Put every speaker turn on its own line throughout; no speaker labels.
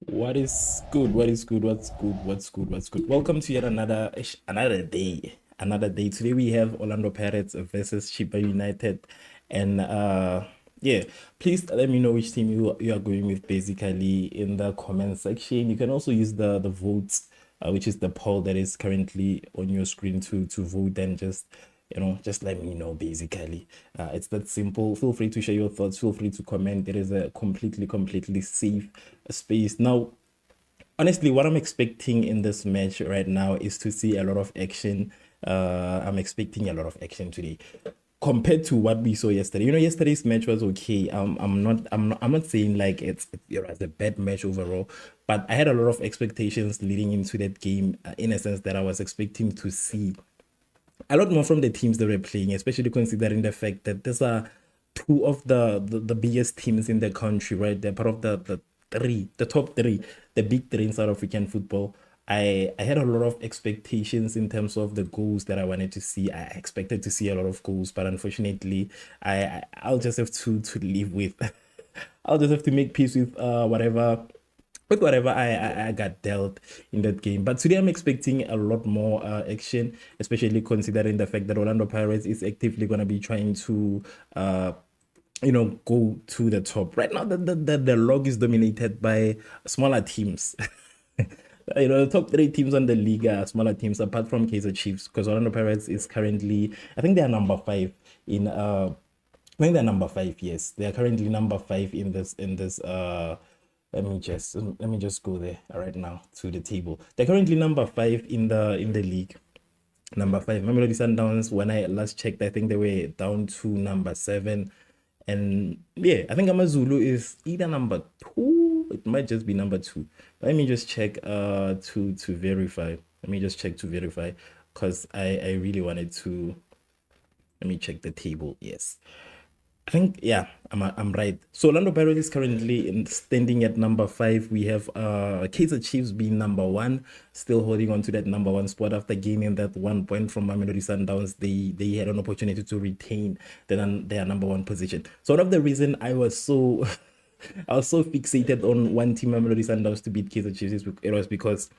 What is good? What is good? What's good? What's good? What's good? Welcome to yet another day. Another day. Today we have Orlando Pirates versus Chippa United. And yeah, please let me know which team you are going with basically in the comment section. You can also use the votes, which is the poll that is currently on your screen to vote and just let me know basically. It's that simple. Feel free to share your thoughts, feel free to comment. It is a completely safe space. Now, honestly, what I'm expecting in this match right now is to see a lot of action. I'm expecting a lot of action today compared to what we saw yesterday. Yesterday's match was okay. I'm not saying like it's a bad match overall, but I had a lot of expectations leading into that game, in a sense that I was expecting to see a lot more from the teams that were playing, especially considering the fact that these are two of the biggest teams in the country, right? They're part of the top three, the big three in South African football. I had a lot of expectations in terms of the goals that I wanted to see. I expected to see a lot of goals, but unfortunately, I'll just have to live with. I'll just have to make peace with whatever I got dealt in that game. But today I'm expecting a lot more action, especially considering the fact that Orlando Pirates is actively going to be trying to go to the top. Right now, the log is dominated by smaller teams. The top three teams on the league are smaller teams, apart from Kaizer Chiefs, because Orlando Pirates is currently, I think they are number five in I think they're number five. Yes, they are currently number five in this. Let me just go there right now to the table. They're currently number five in the league. Number five. Mamelodi Sundowns, when I last checked, I think they were down to number seven. And yeah, I think AmaZulu is either number two. It might just be number two. Let me just check to verify. Let me just check to verify because I really wanted to. Let me check the table. Yes. I think, yeah, I'm right. So Orlando Pirates is currently standing at number five. We have Kaizer Chiefs being number one, still holding on to that number one spot after gaining that 1 point from Mamelodi Sundowns. They had an opportunity to retain their number one position. So one of the reason I was so I was so fixated on one team, Mamelodi Sundowns, to beat Kaizer Chiefs, it was because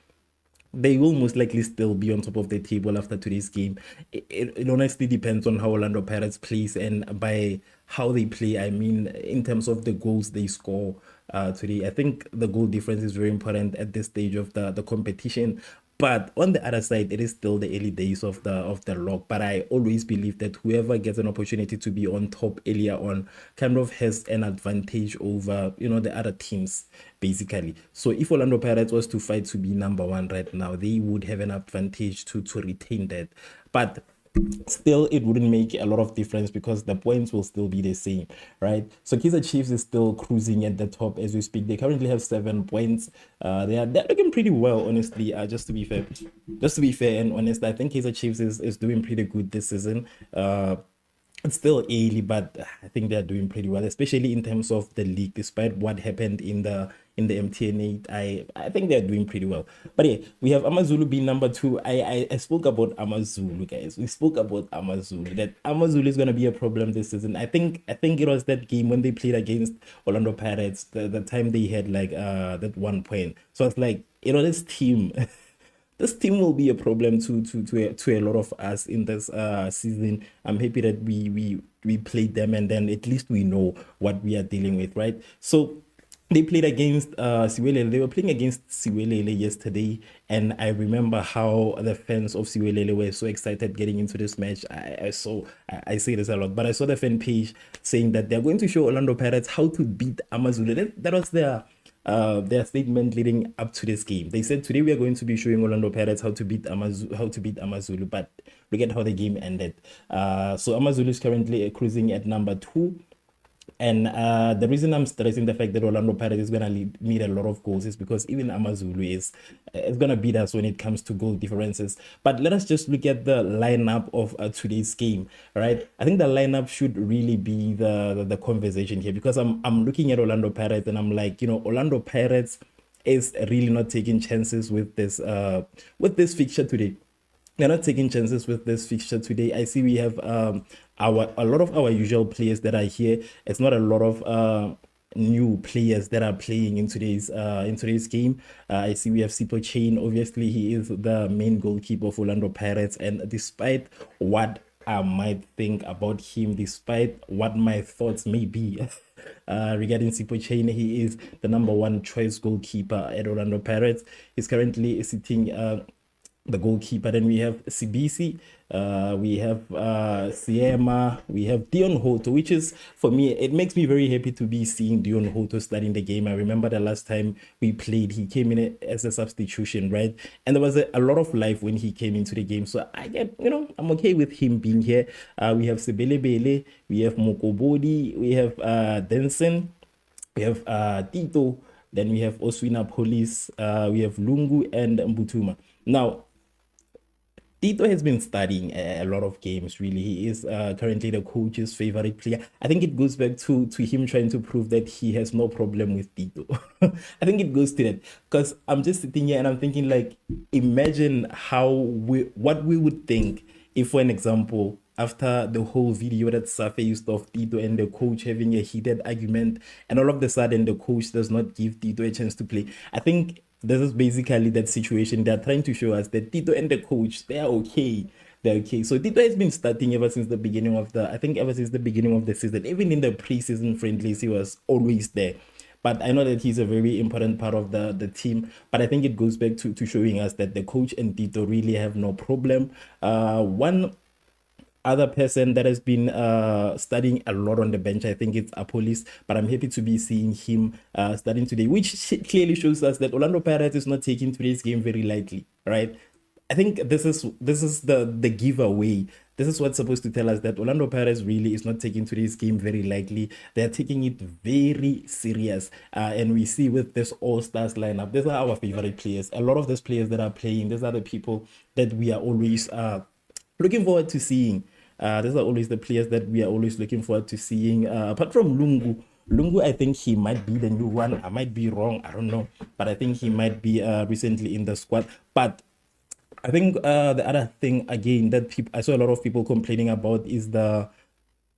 they will most likely still be on top of the table after today's game. It honestly depends on how Orlando Pirates plays, and by how they play, I mean in terms of the goals they score today. I think the goal difference is very important at this stage of the competition. But on the other side, it is still the early days of the log. But I always believe that whoever gets an opportunity to be on top earlier on kind of has an advantage over the other teams, basically. So if Orlando Pirates was to fight to be number one right now, they would have an advantage to retain that. But still, it wouldn't make a lot of difference because the points will still be the same, right? So Kaizer Chiefs is still cruising at the top as we speak. They currently have 7 points. They're looking pretty well, honestly. Just to be fair and honest, I think Kaizer Chiefs is doing pretty good this season. It's still early, but I think they're doing pretty well, especially in terms of the league. Despite what happened in the MTN8, I think they're doing pretty well. But yeah, we have AmaZulu being number two. I spoke about AmaZulu, guys. We spoke about AmaZulu. That AmaZulu is gonna be a problem this season. I think it was that game when they played against Orlando Pirates. The time they had like that 1 point. So it's like this team. This team will be a problem to a lot of us in this season. I'm happy that we played them, and then at least we know what we are dealing with, right? So they played against Siwelele. They were playing against Siwelele yesterday, and I remember how the fans of Siwelele were so excited getting into this match. I say this a lot, but I saw the fan page saying that they're going to show Orlando Pirates how to beat AmaZulu. That was their statement leading up to this game. They said today we are going to be showing Orlando Pirates how to beat AmaZulu, but look at how the game ended. So AmaZulu is currently cruising at number two. And the reason I'm stressing the fact that Orlando Pirates is gonna need a lot of goals is because even AmaZulu is gonna beat us when it comes to goal differences. But let us just look at the lineup of today's game, right? I think the lineup should really be the conversation here, because I'm looking at Orlando Pirates and I'm like, Orlando Pirates is really not taking chances with this fixture today. They're not taking chances with this fixture today. I see we have a lot of our usual players that are here. It's not a lot of new players that are playing in today's game. I see we have Sipho Chain. Obviously, he is the main goalkeeper of Orlando Pirates, and despite what I might think about him, despite what my thoughts may be regarding Sipho Chain, he is the #1 choice goalkeeper at Orlando Pirates. He's currently sitting the goalkeeper. Then we have Sibisi, we have Siema, we have Dion Hoto, which is, for me, it makes me very happy to be seeing Dion Hoto starting the game. I remember the last time we played, he came in as a substitution, right? And there was a lot of life when he came into the game. So I get, I'm okay with him being here. We have Sebelebele, we have Mokobodi, we have Denson, we have Tito, then we have Oswina Police, we have Lungu and Mbutuma. Now, Tito has been studying a lot of games, really. He is currently the coach's favorite player. I think it goes back to him trying to prove that he has no problem with Tito. I think it goes to that, because I'm just sitting here and I'm thinking, like, imagine what we would think if, for an example, after the whole video that surfaced of Tito and the coach having a heated argument, and all of a sudden the coach does not give Tito a chance to play. I think this is basically that situation. They're trying to show us that Tito and the coach, they are okay. They're okay. So Tito has been starting ever since the beginning of the season. Even in the preseason friendlies, he was always there. But I know that he's a very important part of the team. But I think it goes back to showing us that the coach and Tito really have no problem. One other person that has been studying a lot on the bench, I think it's Apolis, but I'm happy to be seeing him starting today, which clearly shows us that Orlando Pirates is not taking today's game very lightly, right? I think this is the giveaway. This is what's supposed to tell us that Orlando Pirates really is not taking today's game very lightly. They're taking it very serious. And we see with this All-Stars lineup, these are our favorite players. A lot of these players that are playing, these are the people that we are always looking forward to seeing. These are always the players that we are always looking forward to seeing. Apart from Lungu, I think he might be the new one. I might be wrong. I don't know. But I think he might be recently in the squad. But I think the other thing, again, that I saw a lot of people complaining about is the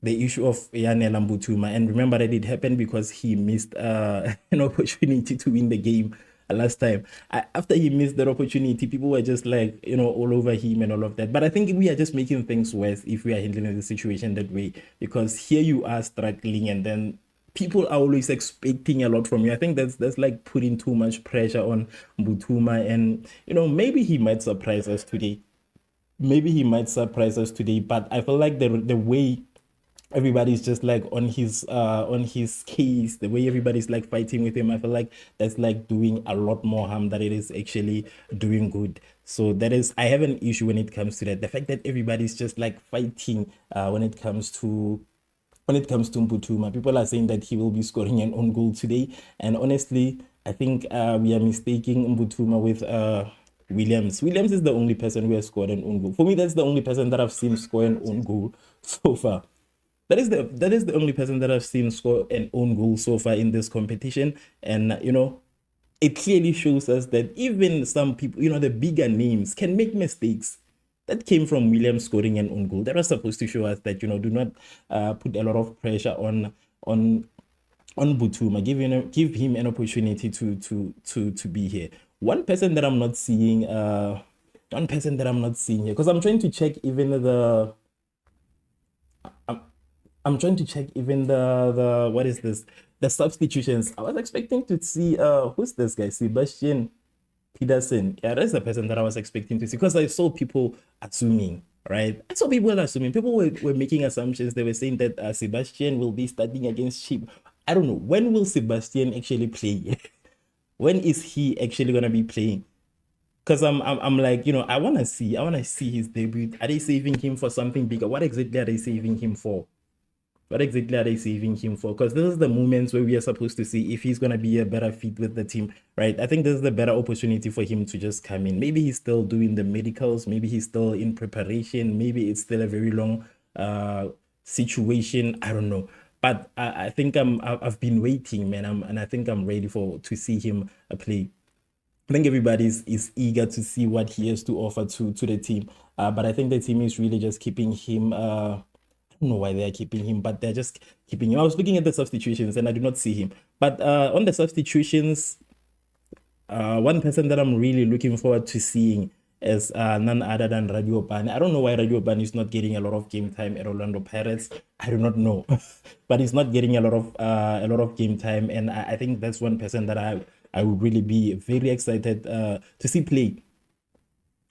issue of Yanela Mbutuma. And remember that it happened because he missed an opportunity to win the game last time. After he missed that opportunity, people were just like, all over him and all of that. But I think we are just making things worse if we are handling the situation that way, because here you are struggling and then people are always expecting a lot from you. I think that's like putting too much pressure on Mbutuma, and maybe he might surprise us today. But I feel like the way everybody's just like on his case, the way everybody's like fighting with him, I feel like that's like doing a lot more harm than it is actually doing good. So I have an issue when it comes to that. The fact that everybody's just like fighting when it comes to Mbutuma. People are saying that he will be scoring an own goal today, and honestly, I think we are mistaking Mbutuma with Williams. Williams is the only person who has scored an own goal. For me, that's the only person that I've seen score an own goal so far. That is the only person that I've seen score an own goal so far in this competition. And, it clearly shows us that even some people, the bigger names can make mistakes. That came from Williams scoring an own goal. That was supposed to show us that, do not put a lot of pressure on Mbutuma. Give him an opportunity to be here. One person that I'm not seeing here, because I'm trying to check even the what is this? The substitutions. I was expecting to see who's this guy? Sebastian Pedersen. Yeah, that's the person that I was expecting to see, because I saw people assuming, right? I saw people assuming. People were making assumptions. They were saying that Sebastian will be starting against Chip. I don't know. When will Sebastian actually play? When is he actually gonna be playing? Because I'm like, I wanna see his debut. Are they saving him for something bigger? What exactly are they saving him for? Because this is the moments where we are supposed to see if he's going to be a better fit with the team, right? I think this is the better opportunity for him to just come in. Maybe he's still doing the medicals. Maybe he's still in preparation. Maybe it's still a very long situation. I don't know. But I think I've been waiting, man. And I think I'm ready to see him play. I think everybody is eager to see what he has to offer to the team. But I think the team is really just keeping him... don't know why they are keeping him, but they're just keeping him. I was looking at the substitutions and I do not see him. But on the substitutions, one person that I'm really looking forward to seeing is none other than Radio Bane. I don't know why Radio Bane is not getting a lot of game time at Orlando Pirates. I do not know, but he's not getting a lot of game time, and I think that's one person that I would really be very excited to see play.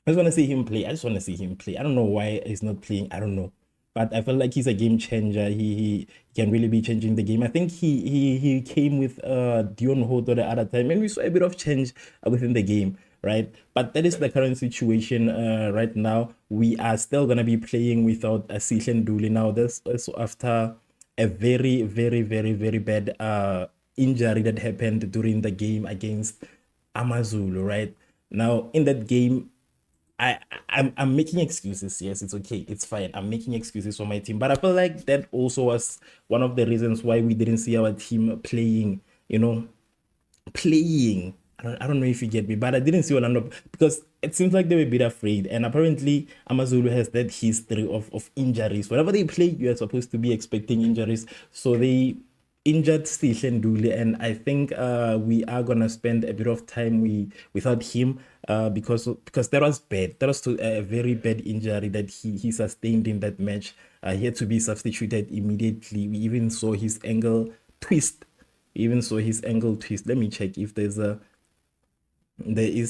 I just want to see him play. I just want to see him play. I don't know why he's not playing. I don't know. But I feel like he's a game changer. He can really be changing the game. I think he came with Dion Hoto the other time, and we saw a bit of change within the game, right? But that is the current situation right now. We are still gonna be playing without a Sihle Nduli now. This is after a very, very, very, very bad injury that happened during the game against AmaZulu, right? Now in that game, I'm making excuses. Yes, it's okay. It's fine. I'm making excuses for my team. But I feel like that also was one of the reasons why we didn't see our team playing, playing. I don't know if you get me, but I didn't see Orlando because it seems like they were a bit afraid. And apparently, AmaZulu has that history of injuries. Whenever they play, you are supposed to be expecting injuries. So they injured Sihle Nduli, and I think we are gonna spend a bit of time without him because that was bad. That was a very bad injury that he sustained in that match. He had to be substituted immediately. We even saw his ankle twist. Let me check if there is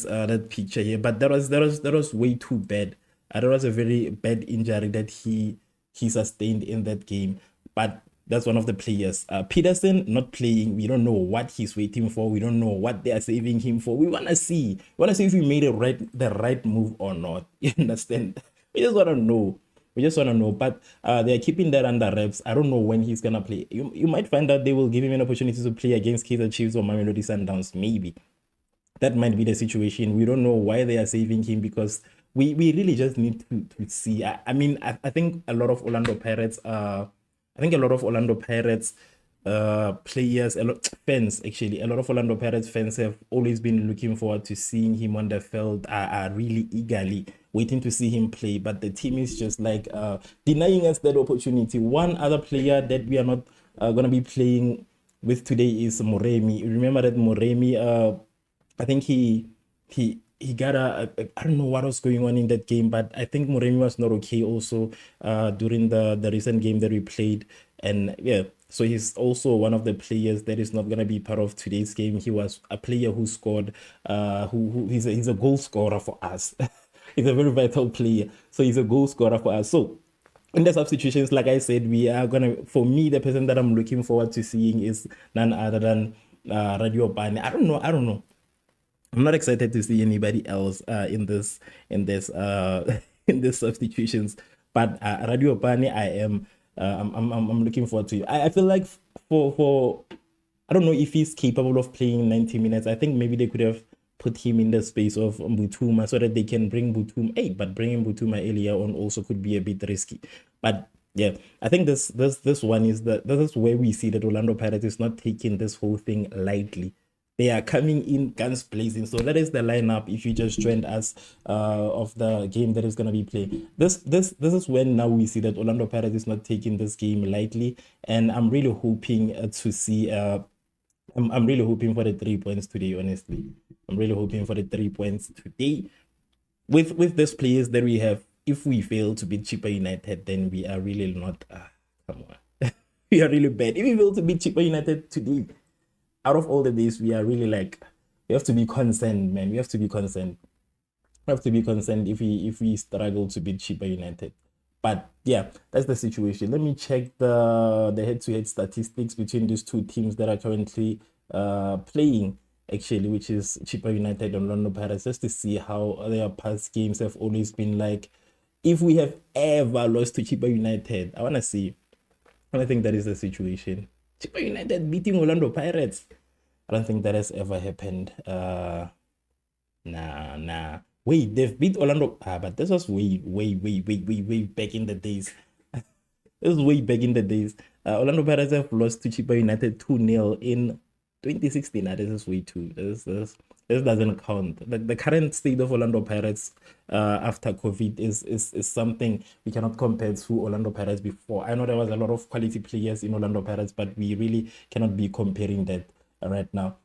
that picture here, but that was way too bad. That was a very bad injury that he sustained in that game. But that's one of the players. Peterson not playing. We don't know what he's waiting for. We don't know what they are saving him for. We wanna see. If we made the right move or not. You understand? We just wanna know. But they're keeping that under wraps. I don't know when he's gonna play. You might find out they will give him an opportunity to play against Kaizer Chiefs or Mamelodi Sundowns. Maybe that might be the situation. We don't know why they are saving him because we really just need to see. I mean, I think a lot of Orlando Pirates players, fans actually, a lot of Orlando Pirates fans have always been looking forward to seeing him on the field, are really eagerly waiting to see him play, but the team is just like denying us that opportunity. One other player that we are not gonna be playing with today is Moremi. Remember that Moremi, I think he got I don't know what was going on in that game, but I think Moremi was not okay also during the recent game that we played. And yeah, so he's also one of the players that is not going to be part of today's game. He was a player who scored, he's a goal scorer for us. He's a very vital player, so he's a goal scorer for us. So in the substitutions, like I said, we are gonna, for me, the person that I'm looking forward to seeing is none other than Radio Bane. I don't know. I'm not excited to see anybody else in this in this substitutions, but Radio Bane, I'm looking forward to. I feel like for I don't know if he's capable of playing 90 minutes. I think maybe they could have put him in the space of Mbutuma so that they can bring Mbutuma. Hey, but bringing Mbutuma earlier on also could be a bit risky. But yeah, I think this one is this is where we see that Orlando Pirates is not taking this whole thing lightly. They are coming in guns blazing. So that is the lineup. If you just joined us of the game that is gonna be played, this is when now we see that Orlando Pirates is not taking this game lightly, and I'm really hoping to see. I'm really hoping for the 3 points today. Honestly, I'm really hoping for the 3 points today. With these players that we have, if we fail to beat Chippa United, then we are really not. Come on, we are really bad. If we fail to beat Chippa United today, out of all the days, we are really like, we have to be concerned, man. We have to be concerned. We have to be concerned if we struggle to beat Chippa United. But yeah, that's the situation. Let me check the head-to-head statistics between these two teams that are currently playing, actually, which is Chippa United and Orlando Pirates, just to see how their past games have always been like. If we have ever lost to Chippa United, I want to see. I don't think that is the situation. Chippa United beating Orlando Pirates. I don't think that has ever happened. Nah. Wait, they've beat Orlando. But this was way back in the days. This was way back in the days. Orlando Pirates have lost to Chippa United 2-0 in 2016, this is way too. This doesn't count. The current state of Orlando Pirates after COVID is something we cannot compare to Orlando Pirates before. I know there was a lot of quality players in Orlando Pirates, but we really cannot be comparing that right now.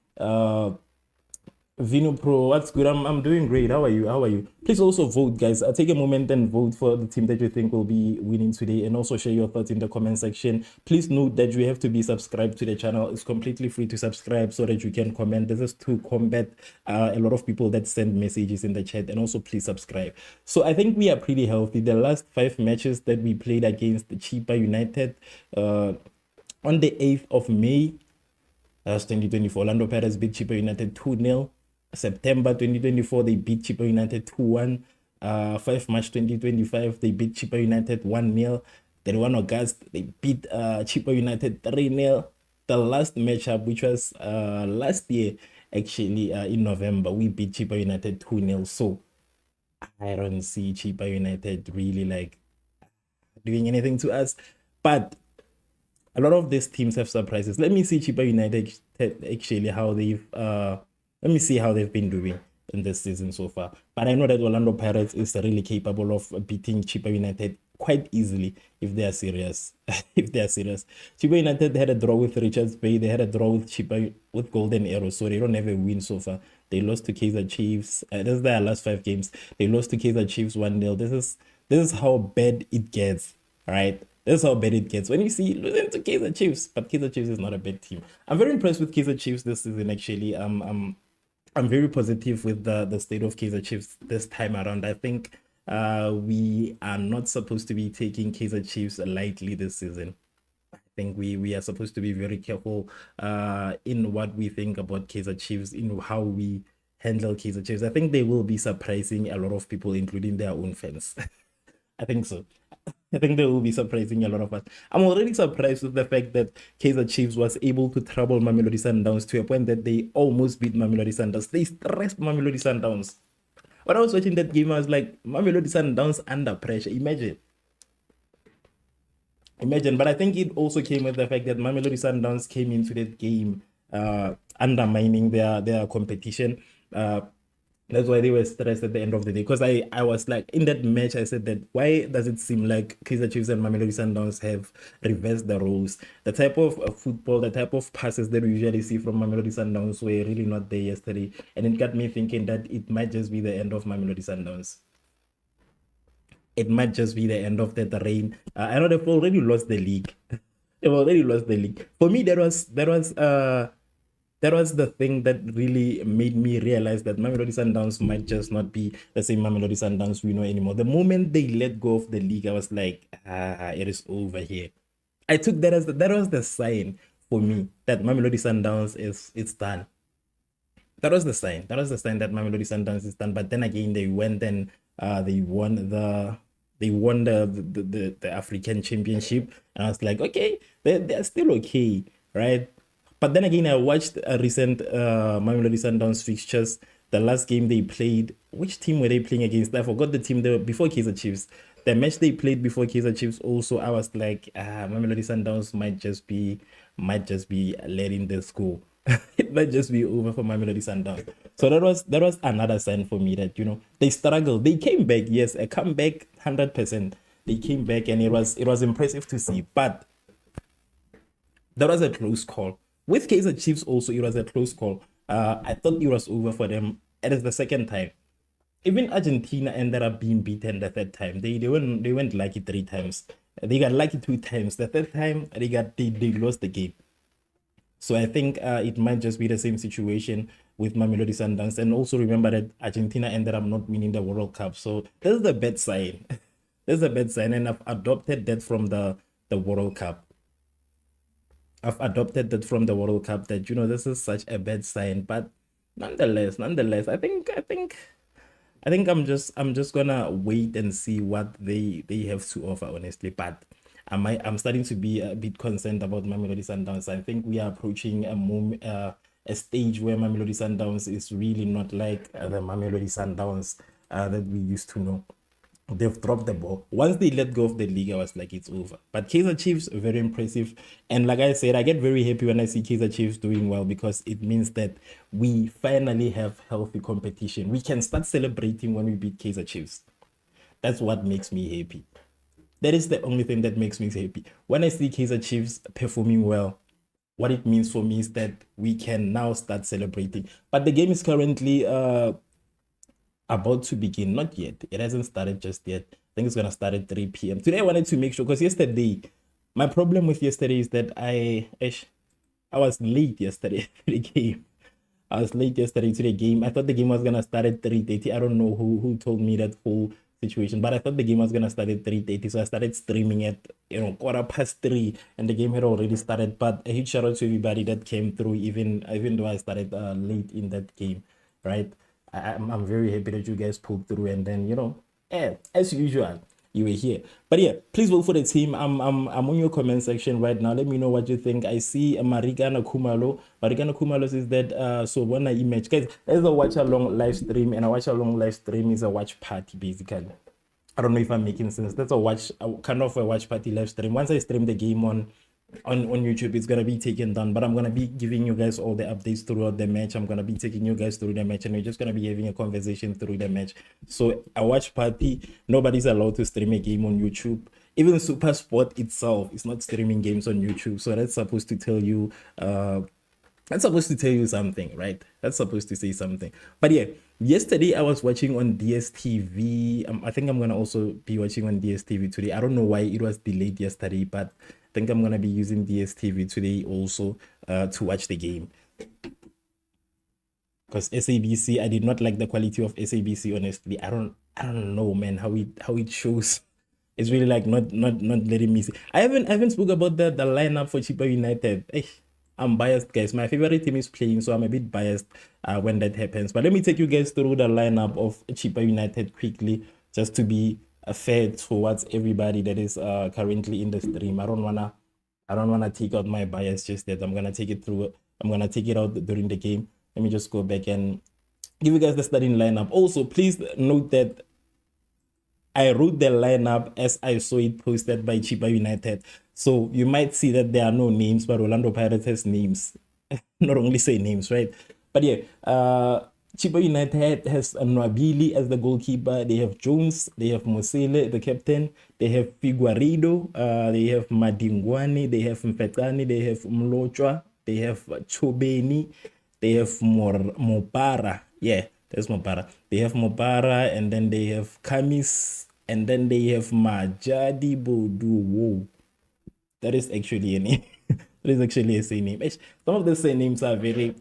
Vino Pro, what's good? I'm doing great. How are you? How are you? Please also vote, guys. Take a moment and vote for the team that you think will be winning today, and also share your thoughts in the comment section. Please note that you have to be subscribed to the channel. It's completely free to subscribe so that you can comment. This is to combat a lot of people that send messages in the chat, and also please subscribe. So I think we are pretty healthy. The last 5 matches that we played against the Chippa United on the 8th of May, that's 2024. Orlando Pirates beat Chippa United 2-0. September 2024, they beat Chippa United 2-1. 5 March 2025, they beat Chippa United 1-0. Then 1 August, they beat Chippa United 3-0. The last matchup, which was last year, actually, in November, we beat Chippa United 2-0. So I don't see Chippa United really like doing anything to us. But a lot of these teams have surprises. Let me see Chippa United actually how they've let me see how they've been doing in this season so far. But I know that Orlando Pirates is really capable of beating Chippa United quite easily if they are serious. If they are serious. Chippa United had a draw with Richards Bay. They had a draw with Golden Arrow. So they don't have a win so far. They lost to Kaizer Chiefs. This is their last 5 games. They lost to Kaizer Chiefs 1-0. This is how bad it gets, right? That's how bad it gets when you see losing to Kaizer Chiefs. But Kaizer Chiefs is not a bad team. I'm very impressed with Kaizer Chiefs this season, actually. I'm very positive with the state of Kaizer Chiefs this time around. I think we are not supposed to be taking Kaizer Chiefs lightly this season. I think we are supposed to be very careful in what we think about Kaizer Chiefs, in how we handle Kaizer Chiefs. I think they will be surprising a lot of people, including their own fans. I think so. I think they will be surprising a lot of us. I'm already surprised with the fact that Kaizer Chiefs was able to trouble Mamelodi Sundowns to a point that they almost beat Mamelodi Sundowns. They stressed Mamelodi Sundowns. When I was watching that game, I was like, Mamelodi Sundowns under pressure. Imagine. But I think it also came with the fact that Mamelodi Sundowns came into that game undermining their competition. That's why they were stressed at the end of the day. Because I was like, in that match, I said that why does it seem like Kaizer Chiefs and Mamelodi Sundowns have reversed the roles? The type of football, the type of passes that we usually see from Mamelodi Sundowns were really not there yesterday. And it got me thinking that it might just be the end of Mamelodi Sundowns. It might just be the end of that reign. I know they've already lost the league. They've already lost the league. For me, that was the thing that really made me realize that Mamelodi Sundowns might just not be the same Mamelodi Sundowns we know anymore. The moment they let go of the league, I was like, it is over here. I took that as that was the sign for me that Mamelodi Sundowns it's done. That was the sign. That was the sign that Mamelodi Sundowns is done. But then again, they went and they won the African Championship, and I was like, okay, they're still okay, right? But then again, I watched a recent Mamelodi Sundowns fixtures. The last game they played, which team were they playing against? I forgot the team they were before Kaizer Chiefs. The match they played before Kaizer Chiefs also, I was like, Mamelodi Sundowns might just be letting this go. It might just be over for Mamelodi Sundowns. So that was another sign for me that, they struggled. They came back, yes, a comeback 100%. They came back and it was impressive to see. But that was a close call. With Kaizer Chiefs also, it was a close call. I thought it was over for them. It is the second time. Even Argentina ended up being beaten the third time. They went lucky 3 times. They got lucky 2 times. The third time they lost the game. So I think it might just be the same situation with Mamelodi Sundowns. And also remember that Argentina ended up not winning the World Cup. So this is the bad sign. This is a bad sign, and I've adopted that from the World Cup. I've adopted that from the World Cup that this is such a bad sign, but nonetheless, I think I'm just gonna wait and see what they have to offer, honestly. But I'm starting to be a bit concerned about Mamelodi Sundowns. I think we are approaching a stage where Mamelodi Sundowns is really not like the Mamelodi Sundowns that we used to know. they've dropped the ball. Once they let go of the league, I was like, it's over. But Kaizer Chiefs, very impressive. And like I said, I get very happy when I see Kaizer Chiefs doing well because it means that we finally have healthy competition. We can start celebrating when we beat Kaizer Chiefs. That's what makes me happy. That is the only thing that makes me happy. When I see Kaizer Chiefs performing well, what it means for me is that we can now start celebrating. But the game is currently about to begin. Not yet. It hasn't started just yet. I think it's gonna start at 3 p.m. Today I wanted to make sure because yesterday, my problem with yesterday is that I was late yesterday to the game. I was late yesterday to the game. I thought the game was gonna start at 3:30. I don't know who told me that whole situation, but I thought the game was gonna start at 3:30. So I started streaming at 3:15, and the game had already started. But a huge shout out to everybody that came through, even though I started late in that game, right? I'm very happy that you guys pulled through, and then as usual, you were here. But yeah, please vote for the team. I'm on your comment section right now. Let me know what you think. I see Marikana Kumalo. Marikana Kumalo says that so when I image, guys, there's a watch along live stream, and a watch along live stream is a watch party basically. I don't know if I'm making sense. That's kind of a watch party live stream. Once I stream the game on YouTube, it's gonna be taken down, but I'm gonna be giving you guys all the updates throughout the match. I'm gonna be taking you guys through the match, and we're just gonna be having a conversation through the match. So a watch party, nobody's allowed to stream a game on YouTube. Even Super Sport itself is not streaming games on YouTube. So that's supposed to tell you something, right? That's supposed to say something. But yeah, yesterday I was watching on DSTV. I think I'm gonna also be watching on DSTV today. I don't know why it was delayed yesterday, but I think I'm gonna be using DSTV today also to watch the game. Because SABC, I did not like the quality of SABC. Honestly, I don't know, man, how it shows. It's really like not letting me see. I haven't spoke about the lineup for Chippa United. I'm biased, guys. My favorite team is playing, so I'm a bit biased when that happens. But let me take you guys through the lineup of Chippa United quickly, just to be fair towards everybody that is currently in the stream. I don't wanna take out my bias just yet. I'm gonna take it out during the game. Let me just go back and give you guys the starting lineup. Also, please note that I wrote the lineup as I saw it posted by Chippa United. So you might see that there are no names, but Orlando Pirates has names. Not only say names, right? But yeah, Chippa United has Nwabili as the goalkeeper. They have Jones, they have Mosele, the captain. They have Figueiredo, they have Madingwane, they have Mfetani, they have Mlochwa, they have Chobeni, they have Mopara. Yeah, there's Mopara. They have Mopara, and then they have Kamis, and then they have Majadi Bodu. Whoa. That is actually a name. That is actually a same name. Some of the same names are very,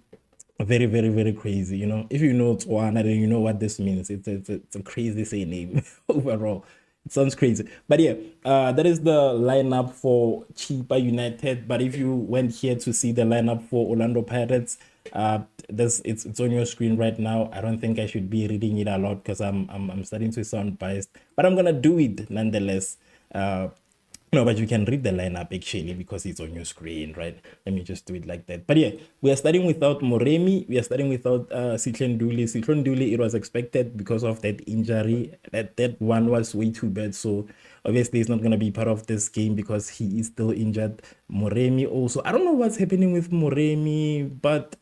very, very, very crazy. You know, if you know Tswana, then you know what this means. It's a crazy say name overall. It sounds crazy. But yeah, that is the lineup for Chippa United. But if you went here to see the lineup for Orlando Pirates, it's on your screen right now. I don't think I should be reading it a lot because I'm starting to sound biased, but I'm gonna do it nonetheless. No, but you can read the lineup actually because it's on your screen, right? Let me just do it like that. But yeah, we are starting without Moremi. We are starting without Sitlenduli. Sitlenduli, it was expected because of that injury. That one was way too bad. So obviously he's not going to be part of this game because he is still injured. Moremi also. I don't know what's happening with Moremi, but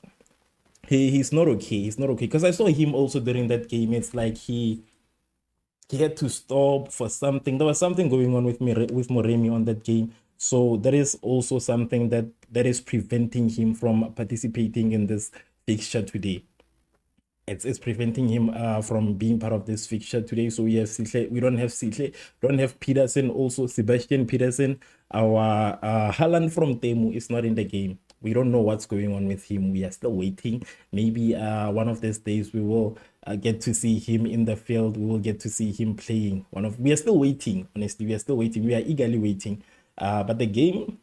he's not okay. He's not okay. Because I saw him also during that game. It's like he had to stop for something. There was something going on with Moremi on that game. So there is also something that is preventing him from participating in this fixture today. It's preventing him from being part of this fixture today. So we have Sitle. We don't have Sitle. We don't have Peterson. Also Sebastian Peterson. Our Haaland from Temu is not in the game. We don't know what's going on with him. We are still waiting. Maybe one of these days we will get to see him in the field. We will get to see him playing. We are still waiting. Honestly, we are still waiting. We are eagerly waiting. But the game,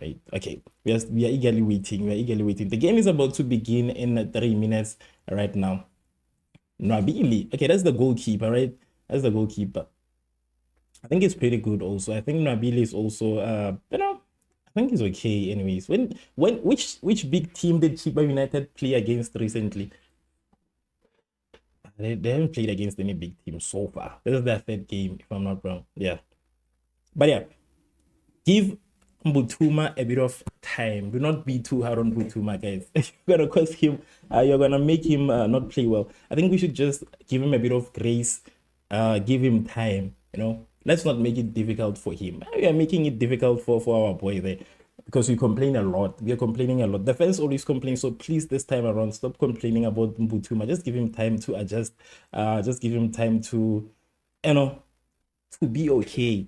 right? Okay, we are eagerly waiting. We are eagerly waiting. The game is about to begin in 3 minutes right now. Nwabili. Okay, that's the goalkeeper, right? That's the goalkeeper. I think it's pretty good. Also, I think Nwabili is also I think he's okay anyways. Which big team did Chippa United play against recently? They haven't played against any big team so far. This is their third game, if I'm not wrong. Yeah. But yeah, give Mbutuma a bit of time. Do not be too hard on Mbutuma, guys. You're gonna cause him. You're gonna make him not play well. I think we should just give him a bit of grace. Give him time. Let's not make it difficult for him. We are making it difficult for our boy there because we complain a lot. We are complaining a lot. The fans always complain. So please, this time around, stop complaining about Mbutuma. Just give him time to adjust. Just give him time to, to be okay.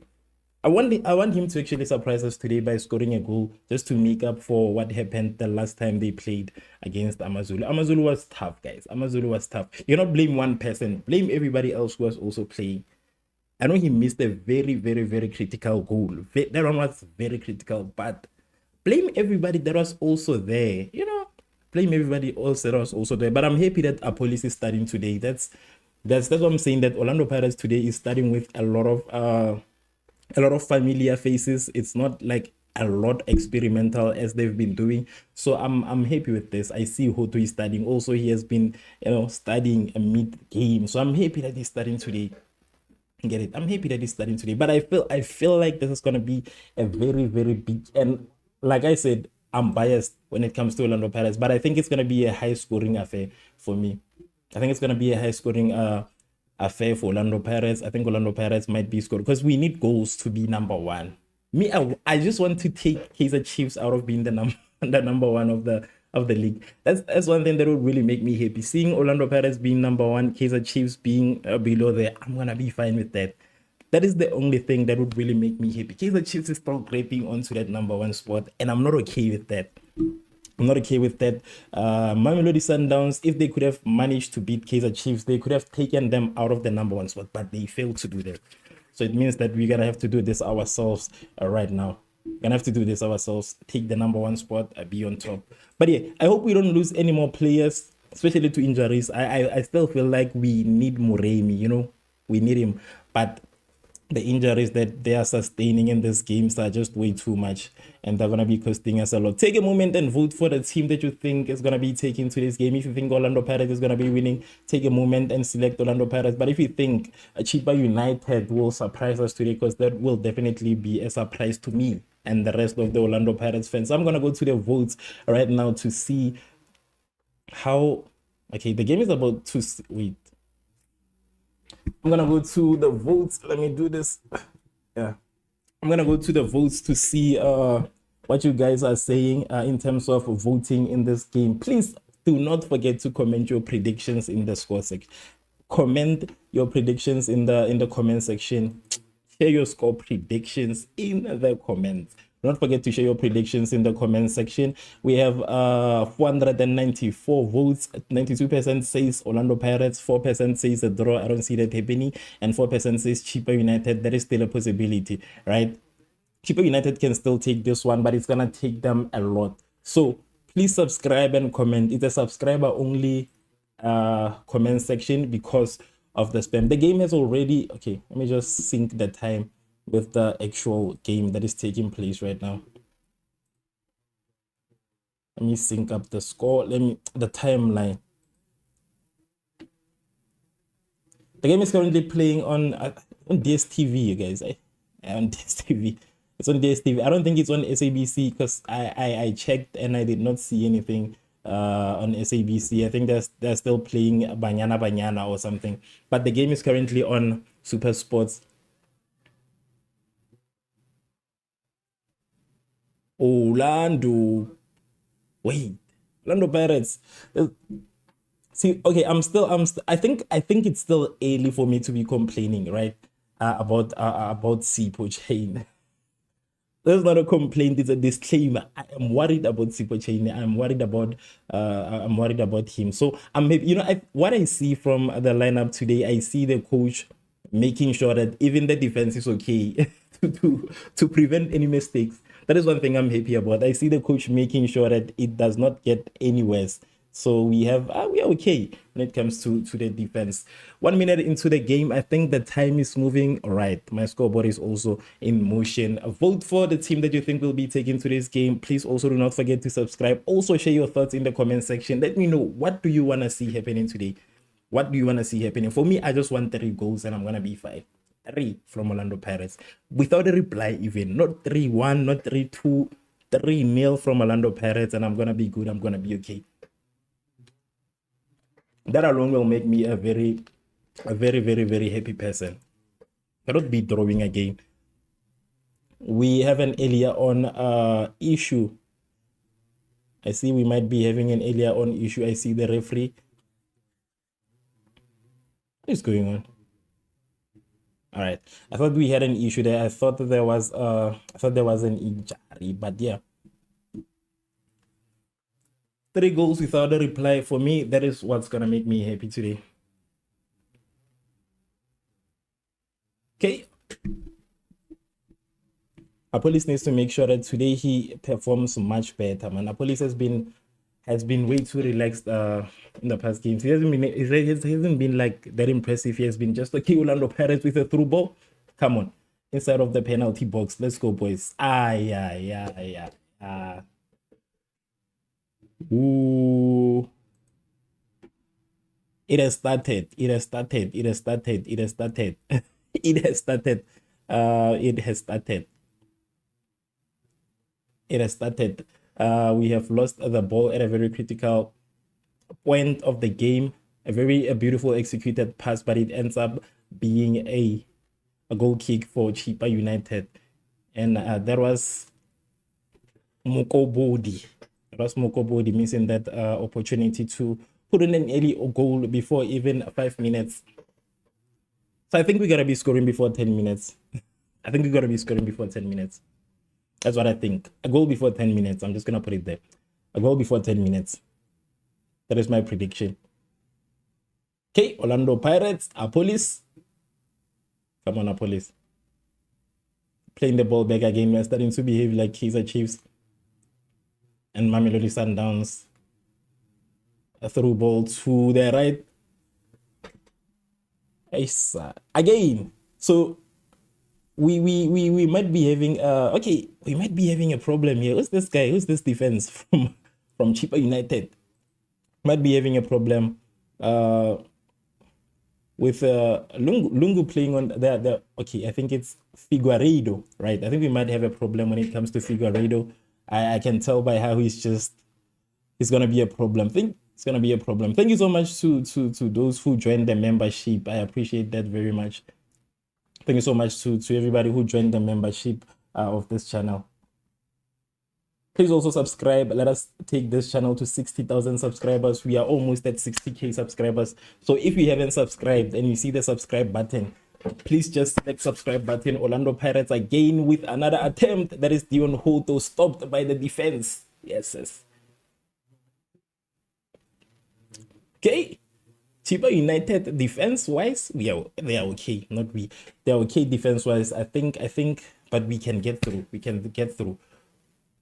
I want him to actually surprise us today by scoring a goal just to make up for what happened the last time they played against AmaZulu. AmaZulu was tough, guys. AmaZulu was tough. You not blame one person. Blame everybody else who was also playing. I know he missed a very, very, very critical goal. That one was very critical, but blame everybody that was also there. Blame everybody else that was also there. But I'm happy that our police is starting today. That's what I'm saying, that Orlando Pirates today is starting with a lot of familiar faces. It's not like a lot experimental as they've been doing. So I'm happy with this. I see Hoto is studying. Also, he has been studying a mid-game. So I'm happy that he's starting today. Get it? I'm happy that he's starting today. But I feel like this is gonna be a very, very big, and like I said, I'm biased when it comes to Orlando Pirates, but I think it's gonna be a high-scoring affair for me. I think it's gonna be a high-scoring affair for Orlando Pirates. I think Orlando Pirates might be scored because we need goals to be number one. I just want to take Kaizer Chiefs out of being the number one of the league. That's one thing that would really make me happy. Seeing Orlando Pirates being number one, Kaizer Chiefs being below there, I'm gonna be fine with that. That is the only thing that would really make me happy. Kaizer Chiefs is still grabbing onto that number one spot, and I'm not okay with that. I'm not okay with that. Mamelodi Sundowns, if they could have managed to beat Kaizer Chiefs, they could have taken them out of the number one spot, but they failed to do that. So it means that we're gonna have to do this ourselves right now. We're gonna have to do this ourselves, take the number one spot, be on top. But yeah, I hope we don't lose any more players, especially to injuries. I still feel like we need Moremi, we need him, but the injuries that they are sustaining in these games are just way too much, and they're going to be costing us a lot. Take a moment and vote for the team that you think is going to be taking to this game. If you think Orlando Pirates is going to be winning, take a moment and select Orlando Pirates. But if you think Chippa United will surprise us today, because that will definitely be a surprise to me and the rest of the Orlando Pirates fans. I'm going to go to the votes right now to see how... Okay, the game is about to... Wait. I'm gonna go to the votes. Let me do this. Yeah, I'm gonna go to the votes to see what you guys are saying in terms of voting in this game. Please do not forget to comment your predictions in the score section. Comment your predictions in the comment section. Share your score predictions in the comments. Don't forget to share your predictions in the comment section. We have 494 votes. 92% says Orlando Pirates, 4% says a draw. I don't see that happening. And 4% says Chippa United. That is still a possibility, right? Chippa United can still take this one, but it's going to take them a lot. So please subscribe and comment. It's a subscriber only comment section because of the spam. The game has already... Okay, let me just sync the time with the actual game that is taking place right now. Let me sync up the score. The timeline. The game is currently playing on DSTV, you guys. On DSTV. It's on DSTV. I don't think it's on SABC because I checked and I did not see anything on SABC. I think they're still playing Banyana or something. But the game is currently on Super Sports. Orlando. Wait, Orlando Pirates. See, okay, I think it's still early for me to be complaining, right? About Sipho Chain. That's not a complaint, it's a disclaimer. I am worried about Sipho Chain. I'm worried about him. So I'm maybe, what I see from the lineup today, I see the coach making sure that even the defense is okay to prevent any mistakes. That is one thing I'm happy about. I see the coach making sure that it does not get any worse. So we are okay when it comes to the defense. 1 minute into the game, I think the time is moving. All right, my scoreboard is also in motion. Vote for the team that you think will be taking to this game. Please also do not forget to subscribe. Also share your thoughts in the comment section. Let me know, what do you want to see happening today? What do you want to see happening? For me, I just want 3 goals and I'm going to be 5. 3 from Orlando Pirates. Without a reply even. Not 3-1, not 3-2. 3-0 from Orlando Pirates and I'm going to be good. I'm going to be okay. That alone will make me a very, very happy person. Cannot be drawing again. We have an earlier on issue. I see we might be having an earlier on issue. I see the referee. What is going on? All right. I thought we had an issue there. I thought there was an injury, but yeah. 3 goals without a reply. For me, that is what's gonna make me happy today. Okay. Police needs to make sure that today he performs much better, man. Police has been way too relaxed in the past games. He hasn't been like that impressive. He has been just like Orlando Pirates with a through ball. Come on, inside of the penalty box. Let's go, boys. Yeah. Ooh. It has started. It has started. We have lost the ball at a very critical point of the game. A beautiful executed pass, but it ends up being a goal kick for Chippa United. And that was Mokobodi. Missing that opportunity to put in an early goal before even 5 minutes. So I think we gotta be scoring before 10 minutes. That's what I think. A goal before 10 minutes. I'm just gonna put it there. A goal before 10 minutes. That is my prediction. Okay, Orlando Pirates, Police. Come on, Police. Playing the ball back again. We're starting to behave like Kaizer Chiefs and Mamelodi Sundowns. A through ball to the right. Again. So we might be having we might be having a problem here. Who's this guy? Who's this defense from Chippa United? Might be having a problem with Lungu playing on the okay, I think it's Figueiredo, right? I think we might have a problem when it comes to Figueiredo. I can tell by how he's gonna be a problem. It's gonna be a problem. Thank you so much to those who joined the membership. I appreciate that very much. Thank you so much to everybody who joined the membership of this channel. Please also subscribe. Let us take this channel to 60,000 subscribers. We are almost at 60K subscribers. So if you haven't subscribed and you see the subscribe button, please just select subscribe button. Orlando Pirates again with another attempt. That is Dion Hoto, stopped by the defense. Yes. Okay. Chippa United defense-wise, they are okay. Not we. They are okay defense-wise. I think, but we can get through.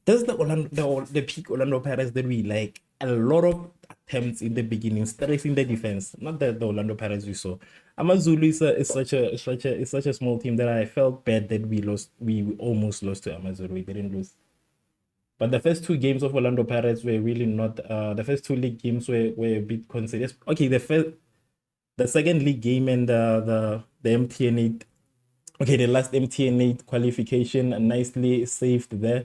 That's the peak Orlando Pirates that we like. A lot of attempts in the beginning, stressing the defense. Not the Orlando Pirates we saw. AmaZulu is such a small team that I felt bad that we lost. We almost lost to AmaZulu. We didn't lose. But the first 2 games of Orlando Pirates were really not. The first 2 league games were a bit considered. Okay, the second league game and the MTN8. Okay, the last MTN8 qualification nicely saved there.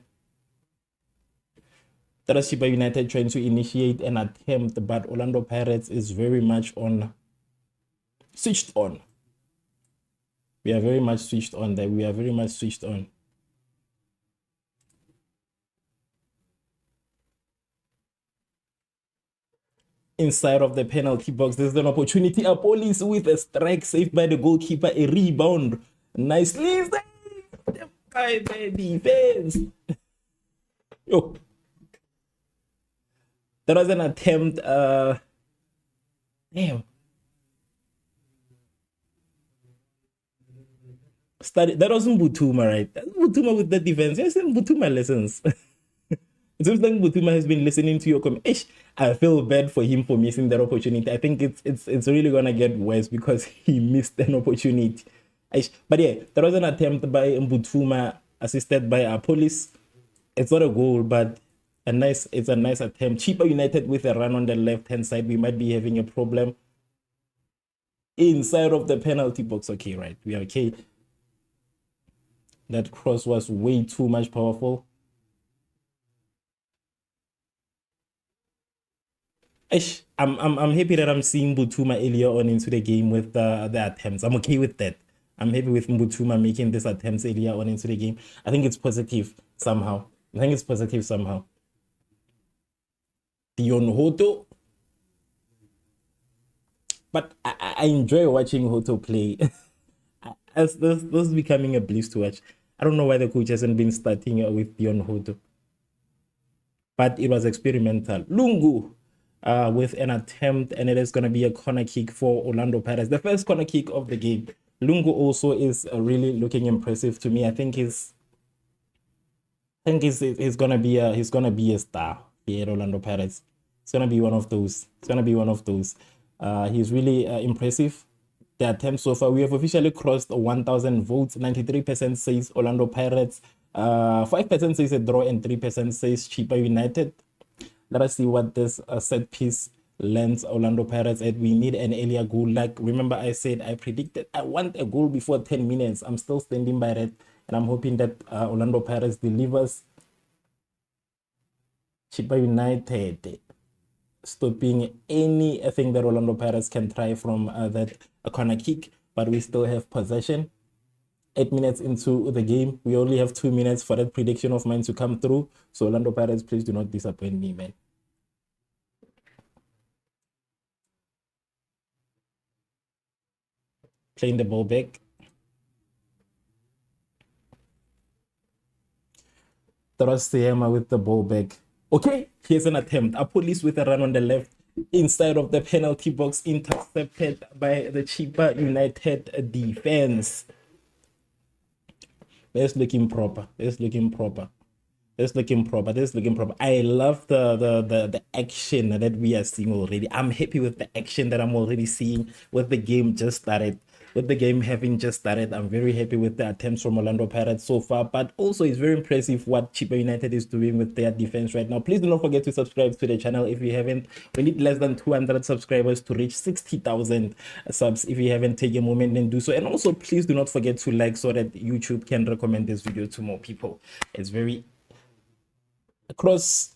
That was Chippa United trying to initiate an attempt, but Orlando Pirates is very much switched on. We are very much switched on there. Inside of the penalty box, there's an opportunity. A Police with a strike saved by the goalkeeper. A rebound. Nicely saved by the defense. Yo. That was an attempt. Damn. That was Mbutuma, right? That's Mbutuma with the defense. Yes, Mbutuma lessons. It seems like Mbutuma has been listening to your comment. I feel bad for him for missing that opportunity. I think it's really gonna get worse because he missed an opportunity. But yeah, that was an attempt by Mbutuma, assisted by Police. It's not a goal, but it's a nice attempt. Chippa United with a run on the left-hand side. We might be having a problem. inside of the penalty box. Okay, right. We are okay. That cross was way too much powerful. I'm happy that I'm seeing Butuma earlier on into the game with the attempts. I'm okay with that. I'm happy with Butuma making these attempts earlier on into the game. I think it's positive somehow. I think it's positive somehow. Dion Hoto. But I enjoy watching Hoto play. As this is becoming a bliss to watch. I don't know why the coach hasn't been starting with Dion Hoto. But it was experimental. Lungu with an attempt, and it is going to be a corner kick for Orlando Pirates. The first corner kick of the game. Lungu also is really looking impressive to me. I think he's gonna be a star here at Orlando Pirates. It's gonna be one of those. It's gonna be one of those. He's really impressive. The attempt so far, we have officially crossed 1,000 votes. 93% says Orlando Pirates, 5% says a draw, and 3% says Chippa United. Let us see what this set piece lands Orlando Pirates at. We need an earlier goal. Like, remember I said I predicted I want a goal before 10 minutes. I'm still standing by that, and I'm hoping that Orlando Pirates delivers. Chippa United stopping anything that Orlando Pirates can try from that corner kick, but we still have possession. 8 minutes into the game, we only have 2 minutes for that prediction of mine to come through. So Orlando Pirates, please do not disappoint me, man. Playing the ball back. Tarasiema with the ball back. Okay, here's an attempt. A police with a run on the left inside of the penalty box, intercepted by the Chippa United defense. That's looking proper. That's looking proper. That's looking proper. That's looking proper. I love the action that we are seeing already. I'm happy with the action that I'm already seeing with the game just started. With the game having just started, I'm very happy with the attempts from Orlando Pirates so far, but also it's very impressive what Chippa United is doing with their defense right now. Please do not forget to subscribe to the channel if you haven't. We need less than 200 subscribers to reach 60,000 subs. If you haven't, take a moment and do so. And also, please do not forget to like so that YouTube can recommend this video to more people. It's very across.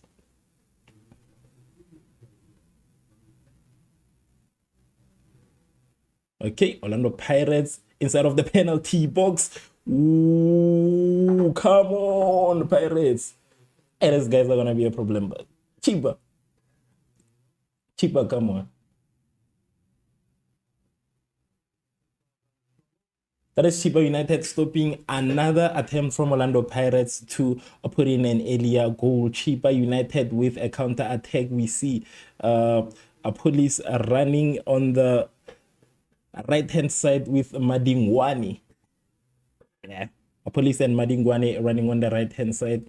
Okay, Orlando Pirates inside of the penalty box. Ooh, come on, Pirates. And these guys are gonna be a problem, but Chippa, come on. That is Chippa United stopping another attempt from Orlando Pirates to put in an earlier goal. Chippa United with a counter attack. We see a police running on the right-hand side with Madingwane. Yeah, a police and Madingwane running on the right-hand side.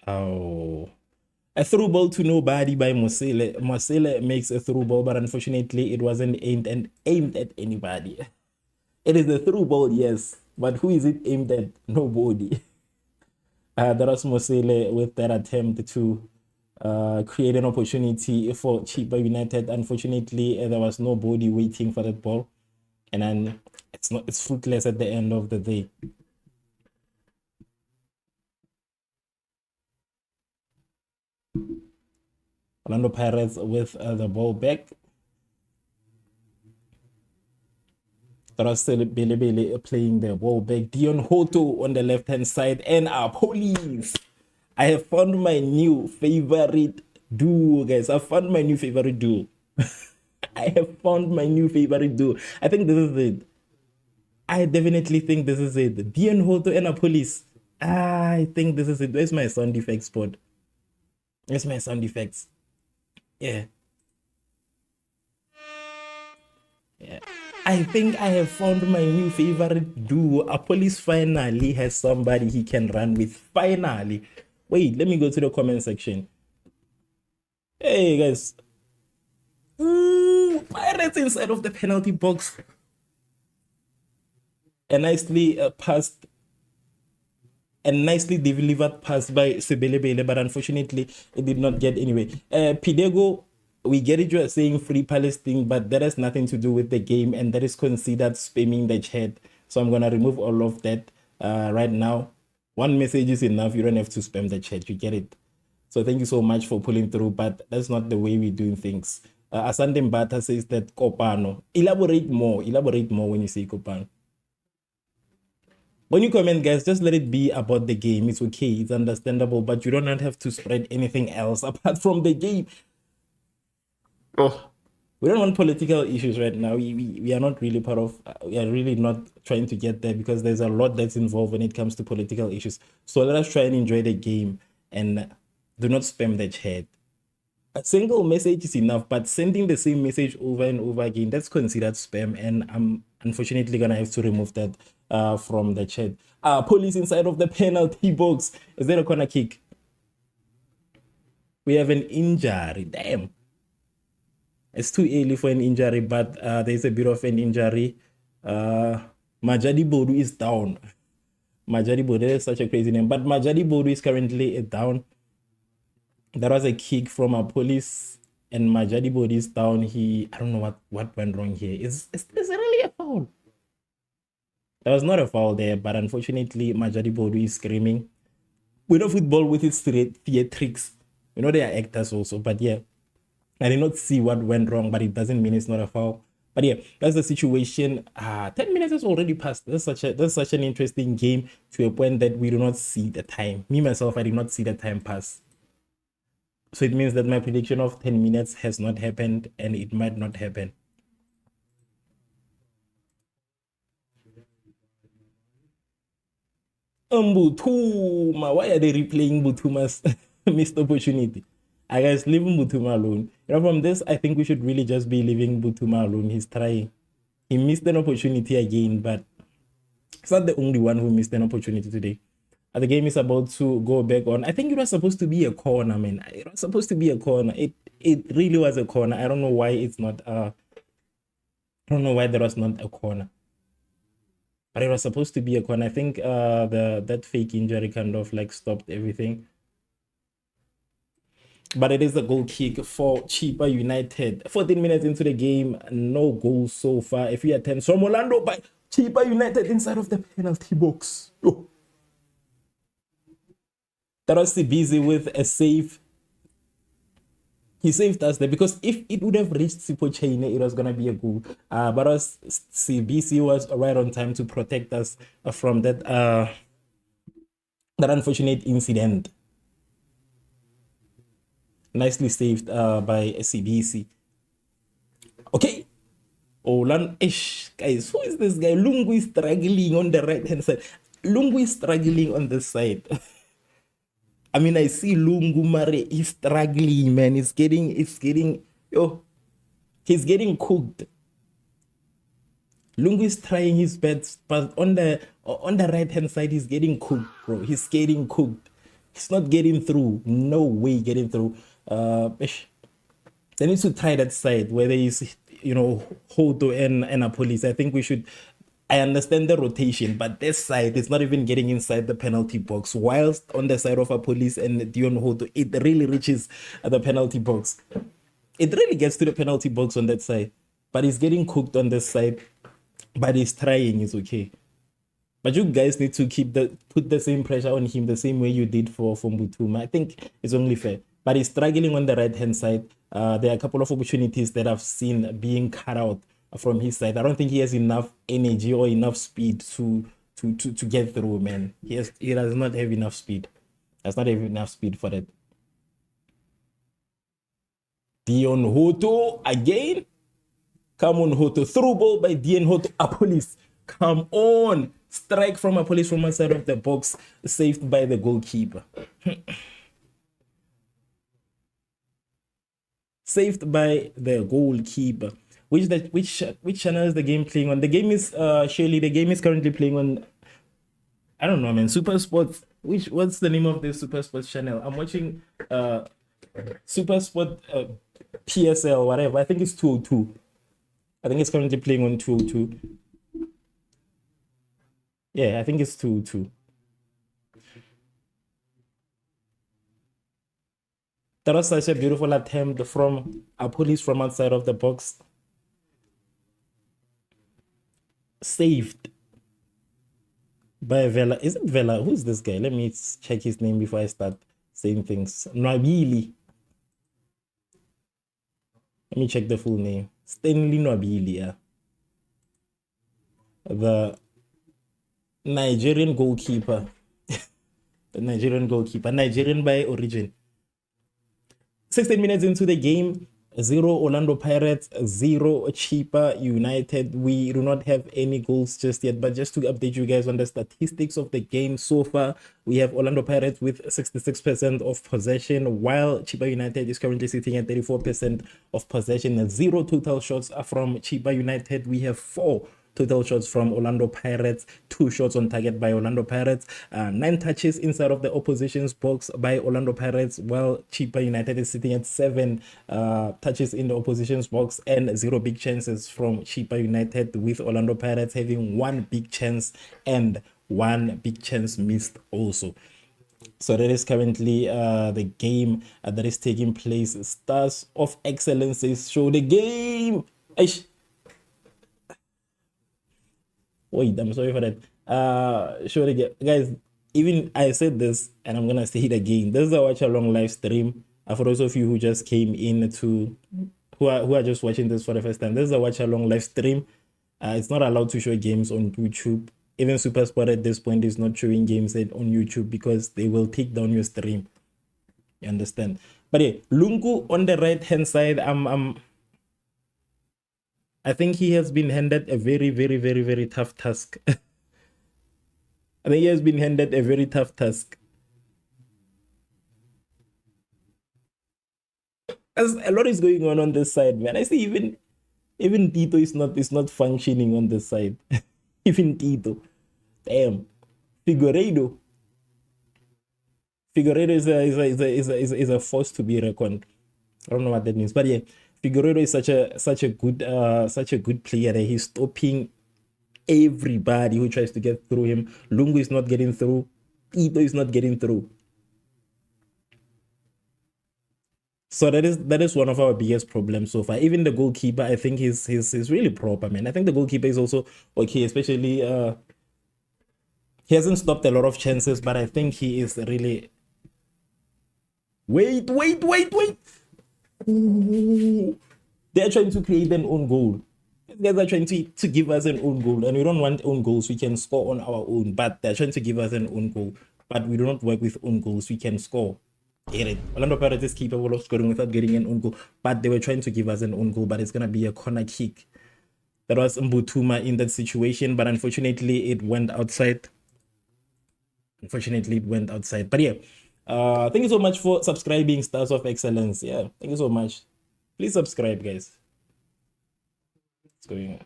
Oh, a through ball to nobody by Mosele. Mosele makes a through ball, but unfortunately it wasn't aimed at anybody. It is a through ball, yes, but who is it aimed at? Nobody. That was Mosele with that attempt to create an opportunity for Chippa United. Unfortunately, there was nobody waiting for that ball, and then it's fruitless at the end of the day. Orlando Pirates with the ball back. Still Billy playing the ball back. Dion Hoto on the left-hand side, and our police. I have found my new favorite duo, guys. I found my new favorite duo. I have found my new favorite duo. I think this is it. I definitely think this is it. Dion Hoto and a police. I think this is it. Where's my sound effects spot? Where's my sound effects? Yeah. Yeah. I think I have found my new favorite duo. A police finally has somebody he can run with. Finally. Wait, let me go to the comment section. Hey, guys. Ooh, Pirates inside of the penalty box. A nicely passed A nicely delivered pass by Sebelebele, but unfortunately it did not get anyway. Pidego, we get it, you are saying free Palestine, but that has nothing to do with the game, and that is considered spamming the chat. So I'm gonna remove all of that right now. One message is enough. You don't have to spam the chat. You get it. So thank you so much for pulling through, but that's not the way we're doing things. Asante Mbata says that Kopano. Elaborate more when you say Kopano. When you comment, guys, just let it be about the game. It's okay, it's understandable, but you do not have to spread anything else apart from the game. Oh, we don't want political issues right now. We are not really part of, we are really not trying to get there because there's a lot that's involved when it comes to political issues. So let us try and enjoy the game and do not spam the chat. A single message is enough, but sending the same message over and over again, that's considered spam, and I'm unfortunately gonna have to remove that from the chat. Police inside of the penalty box. Is there a corner kick? We have an injury. Damn. It's too early for an injury, but there's a bit of an injury. Majadi Bodu is down. Majadi Bodu is such a crazy name, but Majadi Bodu is currently down. There was a kick from a police, and Majadi Bodu is down. I don't know what went wrong here. Is it really a foul? There was not a foul there, but unfortunately, Majadi Bodu is screaming. We know football with its theatrics. You know, they are actors also, but yeah. I did not see what went wrong, but it doesn't mean it's not a foul. But yeah, that's the situation. 10 minutes has already passed. That's such an interesting game to a point that we do not see the time. Me, myself, I did not see the time pass. So it means that my prediction of 10 minutes has not happened, and it might not happen. Mbutuma, why are they replaying Butuma's missed opportunity? I guys, leave Butuma alone. You know, from this, I think we should really just be leaving Butuma alone. He's trying. He missed an opportunity again, but it's not the only one who missed an opportunity today. The game is about to go back on. I think it was supposed to be a corner, man. It was supposed to be a corner. It really was a corner. I don't know why it's not. I don't know why there was not a corner. But it was supposed to be a corner. I think that fake injury kind of like stopped everything. But it is a goal kick for Chippa United. 14 minutes into the game, no goals so far. If we attend from Orlando by Chippa United inside of the penalty box. Oh. That was busy with a save. He saved us there because if it would have reached Sipo Chaine, it was gonna be a goal. But CBC was right on time to protect us from that unfortunate incident. Nicely saved by CBC. Okay. Guys, who is this guy? Lungu is struggling on the right hand side. Lungu is struggling on this side. I mean, I see Lungu Mare is struggling, man. He's getting cooked. Lungu is trying his best, but on the right hand side, he's getting cooked, bro. He's getting cooked. He's not getting through. No way getting through. They need to try that side where there is, Hoto and a police. I think we should. I understand the rotation, but this side is not even getting inside the penalty box. Whilst on the side of a police and Dion Hoto, it really reaches the penalty box. It really gets to the penalty box on that side, but he's getting cooked on this side. But he's trying. It's okay. But you guys need to put the same pressure on him the same way you did for Mbutuma. I think it's only fair. But he's struggling on the right-hand side. There are a couple of opportunities that I've seen being cut out from his side. I don't think he has enough energy or enough speed to get through, man. He does not have enough speed. Does not have enough speed for that. Dion Hoto again. Come on, Hoto. Through ball by Dion Hoto. A police. Come on. Strike from a police from outside of the box. Saved by the goalkeeper. Saved by the goalkeeper. Which channel is the game playing on? The game is the game is currently playing on, I don't know, man. Super Sports. What's the name of the Super Sports channel? I'm watching Super Sport PSL, whatever. I think it's 202. I think it's currently playing on 202. Yeah, I think it's 202. That was such a beautiful attempt from a police from outside of the box. Saved by Vela. Is it Vela? Who's this guy? Let me check his name before I start saying things. Nwabili. Let me check the full name. Stanley Nwabili, yeah. The Nigerian goalkeeper. The Nigerian goalkeeper. Nigerian by origin. 16 minutes into the game, 0 Orlando Pirates, 0 Chippa United. We do not have any goals just yet, but just to update you guys on the statistics of the game so far, we have Orlando Pirates with 66% of possession, while Chippa United is currently sitting at 34% of possession. 0 total shots from Chippa United. We have 4 total shots from Orlando Pirates, 2 shots on target by Orlando Pirates, 9 touches inside of the opposition's box by Orlando Pirates, while Chippa United is sitting at 7 touches in the opposition's box and 0 big chances from Chippa United, with Orlando Pirates having 1 big chance and 1 big chance missed also. So that is currently the game that is taking place. Stars of Excellence show the game. Aish. Wait, I'm sorry for that. Sure, guys, even I said this and I'm gonna say it again. This is a watch along live stream. For those of you who just came in to who are just watching this for the first time, this is a watch along live stream. It's not allowed to show games on YouTube. Even SuperSport at this point is not showing games on YouTube because they will take down your stream. You understand? But yeah, Lungu on the right hand side, I think he has been handed a very tough task. I think he has been handed a very tough task. As a lot is going on this side, man. I see even Tito is not functioning on this side. Even Tito. Damn. Figueiredo is a force to be reckoned. I don't know what that means, but yeah, Figueiredo is such a good player. He's stopping everybody who tries to get through him. Lungu is not getting through. Tito is not getting through. So that is one of our biggest problems so far. Even the goalkeeper, I think he's really proper, man. I think the goalkeeper is also okay, especially he hasn't stopped a lot of chances, but I think he is really. Wait. Ooh. They're trying to create an own goal. These guys are trying to give us an own goal, and we don't want own goals. We can score on our own, but they're trying to give us an own goal. But we do not work with own goals. We can score. Get it? Orlando Pirates is capable of scoring without getting an own goal, but they were trying to give us an own goal, but it's gonna be a corner kick. That was Mbutuma in that situation, but unfortunately it went outside. But yeah, thank you so much for subscribing, Stars of Excellence. Yeah, thank you so much. Please subscribe, guys. What's going on?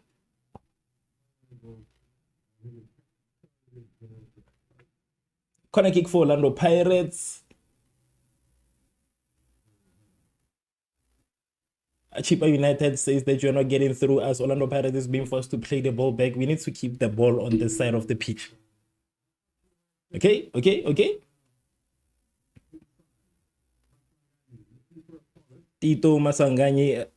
Corner kick for Orlando Pirates. Chippa United says that you're not getting through as Orlando Pirates is being forced to play the ball back. We need to keep the ball on the side of the pitch. Okay. Tito Masangani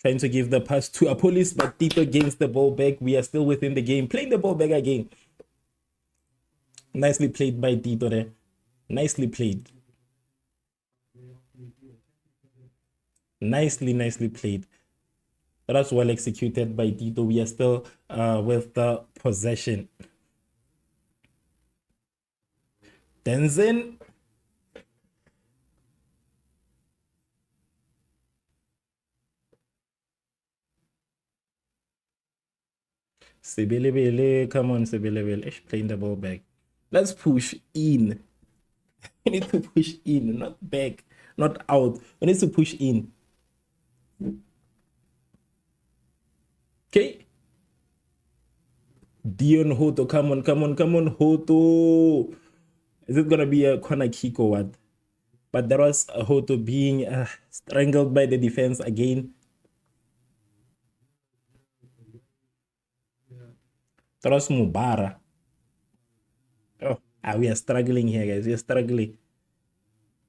trying to give the pass to a police, but Tito gains the ball back. We are still within the game. Playing the ball back again. Nicely played by Tito there. Nicely played. Nicely played. That's well executed by Tito. We are still with the possession. Denzen. Sebelebele, come on, Sebelebele. Playing the ball back. Let's push in. We need to push in, not back, not out. We need to push in. Okay. Dion Hoto, come on, Hoto. Is it gonna be a corner kick or what? But there was a Hoto being strangled by the defense again. That was Mubara. Oh, we are struggling here, guys. We are struggling.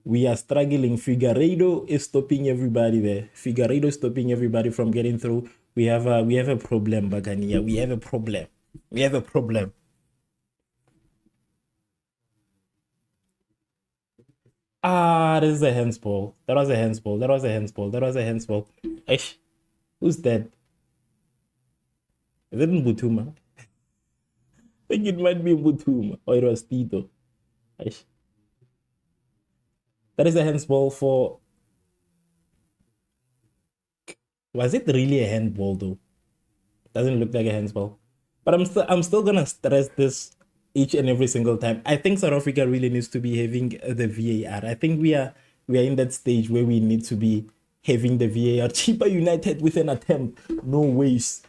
We are struggling. Figueiredo is stopping everybody there. Figueiredo is stopping everybody from getting through. We have a problem, Buccaneers. We have a problem. We have a problem. Ah, this is a handsball. That was a handsball. That was a handsball. That was a handsball. Eish, who's that? Is it Mbutuma? I think it might be Mbutuma. Or it was Tito. Eish. That is a handsball for. Was it really a handball though? Doesn't look like a handsball. But I'm still gonna stress this each and every single time. I think South Africa really needs to be having the VAR. I think we are in that stage where we need to be having the VAR. Chippa United with an attempt. No ways.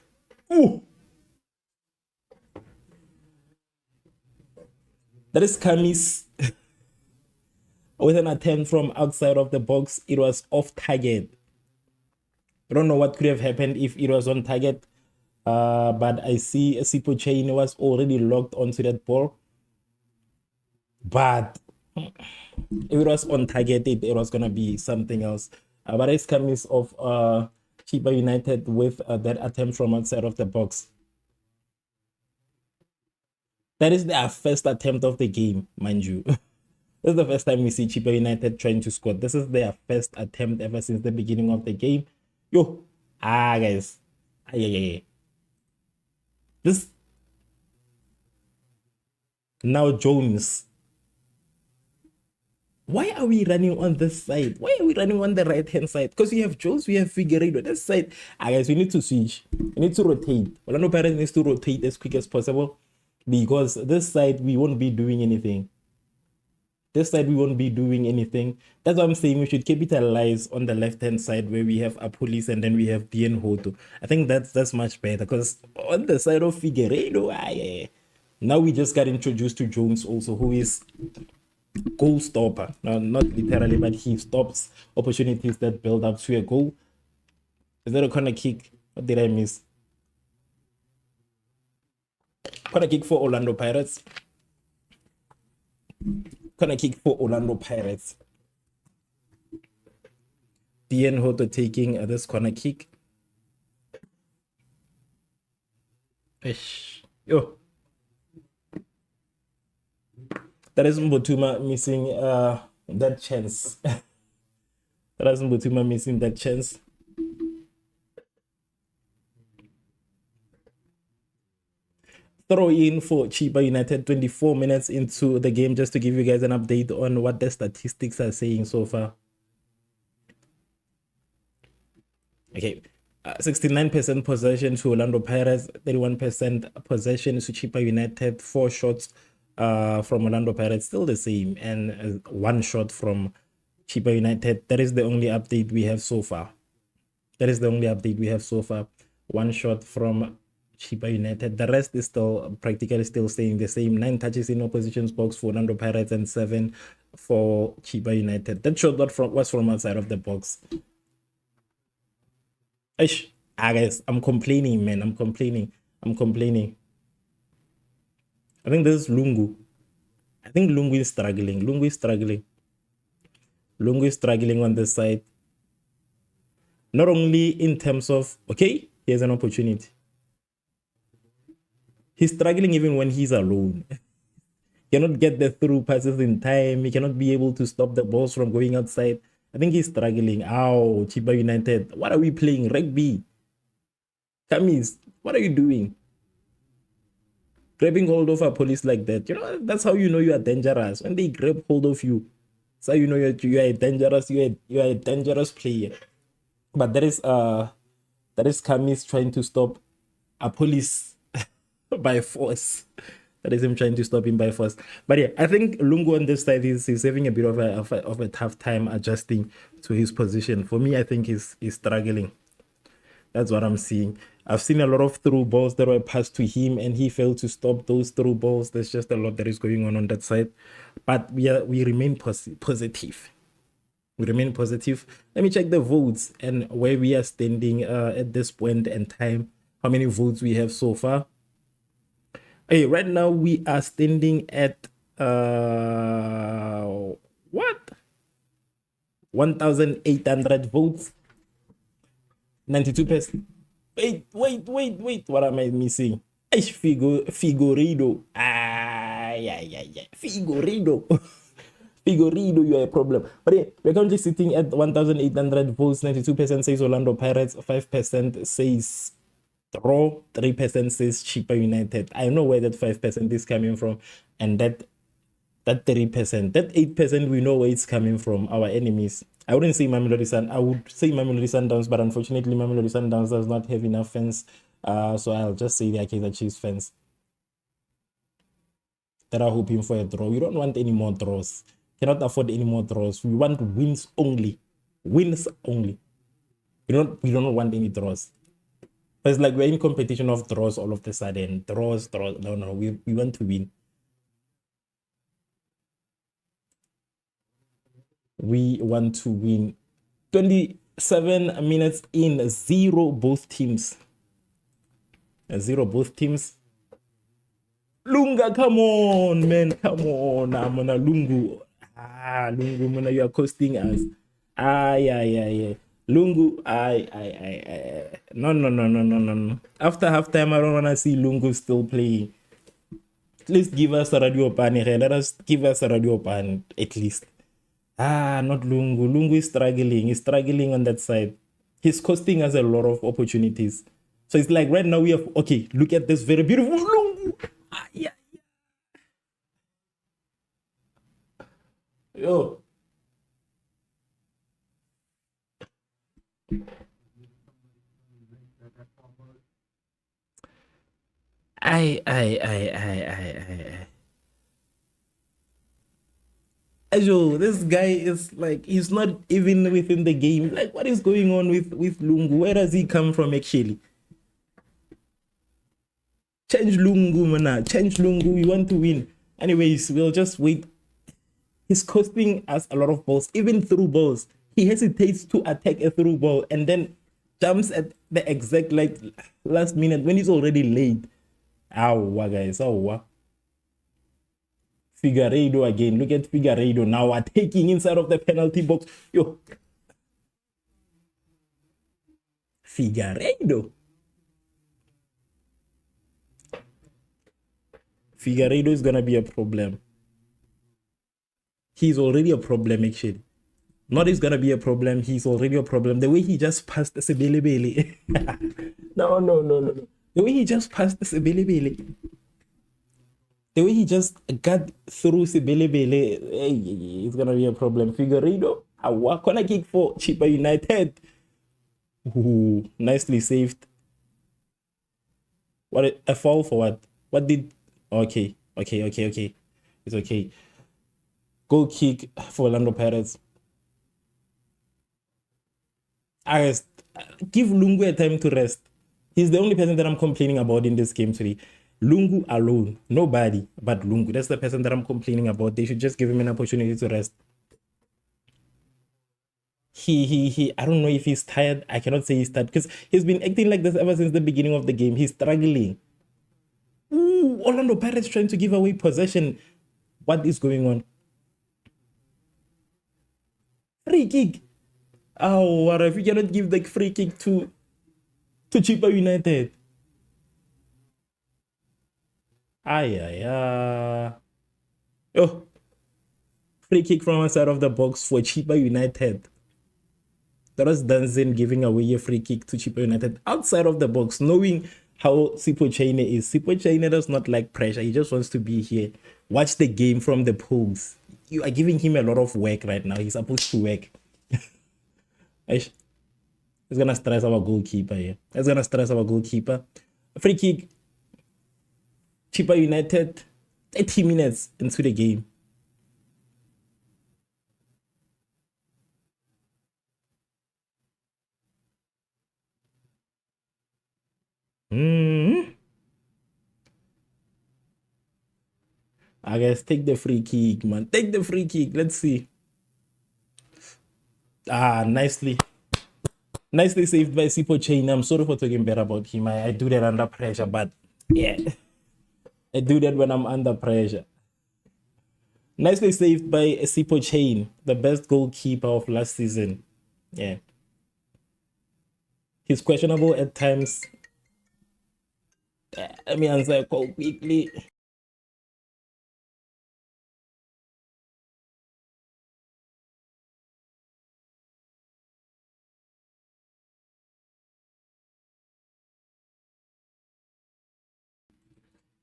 Ooh. That is Kamis with an attempt from outside of the box. It was off target. I don't know what could have happened if it was on target. But I see Sipho Chain was already locked onto that ball. But if it was on target, it was gonna be something else. But it's coming of Chippa United with that attempt from outside of the box. That is their first attempt of the game, mind you. This is the first time we see Chippa United trying to score. This is their first attempt ever since the beginning of the game. Yo, guys. Yeah. This now Jones. Why are we running on this side? Why are we running on the right hand side? Because we have Jones, we have Figueiredo. This side, guys, we need to switch. We need to rotate. Orlando Pirates needs to rotate as quick as possible because this side we won't be doing anything. This side we won't be doing anything. That's why I'm saying we should capitalize on the left hand side where we have a police and then we have Bien Hoto. I think that's much better because on the side of Figueiredo, now we just got introduced to Jones also, who is goal stopper. Now, not literally, but he stops opportunities that build up to a goal. Is that a corner kick? What did I miss? Corner kick for Orlando Pirates. Corner kick for Orlando Pirates. Bien Hoto taking this corner kick. Yo. That is Mbutuma missing that chance. That is Mbutuma missing that chance. Throw in for Chippa United 24 minutes into the game, just to give you guys an update on what the statistics are saying so far. Okay, 69% possession to Orlando Pirates, 31% possession to Chippa United, 4 shots from Orlando Pirates, still the same, and 1 shot from Chippa United. That is the only update we have so far. That is the only update we have so far. 1 shot from Chippa United. The rest is still practically still staying the same. 9 touches in opposition's box for Orlando Pirates and 7 for Chippa United. That shot was from outside of the box. Guys, I'm complaining, man. I'm complaining. I think this is Lungu. I think Lungu is struggling. Lungu is struggling on this side. Not only in terms of, okay, here's an opportunity. He's struggling even when he's alone. He cannot get the through passes in time. He cannot be able to stop the balls from going outside. I think he's struggling. Ow, Chippa United. What are we playing? Rugby. Kamis, what are you doing? Grabbing hold of a police like that. You know, that's how you know you are dangerous. When they grab hold of you, that's how you know you are a dangerous player. But that is Kamis trying to stop a police by force. That is him trying to stop him by force. But yeah, I think Lungu on this side is having a bit of a tough time adjusting to his position. For me, I think he's struggling. That's what I'm seeing. I've seen a lot of through balls that were passed to him and he failed to stop those through balls. There's just a lot that is going on that side. But we remain positive. We remain positive. Let me check the votes and where we are standing at this point in time. How many votes we have so far? Hey, right now we are standing at what? 1,800 votes. 92%. Wait. What am I missing? Figurido. Figurido. Figurido, you're a problem. But yeah, we're currently sitting at 1,800 votes. 92% says Orlando Pirates. 5% says draw. 3% says Chippa United. I don't know where that 5% is coming from. And that 3%, that 8%, we know where it's coming from. Our enemies. I wouldn't say Mamelodi Sundowns. I would say Mamelodi Sundowns, but unfortunately, Mamelodi Sundowns does not have enough fans. So I'll just say they're Kaizer Chiefs fans that are hoping for a draw. We don't want any more draws. Cannot afford any more draws. We want wins only. Wins only. We don't want any draws. It's like we're in competition of draws all of a sudden. Draws. No. We want to win. We want to win. 27 minutes in, 0 both teams. 0 both teams. Lunga, come on, man. Come on. I'm on a Lungu. Lungu, man, you are costing us. Yeah. Lungu, No. After halftime, I don't want to see Lungu still playing. At least give us a Radio Pan. Let us give us a Radio Pan, at least. Not Lungu. Lungu is struggling. He's struggling on that side. He's costing us a lot of opportunities. So it's like right now we have, okay, look at this very beautiful Lungu. Yeah. Yo. Ajo, this guy is like, he's not even within the game. Like, what is going on with Lungu? Where does he come from, actually? Change Lungu, mana. Change Lungu. We want to win. Anyways, we'll just wait. He's costing us a lot of balls, even through balls. He hesitates to attack a through ball and then jumps at the exact like last minute when he's already late. Guys. Figueiredo again. Look at Figueiredo now attacking inside of the penalty box. Yo. Figueiredo is gonna be a problem. He's already a problem, actually. Not he's gonna be a problem, he's already a problem. The way he just passed the Sebelebele. No. The way he just passed the Sebelebele. The way he just got through Sebelebele, it's gonna be a problem. Figueiredo, a corner kick for Chippa United. Ooh, nicely saved. What a foul for what? What did? Okay. It's okay. Goal kick for Orlando Pirates. Give Lungu a time to rest. He's the only person that I'm complaining about in this game today. Lungu alone. Nobody but Lungu. That's the person that I'm complaining about. They should just give him an opportunity to rest. He I don't know if he's tired. I cannot say he's tired because he's been acting like this ever since the beginning of the game. He's struggling. Ooh, Orlando Pirates trying to give away possession. What is going on? Free kick. What if you cannot give the free kick to Chippa United? Oh, free kick from outside of the box for Chippa United. That was Danzen giving away a free kick to Chippa United outside of the box, knowing how Sipochaine is. Sipochaine does not like pressure. He just wants to be here. Watch the game from the post. You are giving him a lot of work right now. He's supposed to work. It's gonna stress our goalkeeper here. It's gonna stress our goalkeeper. Free kick. Chippa United. 30 minutes into the game. I guess take the free kick, man. Take the free kick. Let's see. Nicely saved by Sipochaine. I'm sorry for talking bad about him. I do that under pressure, but yeah. I do that when I'm under pressure. Nicely saved by Sipo Chain, the best goalkeeper of last season. Yeah. He's questionable at times. Let me answer quite quickly.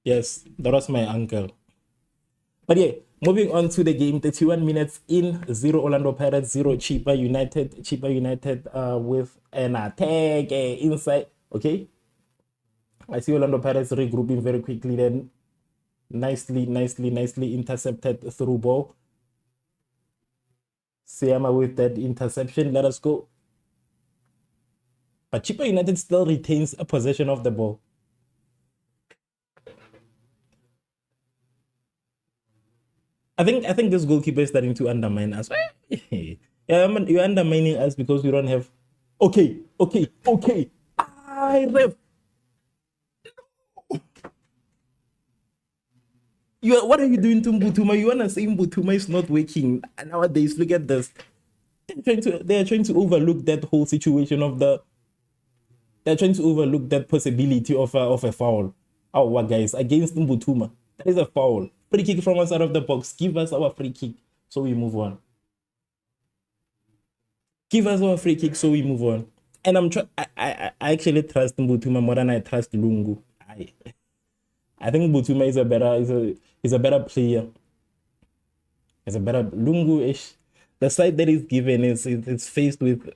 Yes, that was my uncle. But yeah, moving on to the game, 31 minutes in, 0 Orlando Pirates, 0 Chippa United. Chippa United with an attack inside. Okay. I see Orlando Pirates regrouping very quickly then. Nicely intercepted through ball. Siama with that interception. Let us go. But Chippa United still retains a possession of the ball. I think this goalkeeper is starting to undermine us. Yeah, you're undermining us because we don't have. Okay. Revv. What are you doing to Mbutuma? You wanna say Mbutuma is not working nowadays? Look at this. They are trying to overlook that whole situation of the. They're trying to overlook that possibility of a foul. Oh, what guys against Mbutuma? That is a foul. Free kick from outside of the box. Give us our free kick so we move on. Give us our free kick so we move on. And I actually trust Mbutuma more than I trust Lungu. I think Mbutuma is a better player. It's a better Lungu-ish. The side that is given is faced with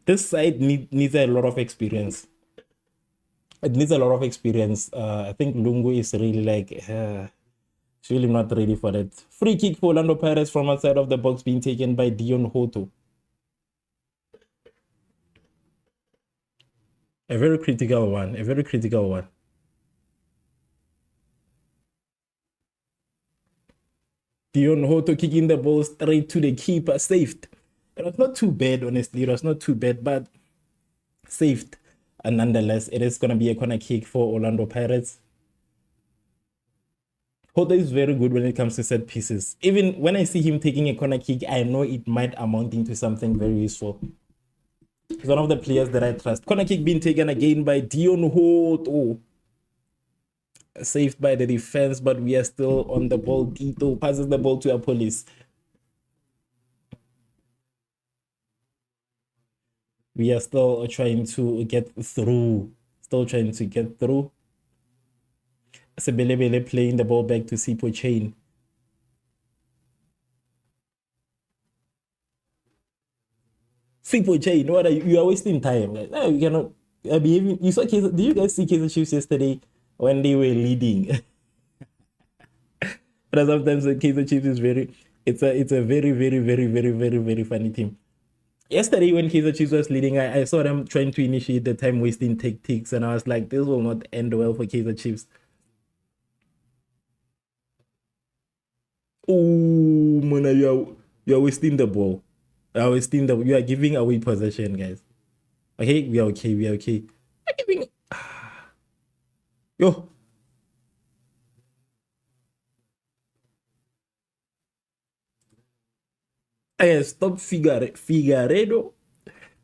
this side needs a lot of experience. It needs a lot of experience. I think Lungu is really like it's really not ready for that. Free kick for Orlando Pirates from outside of the box being taken by Dion Hoto. A very critical one. Dion Hoto kicking the ball straight to the keeper, saved. It was not too bad, honestly. It was not too bad, but saved. And nonetheless, it is going to be a corner kick for Orlando Pirates. Hoto is very good when it comes to set pieces. Even when I see him taking a corner kick, I know it might amount into something very useful. He's one of the players that I trust. Corner kick being taken again by Dion Hoto. Saved by the defense, but we are still on the ball. Tito passes the ball to a police. We are still trying to get through. Sebelebele playing the ball back to Sipo Chain. Sipo Chain, what are you are wasting time. Like, no, you cannot behave. You saw did you guys see Kaizer Chiefs yesterday when they were leading? But sometimes the Kaizer Chiefs is it's a very funny team. Yesterday when Kaizer Chiefs was leading, I saw them trying to initiate the time wasting tactics, and I was like, this will not end well for Kaizer Chiefs. Oh man, you are wasting the ball. You are giving away possession, guys. Okay, we are okay. I'm giving yo. Stop Figueiredo.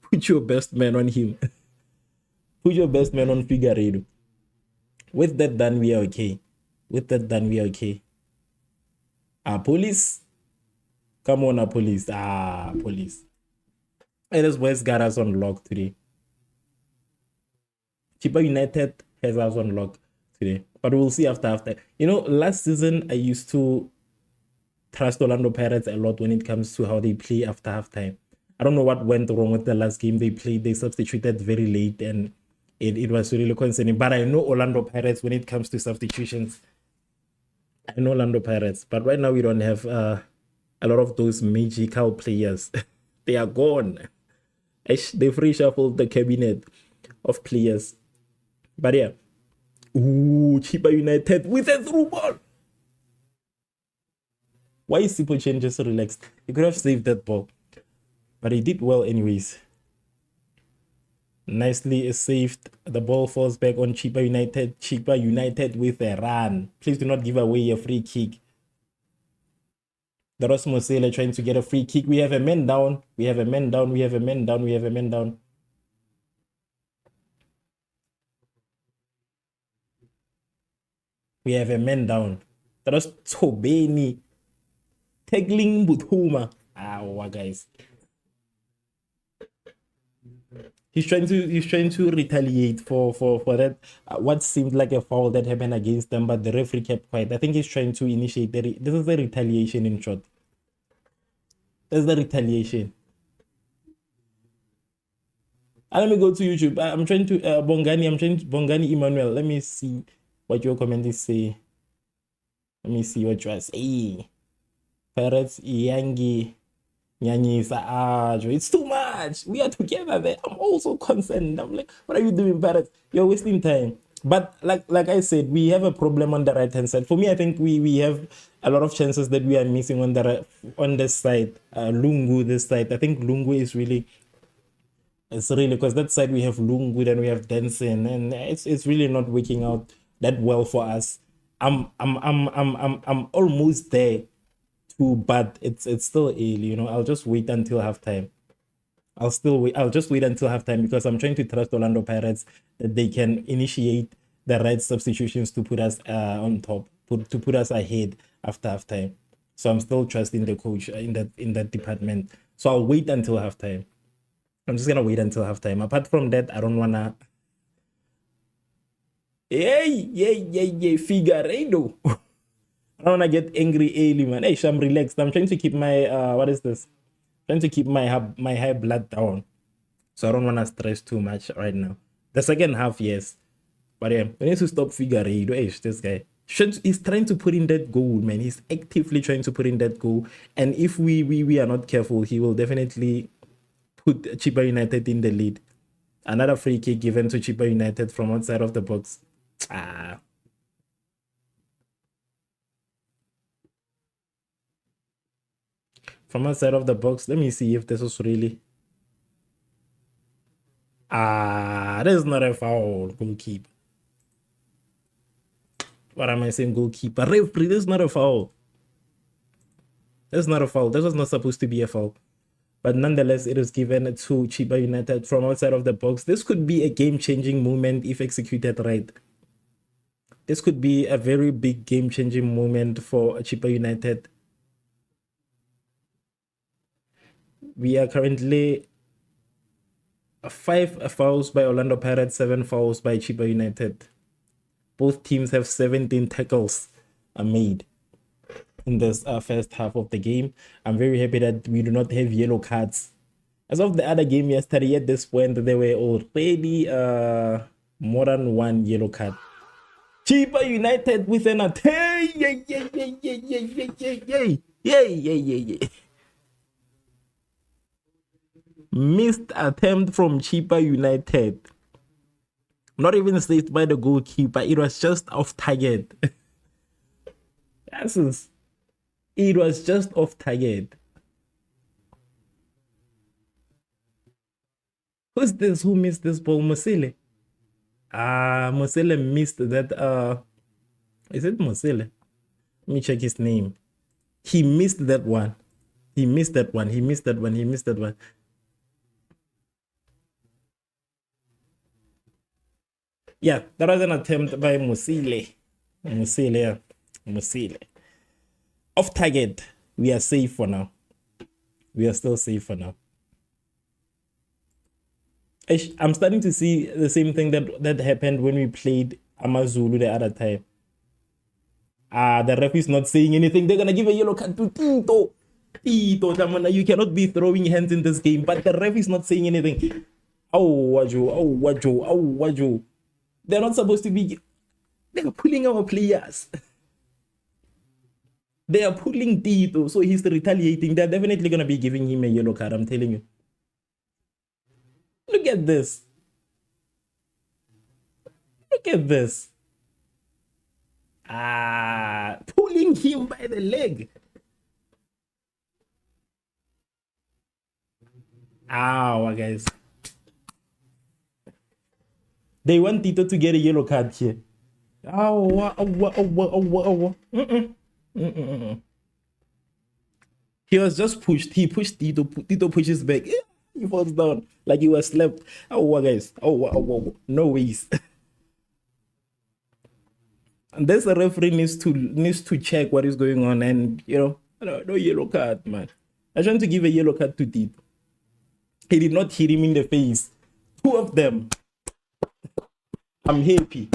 Put your best man on him. Put your best man on Figueiredo. With that done, we are okay. Police. Come on, police. Police. And this boys got us on lock today. Chippa United has us on lock today. But we'll see after. You know, last season I used to trust Orlando Pirates a lot when it comes to how they play after halftime. I don't know what went wrong with the last game they played. They substituted very late and it was really concerning. But I know Orlando Pirates when it comes to substitutions. I know Orlando Pirates. But right now we don't have a lot of those magical players. They are gone. They've reshuffled the cabinet of players. But yeah. Ooh, Chippa United with a through ball. Why is Sipo Chain just so relaxed? He could have saved that ball. But he did well anyways. Nicely saved. The ball falls back on Chippa United. Chippa United with a run. Please do not give away a free kick. That was Mosele trying to get a free kick. We have a man down. We have a man down. We have a man down. We have a man down. We have a man down. That was Tobeni tackling Buthuma. Guys. He's trying to retaliate for that what seemed like a foul that happened against them, but the referee kept quiet. I think he's trying to initiate this is the retaliation in short. That's the retaliation. Let me go to YouTube. I'm trying to Bongani Emmanuel. Let me see what your comment is saying. Let me see what you are saying. Pirates Yangi Nyanyisa it's too much. We are together there. I'm also concerned. I'm like, what are you doing, Pirates? You're wasting time. But like I said, we have a problem on the right hand side. For me, I think we have a lot of chances that we are missing on this side. Lungu, this side. I think Lungu is really. It's really because that side we have Lungu and we have Denson, and it's really not working out that well for us. I'm almost there too, but it's still early. I'll just wait until halftime. I'll just wait until halftime because I'm trying to trust Orlando Pirates that they can initiate the right substitutions to put us on top, to put us ahead after halftime. So I'm still trusting the coach in that department. So I'll wait until halftime. I'm just gonna wait until halftime. Apart from that, I don't wanna. Figueiredo. I don't wanna get angry early, man. Hey, I'm relaxed. I'm trying to keep my what is this? Trying to keep my high blood down, so I don't wanna stress too much right now. The second half, yes, but yeah, we need to stop Figueiredo. Hey, this guy. He's trying to put in that goal, man. He's actively trying to put in that goal, and if we are not careful, he will definitely put Chippa United in the lead. Another free kick given to Chippa United from outside of the box. From outside of the box. Let me see if this is really. This is not a foul, goalkeeper. What am I saying, goalkeeper? Referee, this is not a foul. This is not a foul. This was not supposed to be a foul. But nonetheless, it is given to Chippa United from outside of the box. This could be a game-changing moment if executed right. This could be a very big game-changing moment for Chippa United. We are currently 5 fouls by Orlando Pirates, 7 fouls by Chippa United. Both teams have 17 tackles made in this first half of the game. I'm very happy that we do not have yellow cards. As of the other game yesterday, at this point, there were already more than 1 yellow card. Chippa United with an attack. Yay. Missed attempt from Chippa United. Not even saved by the goalkeeper. It was just off target. Yes. It was just off target. Who's this? Who missed this ball? Mosele. Mosele missed that. Is it Mosele? Let me check his name. He missed that one. He missed that one. Yeah, that was an attempt by Mosele. Mosele. Off target. We are safe for now. We are still safe for now. I'm starting to see the same thing that happened when we played AmaZulu the other time. The ref is not saying anything. They're gonna give a yellow card to Tito. You cannot be throwing hands in this game, but the ref is not saying anything. Wajo. They're not supposed to be. They're pulling our players. They are pulling Tito, so he's retaliating. They're definitely gonna be giving him a yellow card. I'm telling you. Look at this. Pulling him by the leg. Guys. They want Tito to get a yellow card here. He was just pushed. He pushed Tito. Tito pushes back. Yeah, he falls down like he was slapped. Oh, wow, guys. Oh, wow, wow, wow. No ways. And this the referee needs to check what is going on, and no yellow card, man. I trying to give a yellow card to Tito. He did not hit him in the face. Two of them. I'm happy.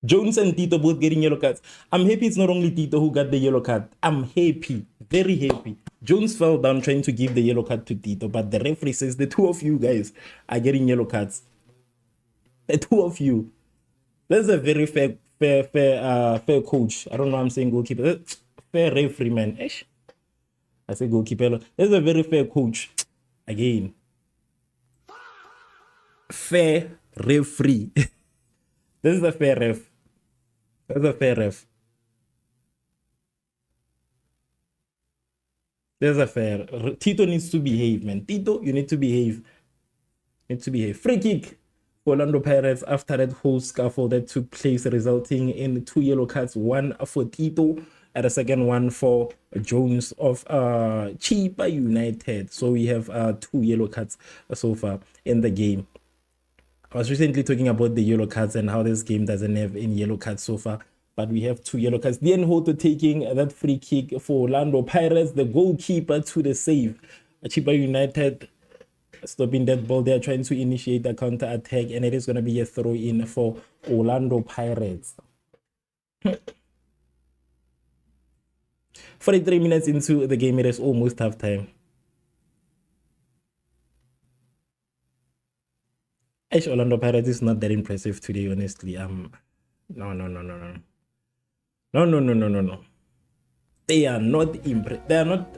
Jones and Tito both getting yellow cards. I'm happy it's not only Tito who got the yellow card. I'm happy. Very happy. Jones fell down trying to give the yellow card to Tito, but the referee says the two of you guys are getting yellow cards. The two of you. That's a very fair coach. I don't know why I'm saying goalkeeper. Fair referee, man. Ish. I say goalkeeper. That's a very fair coach. Again. Fair referee. This is a fair ref. That's a fair ref. There's a fair. Tito needs to behave, man. Tito, you need to behave. You need to behave. Free kick for Orlando Pirates after that whole scuffle that took place, resulting in 2 yellow cards. One for Tito and a second one for Jones of Chippa United. So we have 2 yellow cards so far in the game. I was recently talking about the yellow cards and how this game doesn't have any yellow cards so far, but we have 2 yellow cards. Then Hoto taking that free kick for Orlando Pirates, the goalkeeper to the save. Chippa United stopping that ball. They are trying to initiate a counter attack, and it is going to be a throw in for Orlando Pirates. 43 minutes into the game, it is almost half time. Actually, Orlando Pirates is not that impressive today, honestly. No. They are not impressive. They are not.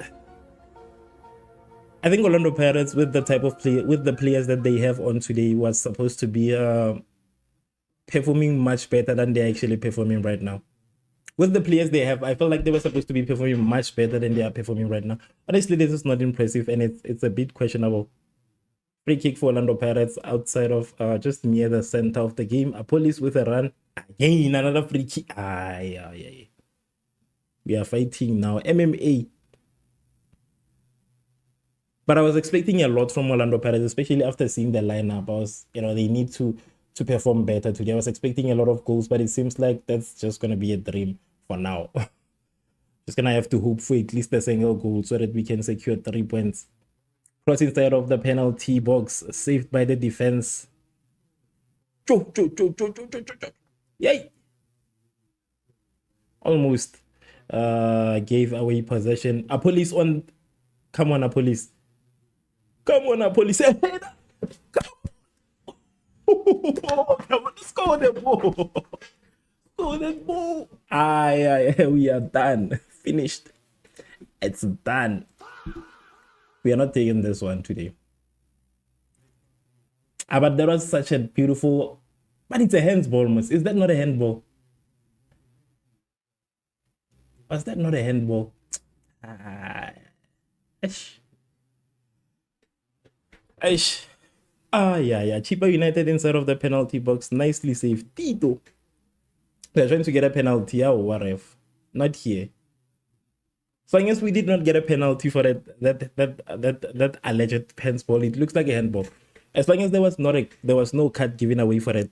I think Orlando Pirates, with the type of play, with the players that they have on today, was supposed to be performing much better than they're actually performing right now. With the players they have, I felt like they were supposed to be performing much better than they are performing right now. Honestly, this is not impressive, and it's a bit questionable. Free kick for Orlando Pirates outside of just near the center of the game. Police with a run. Again, another free kick. We are fighting now. MMA. But I was expecting a lot from Orlando Pirates, especially after seeing the lineup. I was, they need to perform better today. I was expecting a lot of goals, but it seems like that's just going to be a dream for now. Just going to have to hope for at least a single goal so that we can secure 3 points. Cross inside of the penalty box, saved by the defense. Yay! Almost gave away possession. A police on. Come on, a police. Come on, a police. Come on, score the ball. Score the ball. We are done. Finished. It's done. We are not taking this one today. But there was such a beautiful. But it's a handball, almost. Is that not a handball? Was that not a handball? Yeah. Chippa United inside of the penalty box. Nicely saved. Tito. They're trying to get a penalty. Oh, whatever. Not here. So I guess we did not get a penalty for that alleged handball. It looks like a handball. As long as there was no card given away for it,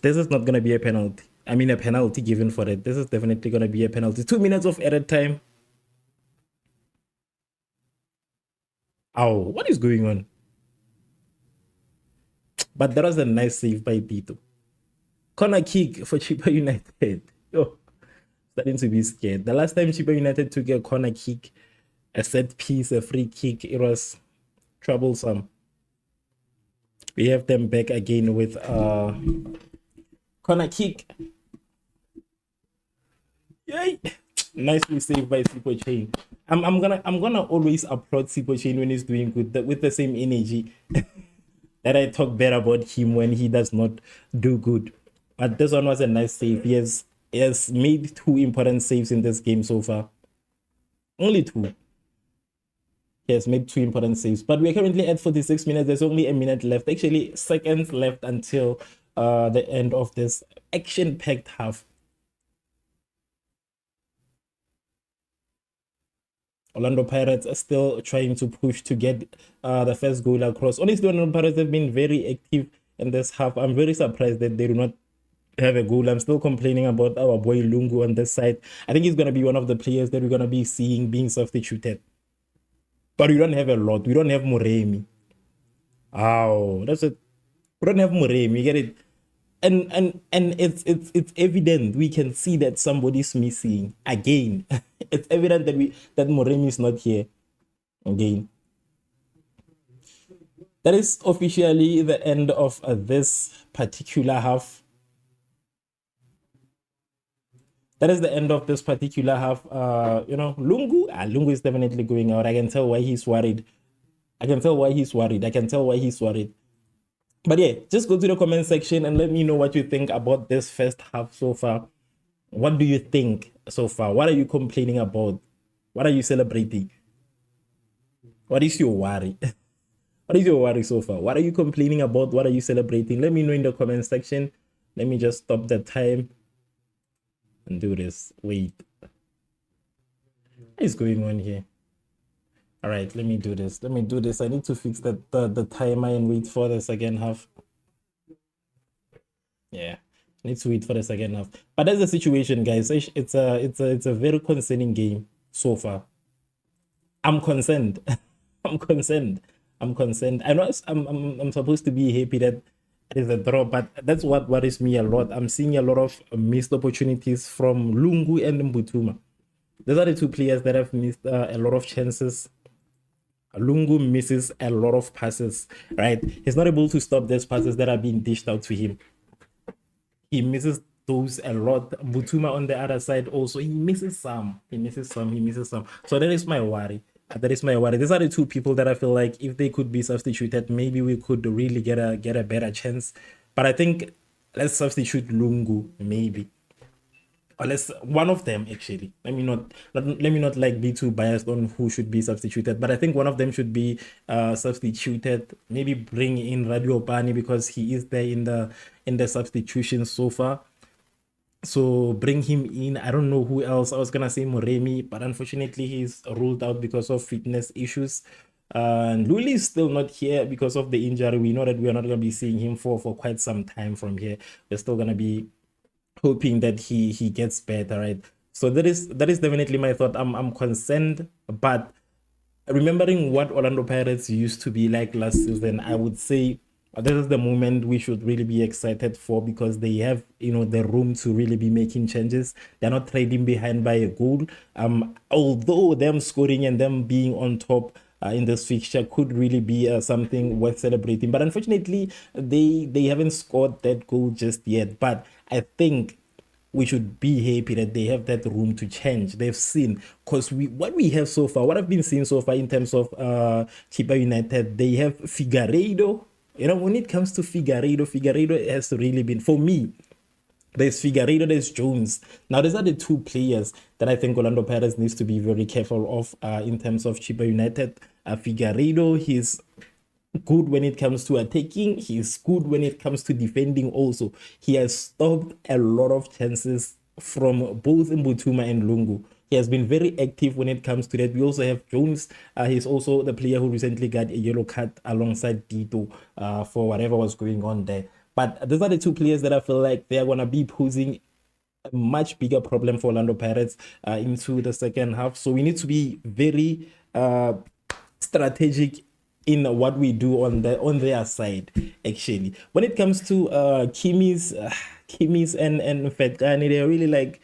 this is not gonna be a penalty. I mean, a penalty given for it. This is definitely gonna be a penalty. 2 minutes of added time. Oh, what is going on? But that was a nice save by Tito. Corner kick for Chippa United. Starting to be scared. The last time Chippa United took a corner kick, a set piece, a free kick, it was troublesome. We have them back again with corner kick. Yay! Nicely saved by Sipo Chain. I'm gonna always applaud Sipo Chain when he's doing good, with the same energy that I talk bad about him when he does not do good. But this one was a nice save. He has made 2 important saves in this game so far. Only 2. He has made 2 important saves. But we're currently at 46 minutes. There's only a minute left. Actually, seconds left until the end of this action-packed half. Orlando Pirates are still trying to push to get the first goal across. Honestly, Orlando Pirates have been very active in this half. I'm very surprised that they do not have a goal. I'm still complaining about our boy Lungu on this side. I think he's going to be one of the players that we're going to be seeing being substituted. But we don't have a lot. We don't have Moremi. Oh, that's it. We don't have Moremi. You get it? And it's evident. We can see that somebody's missing again. It's evident that Moremi is not here again. That is officially the end of this particular half. That is the end of this particular half. Lungu is definitely going out. I can tell why he's worried. I can tell why he's worried. But yeah, just go to the comment section and let me know what you think about this first half so far. What do you think so far? What are you complaining about? What are you celebrating? What is your worry? What is your worry so far? What are you complaining about? What are you celebrating? Let me know in the comment section. Let me just stop the time and do this. Wait. What is going on here? All right, let me do this. I need to fix the timer and wait for the second half. Yeah, I need to wait for the second half. But that's the situation, guys. It's a very concerning game so far. I'm concerned. I'm concerned. I know I'm supposed to be happy that it is a draw, but that's what worries me a lot. I'm seeing a lot of missed opportunities from Lungu and Mbutuma. Those are the two players that have missed a lot of chances. Lungu misses a lot of passes, right? He's not able to stop those passes that are being dished out to him. He misses those a lot. Mbutuma on the other side also, he misses some. So that is my worry. These are the two people that I feel like if they could be substituted, maybe we could really get a better chance. But I think let's substitute Lungu, maybe. Or let's one of them actually. Let me not like be too biased on who should be substituted, but I think one of them should be substituted. Maybe bring in Radio Pani because he is there in the substitution so far. So bring him in. I don't know who else. I was gonna say Moremi, but unfortunately he's ruled out because of fitness issues. And Luli is still not here because of the injury. We know that we are not gonna be seeing him for quite some time from here. We're still gonna be hoping that he gets better, right? So that is definitely my thought. I'm concerned, but remembering what Orlando Pirates used to be like last season, I would say this is the moment we should really be excited for because they have the room to really be making changes. They're not trading behind by a goal. Although them scoring and them being on top in this fixture could really be something worth celebrating, but unfortunately they haven't scored that goal just yet. But I think we should be happy that they have that room to change. They've seen, because what we have so far, what I've been seeing so far in terms of Chippa United, they have Figueiredo. When it comes to Figueiredo has really been, for me, there's Figueiredo, there's Jones. Now, these are the two players that I think Orlando Pirates needs to be very careful of in terms of Chippa United. Figueiredo, he's good when it comes to attacking. He's good when it comes to defending also. He has stopped a lot of chances from both Mbutuma and Lungu. He has been very active when it comes to that. We also have Jones. He's also the player who recently got a yellow card alongside Dito for whatever was going on there. But these are the two players that I feel like they are going to be posing a much bigger problem for Orlando Pirates into the second half. So we need to be very strategic in what we do on their side, actually. When it comes to Kimmy's and Fetkani, they're really like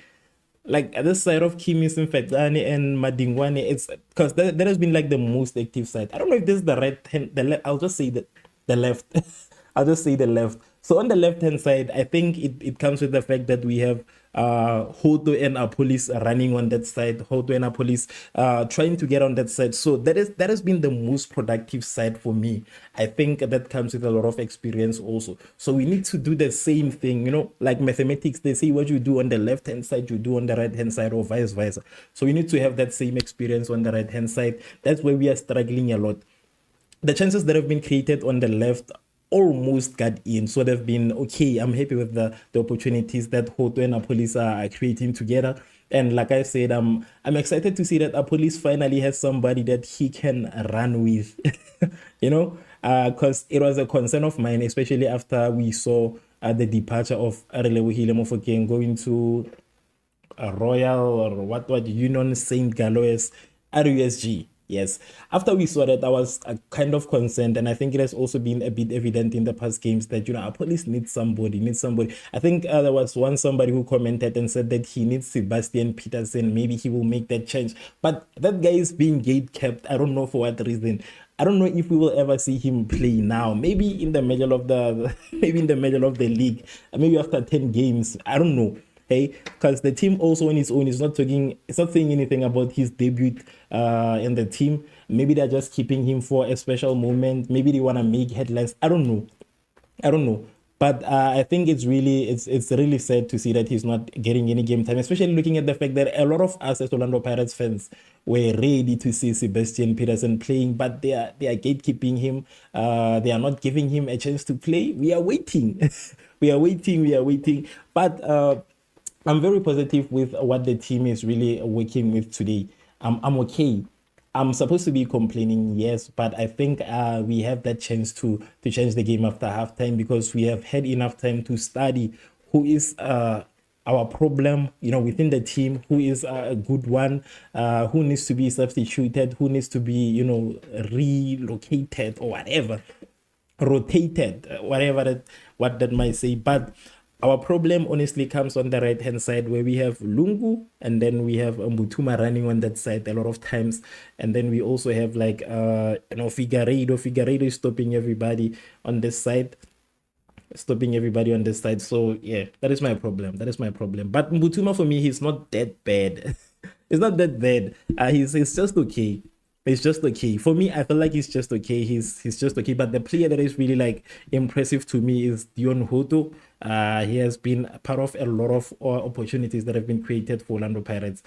at the side of Kimmy's and Fetkani and Madingwane, it's because that has been like the most active side. I don't know if this is the right hand, the left. I'll just say the left. I'll just say the left. So on the left-hand side, I think it comes with the fact that we have Hoto and Apolis running on that side, Hoto and Apolis trying to get on that side. So that has been the most productive side for me. I think that comes with a lot of experience also. So we need to do the same thing, like mathematics, they say what you do on the left-hand side, you do on the right-hand side or vice versa. So we need to have that same experience on the right-hand side. That's where we are struggling a lot. The chances that have been created on the left almost got in, so they've been okay. I'm happy with the opportunities that Hoto and Police are creating together. And like I said, I'm excited to see that Police finally has somebody that he can run with, you know, because it was a concern of mine, especially after we saw the departure of Arelebohile Mofokeng going to Royal or what Union Saint Galois RUSG. Yes. After we saw that, I was kind of concerned, and I think it has also been a bit evident in the past games that our police need somebody, I think there was somebody who commented and said that he needs Sebastian Peterson. Maybe he will make that change, but that guy is being gate kept. I don't know for what reason. I don't know if we will ever see him play now. Maybe in the middle of the maybe in the middle of the league, maybe after 10 games. I don't know. Hey, because the team also on its own is not talking, it's not saying anything about his debut in the team. Maybe they're just keeping him for a special moment. Maybe they want to make headlines. I don't know. But I think it's really sad to see that he's not getting any game time, especially looking at the fact that a lot of us as Orlando Pirates fans were ready to see Sebastian Peterson playing, but they are gatekeeping him. They are not giving him a chance to play. We are waiting. we are waiting. But I'm very positive with what the team is really working with today. I'm okay. I'm supposed to be complaining, yes, but I think we have that chance to change the game after halftime, because we have had enough time to study who is our problem, within the team, who is a good one, who needs to be substituted, who needs to be, relocated or whatever, rotated, what that might say. But our problem honestly comes on the right hand side, where we have Lungu and then we have Mbutuma running on that side a lot of times, and then we also have like Figueiredo is stopping everybody on this side. So yeah, that is my problem. But Mbutuma, for me, he's not that bad. He's not that bad. He's just okay. It's just okay. For me, I feel like he's just okay. He's just okay. But the player that is really like impressive to me is Dion Hoto. He has been part of a lot of opportunities that have been created for Orlando Pirates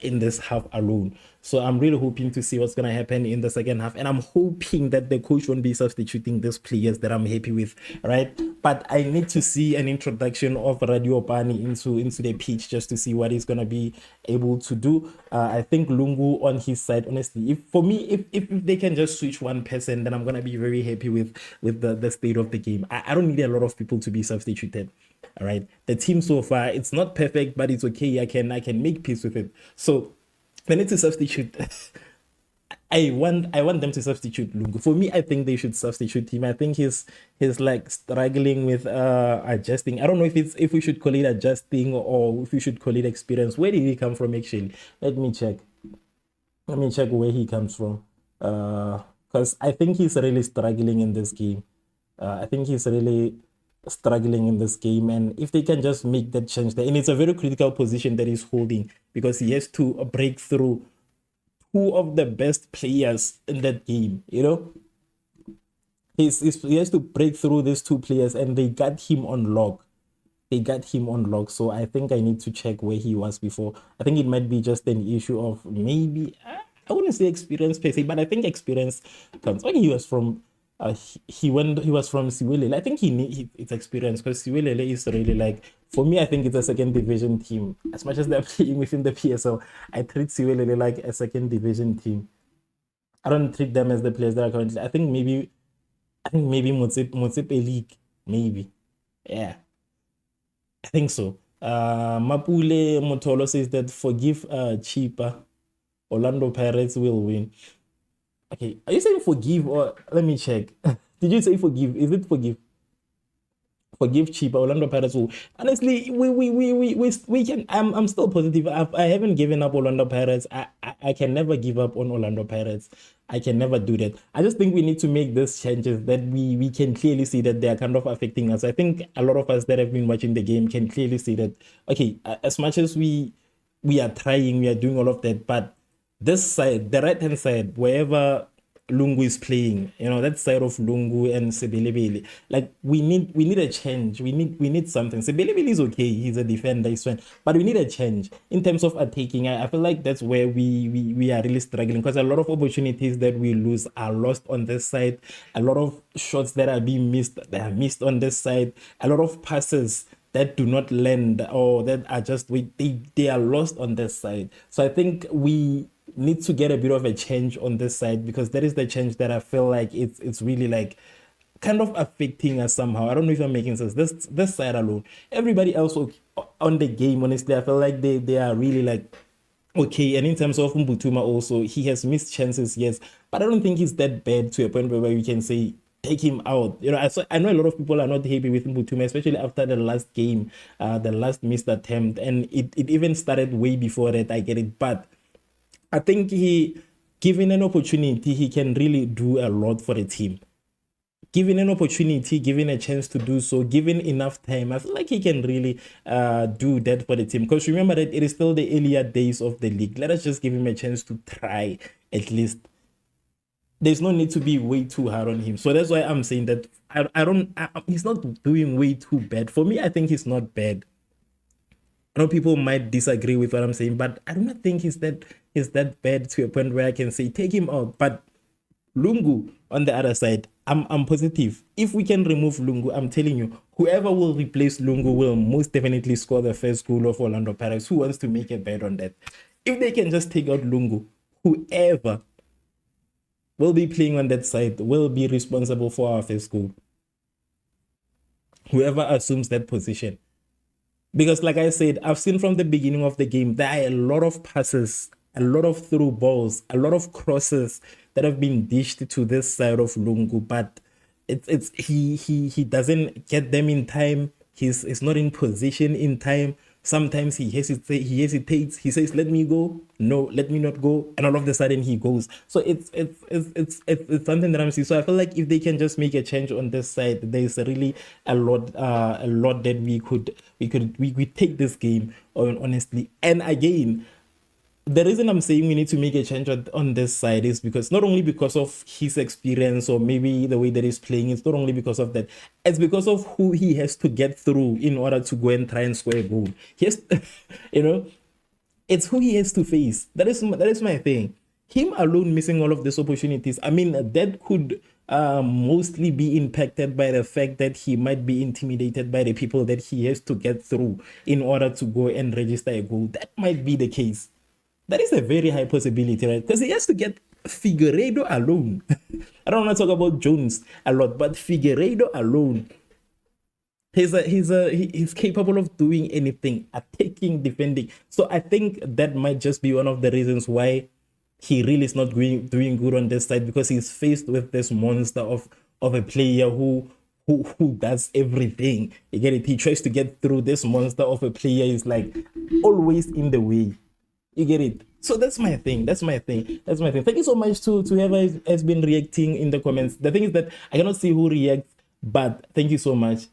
in this half alone. So I'm really hoping to see what's going to happen in the second half. And I'm hoping that the coach won't be substituting these players that I'm happy with, right? But I need to see an introduction of Radio Pani into the pitch just to see what he's going to be able to do. I think Lungu on his side, honestly, if they can just switch one person, then I'm going to be very happy with the state of the game. I don't need a lot of people to be substituted. All right, the team so far, it's not perfect, but it's okay. I can make peace with it. So they need to substitute. I want them to substitute Lungu. For me, I think they should substitute him. I think he's like struggling with adjusting. I don't know if we should call it adjusting or if we should call it experience. Where did he come from actually? Let me check where he comes from. Because I think he's really struggling in this game. And if they can just make that change there, and it's a very critical position that he's holding, because he has to break through two of the best players in that game. He has to break through these two players, and they got him on lock. So I think I need to check where he was before. I think it might be just an issue of maybe, I wouldn't say experience per se, but I think experience comes. Okay, he was from he was from Siwelele. I think it's experience, because Siwelele is really like, for me, I think it's a second division team. As much as they're playing within the PSL, I treat Siwelele like a second division team. I don't treat them as the players that are currently. I think maybe Motsepe League, maybe. Yeah, I think so. Mapule Motolo says that forgive Chippa, Orlando Pirates will win. Okay, are you saying forgive, or let me check? Did you say forgive? Is it forgive? Forgive Chippa, Orlando Pirates will. Honestly, we can. I'm still positive. I haven't given up Orlando Pirates. I can never give up on Orlando Pirates. I can never do that. I just think we need to make these changes that we can clearly see that they are kind of affecting us. I think a lot of us that have been watching the game can clearly see that. Okay, as much as we are trying, we are doing all of that, but this side, the right hand side, wherever Lungu is playing, that side of Lungu and Sebelebele, like we need a change. We need something. Sebelebele is okay, he's a defender, he's fine, but we need a change in terms of attacking. I feel like that's where we are really struggling, because a lot of opportunities that we lose are lost on this side. A lot of shots that are being missed, they are missed on this side. A lot of passes that do not lend or that are just they are lost on this side. So I think we need to get a bit of a change on this side, because that is the change that I feel like it's really like kind of affecting us somehow. I don't know if I'm making sense. This side alone, everybody else on the game, honestly, I feel like they are really like okay. And in terms of Mbutuma also, he has missed chances, yes, but I don't think he's that bad to a point where we can say take him out. I know a lot of people are not happy with Mbutuma, especially after the last game, the last missed attempt, and it even started way before that. I get it, but I think given an opportunity, he can really do a lot for the team. Given an opportunity, given a chance to do so, given enough time, I feel like he can really do that for the team. Because remember that it is still the earlier days of the league. Let us just give him a chance to try at least. There's no need to be way too hard on him. So that's why I'm saying that he's not doing way too bad. For me, I think he's not bad. I know people might disagree with what I'm saying, but I do not think he's that bad to a point where I can say take him out. But Lungu on the other side, I'm positive. If we can remove Lungu, I'm telling you, whoever will replace Lungu will most definitely score the first goal of Orlando Pirates. Who wants to make a bet on that? If they can just take out Lungu, whoever will be playing on that side will be responsible for our first goal. Whoever assumes that position. Because like I said, I've seen from the beginning of the game, there are a lot of passes, a lot of through balls, a lot of crosses that have been dished to this side of Lungu, but he doesn't get them in time. He's not in position in time. Sometimes he hesitates. He says, "Let me go." No, let me not go. And all of a sudden he goes. So it's something that I'm seeing. So I feel like if they can just make a change on this side, there's really a lot that we could take this game on, honestly. And again, the reason I'm saying we need to make a change on this side is because not only because of his experience or maybe the way that he's playing, it's not only because of that, it's because of who he has to get through in order to go and try and score a goal. He has, it's who he has to face. That is my thing. Him alone missing all of these opportunities, I mean, that could mostly be impacted by the fact that he might be intimidated by the people that he has to get through in order to go and register a goal. That might be the case. That is a very high possibility, right? Because he has to get Figueiredo alone. I don't want to talk about Jones a lot, but Figueiredo alone, he's capable of doing anything, attacking, defending. So I think that might just be one of the reasons why he really is not doing good on this side, because he's faced with this monster of a player who does everything. You get it? He tries to get through. This monster of a player is like always in the way. You get it? So that's my thing. Thank you so much to whoever has been reacting in the comments. The thing is that I cannot see who reacts, but thank you so much.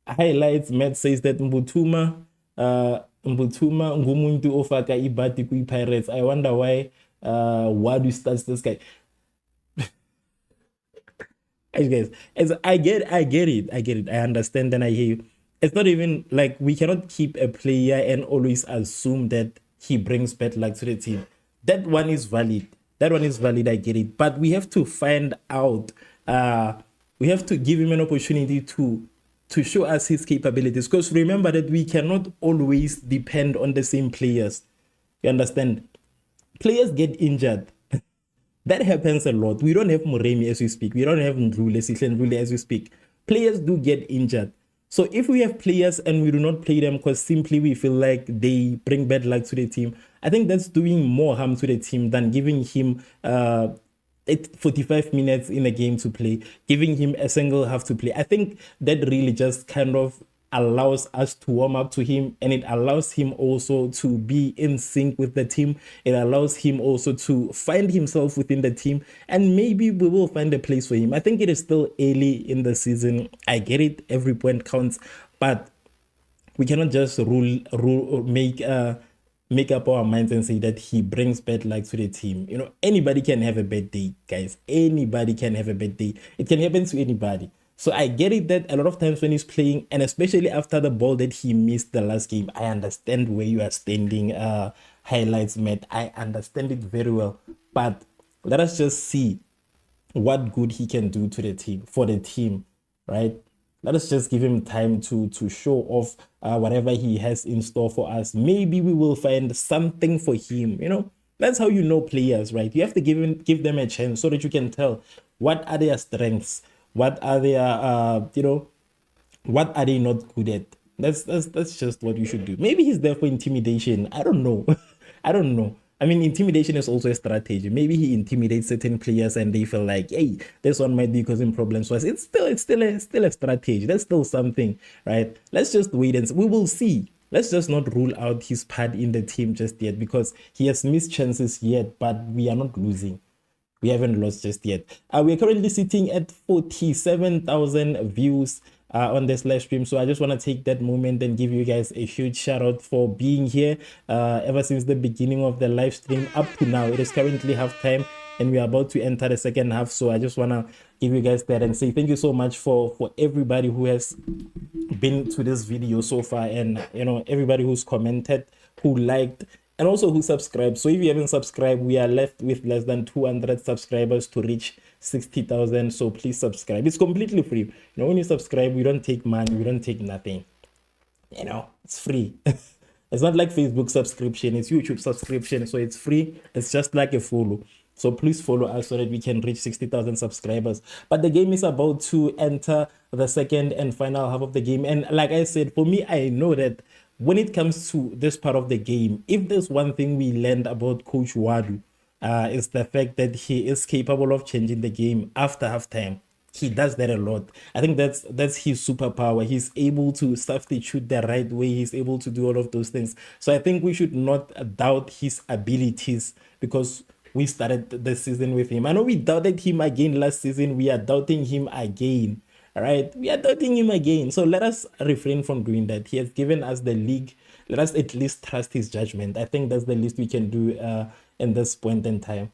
Highlights, Matt says that Mbutuma ngumuntu ofaka ibati kui Pirates. I wonder why Wadu starts this guy. Guys, I get it. I understand and I hear you. It's not even like we cannot keep a player and always assume that he brings bad luck to the team. That one is valid. I get it. But we have to find out. We have to give him an opportunity to show us his capabilities. Because remember that we cannot always depend on the same players. You understand? Players get injured. That happens a lot. We don't have Moremi as we speak. We don't have Ndlule as we speak. Players do get injured. So if we have players and we do not play them because simply we feel like they bring bad luck to the team, I think that's doing more harm to the team than giving him 45 minutes in a game to play, giving him a single half to play. I think that really just kind of allows us to warm up to him, and it allows him also to be in sync with the team. It allows him also to find himself within the team, and maybe we will find a place for him. I think it is still early in the season. I get it, every point counts, but we cannot just make up our minds and say that he brings bad luck to the team. Anybody can have a bad day, guys. Anybody can have a bad day. It can happen to anybody. So I get it that a lot of times when he's playing, and especially after the ball that he missed the last game, I understand where you are standing, highlights, Matt. I understand it very well. But let us just see what good he can do to the team, for the team, right? Let us just give him time to show off whatever he has in store for us. Maybe we will find something for him. That's how you know players, right? You have to give them a chance so that you can tell what are their strengths, what are their what are they not good at. That's just what you should do. Maybe he's there for intimidation. I don't know. I don't know. I mean, intimidation is also a strategy. Maybe he intimidates certain players and they feel like, hey, this one might be causing problems for us. It's still a strategy. That's still something, right? Let's just wait and see. We will see. Let's just not rule out his part in the team just yet, because he has missed chances yet, but we are not losing. We haven't lost just yet. We're currently sitting at 47,000 views on this live stream. So I just want to take that moment and give you guys a huge shout out for being here ever since the beginning of the live stream up to now. It is currently halftime and we are about to enter the second half. So I just want to give you guys that and say thank you so much for everybody who has been to this video so far, and everybody who's commented, who liked, and also who subscribed. So if you haven't subscribed, we are left with less than 200 subscribers to reach 60,000. So please subscribe. It's completely free. When you subscribe, we don't take money, we don't take nothing. It's free. It's not like Facebook subscription, it's YouTube subscription. So it's free. It's just like a follow. So please follow us so that we can reach 60,000 subscribers. But the game is about to enter the second and final half of the game. And like I said, for me, I know that when it comes to this part of the game, if there's one thing we learned about Coach Wadu, is the fact that he is capable of changing the game after halftime. He does that a lot. I think that's his superpower. He's able to substitute the right way. He's able to do all of those things. So I think we should not doubt his abilities, because we started the season with him. I know we doubted him again last season. We are doubting him again. All right, we are doubting him again. So let us refrain from doing that. He has given us the league. Let us at least trust his judgment. I think that's the least we can do in this point in time.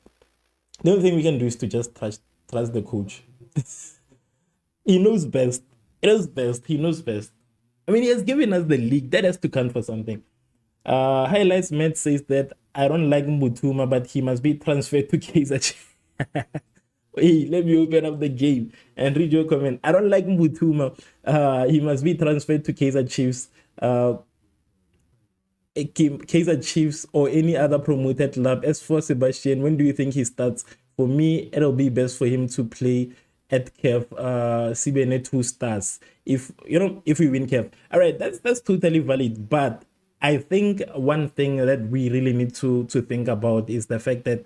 The only thing we can do is to just trust the coach. He knows best. He knows best. He knows best. I mean, he has given us the league. That has to count for something. Highlights Matt says that I don't like Mutuma, but he must be transferred to Kaizer Chiefs. Hey, let me open up the game and read your comment. I don't like Mutuma. He must be transferred to Kaizer Chiefs. Kaizer Chiefs or any other promoted club. As for Sebastian, when do you think he starts? For me, it'll be best for him to play at CAF. Sibene 2 stars. If we win CAF. All right, that's totally valid. But I think one thing that we really need to think about is the fact that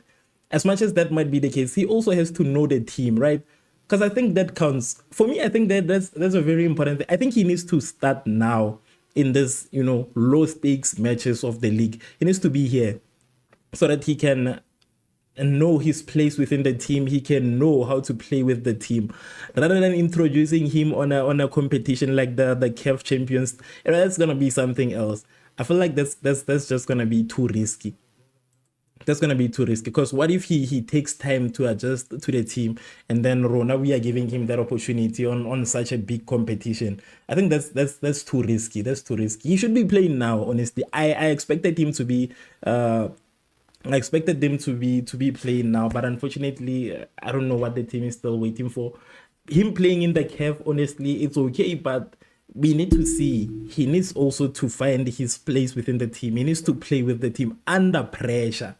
as much as that might be the case, he also has to know the team, right? Because I think that counts. For me, I think that's a very important thing. I think he needs to start now in this, low stakes matches of the league. He needs to be here so that he can know his place within the team. He can know how to play with the team, rather than introducing him on a competition like the CAF Champions. That's gonna be something else. I feel like that's just gonna be too risky. That's going to be too risky, because what if he takes time to adjust to the team, and then Rona, we are giving him that opportunity on such a big competition? I think that's too risky. That's too risky. He should be playing now, honestly. I expected him to be playing now, but unfortunately, I don't know what the team is still waiting for. Him playing in the CAF, honestly, it's okay, but we need to see, he needs also to find his place within the team. He needs to play with the team under pressure.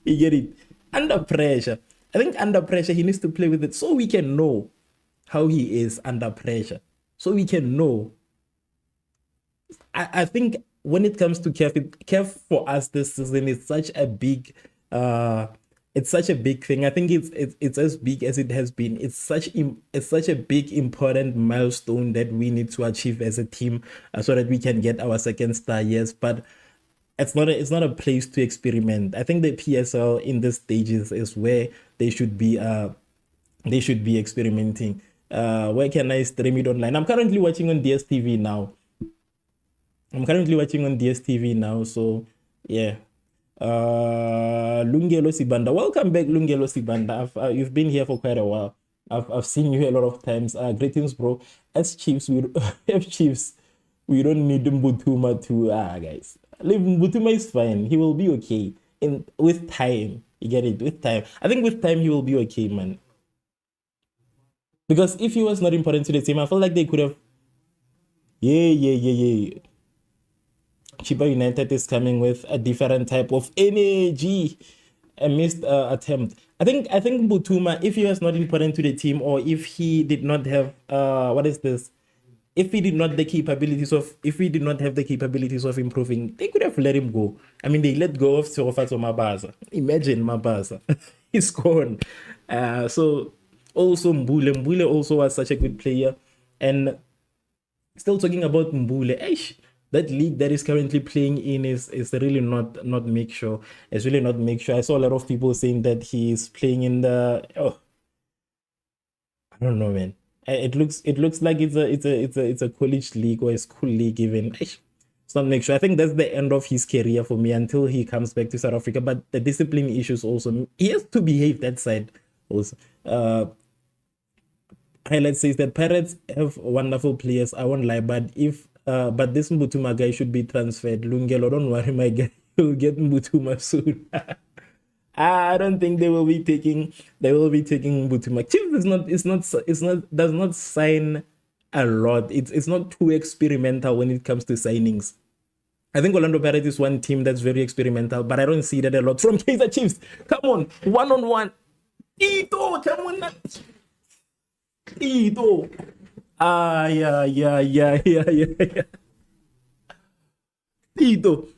You get it? Under pressure. I think under pressure, he needs to play with it so we can know how he is under pressure. So we can know. I think when it comes to CAF for us this season is such a big it's such a big thing. I think it's as big as it has been. It's such a big important milestone that we need to achieve as a team, so that we can get our second star. Yes, but it's not a place to experiment. I think the PSL in this stages is where they should be experimenting. Where can I stream it online? I'm currently watching on DSTV now. So yeah. Lungelo Sibanda, welcome back, Lungelo Sibanda. You've been here for quite a while. I've seen you a lot of times. Greetings, bro. As Chiefs, we don't need Mbutuma to guys. Leave Mbutuma is fine. He will be okay. With time, you get it. With time, I think with time he will be okay, man. Because if he was not important to the team, I felt like they could have. Yeah. Chippa United is coming with a different type of energy. A missed attempt. I think Butuma, if he was not important to the team, or if he did not have what is this? If he did not the capabilities of if he did not have the capabilities of improving, they could have let him go. I mean, they let go of Sorofato Mabaza. Imagine Mabaza. He's gone. So also Mbule also was such a good player. And still talking about Mbule, that league that is currently playing in is really not make sure. It's really not make sure. I saw a lot of people saying that he's playing in the I don't know, man. It looks like it's a college league or a school league even. It's not make sure. I think that's the end of his career for me until he comes back to South Africa. But the discipline issues also, he has to behave that side also. Highlight says that Pirates have wonderful players. I won't lie, but this Mbutuma guy should be transferred. Lungelo, don't worry, my guy. You'll get Mbutuma soon. I don't think they will be taking Mbutuma. Chiefs does not sign a lot. It's not too experimental when it comes to signings. I think Orlando Pirates is one team that's very experimental, but I don't see that a lot from Kaizer Chiefs. Come on, one-on-one. Ito, come on. Ito. Yeah. Tito.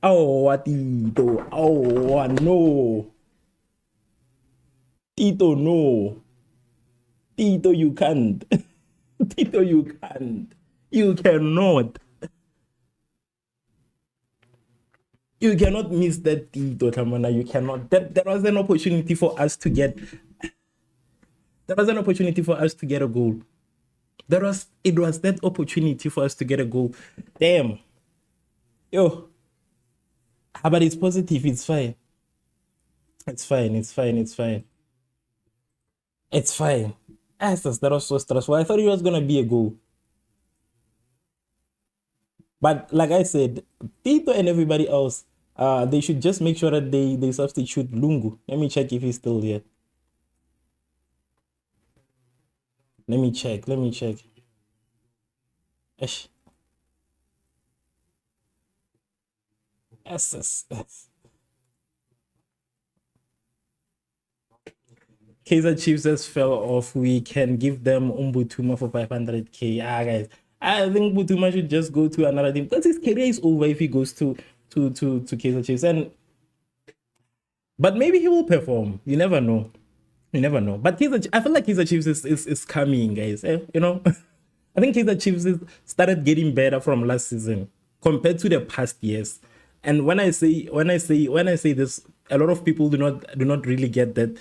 Oh, Tito. Oh, no. Tito, no. Tito, you can't. Tito, you can't. You cannot. You cannot miss that Tito, Tamana. You cannot. There was an opportunity for us to get. There was an opportunity for us to get a goal. It was that opportunity for us to get a goal. Damn. Yo. But it's positive. It's fine. It's fine. That was so stressful. I thought it was gonna be a goal. But like I said, Tito and everybody else, they should just make sure that they substitute Lungu. Let me check if he's still here. Let me check. Ish. SS. Kaizer Chiefs just fell off. We can give them Umbutuma for 500k. Guys, I think Butuma should just go to another team because his career is over if he goes to Kaizer Chiefs. But maybe he will perform. You never know. But I feel like Kaizer Chiefs is coming, guys. You know, I think Kaizer Chiefs started getting better from last season compared to the past years. And when I say this, a lot of people do not really get that.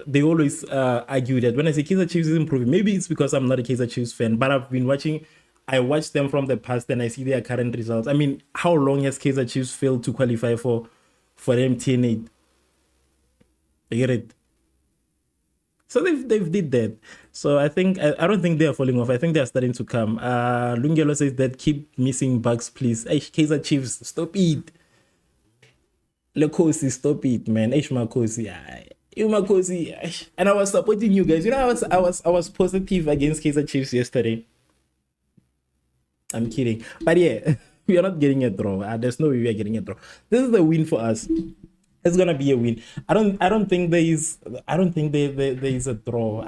They always argue that when I say Kaizer Chiefs is improving, maybe it's because I'm not a Kaizer Chiefs fan, but I watched them from the past and I see their current results. I mean, how long has Kaizer Chiefs failed to qualify for MTN8? You get it? So they've did that. So I don't think they are falling off. I think they are starting to come. Lungelo says that keep missing bugs, please. Kaizer Chiefs, stop it. Lekosi, stop it, man. Makosi, Makosi. And I was supporting you guys. You know, I was positive against Kaizer Chiefs yesterday. I'm kidding, but yeah, we are not getting a draw. There's no way we are getting a draw. This is a win for us. It's gonna be a win. I don't think there is a draw.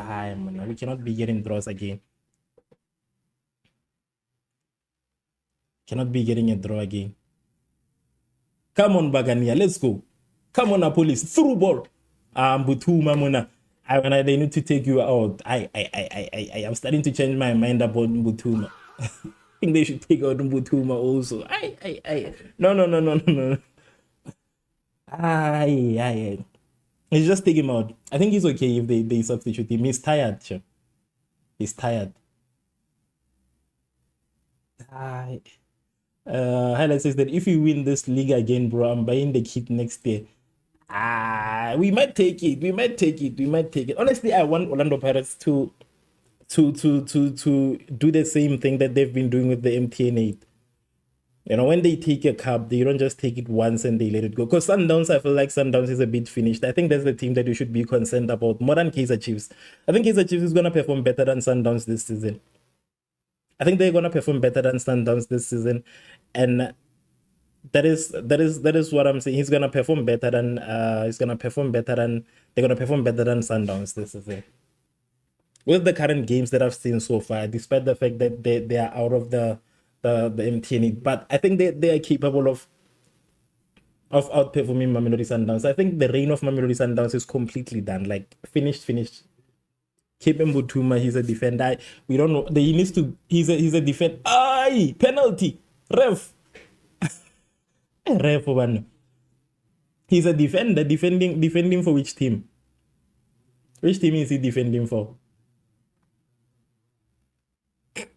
We cannot be getting draws again. Cannot be getting a draw again. Come on, Buccaneers, let's go. Come on, Police, through ball. Butuma Mona. They need to take you out. I am starting to change my mind about Butuma. I think they should take out Butuma also. No. Let's just take him out. I think he's okay if they substitute him. He's tired. Sure. He's tired. Highlight says that if we win this league again, bro, I'm buying the kit next year. We might take it. Honestly, I want Orlando Pirates to do the same thing that they've been doing with the MTN8. You know, when they take a cup, they don't just take it once and they let it go. Because Sundowns, I feel like Sundowns is a bit finished. I think that's the team that you should be concerned about more than Kaizer Chiefs. I think Kaizer Chiefs is going to perform better than Sundowns this season. I think they're going to perform better than Sundowns this season. And that is what I'm saying. He's going to perform better than they're going to perform better than Sundowns this season. With the current games that I've seen so far, despite the fact that they are out of the MTN, but I think they are capable of outperforming Mamelodi Sundowns. I think the reign of Mamelodi Sundowns is completely done, like finished. Keep Mbutuma, he's a defender. We don't know. He needs to. He's a defender. Aye, penalty. Revv. Revv one. He's a defender. Defending for which team? Which team is he defending for?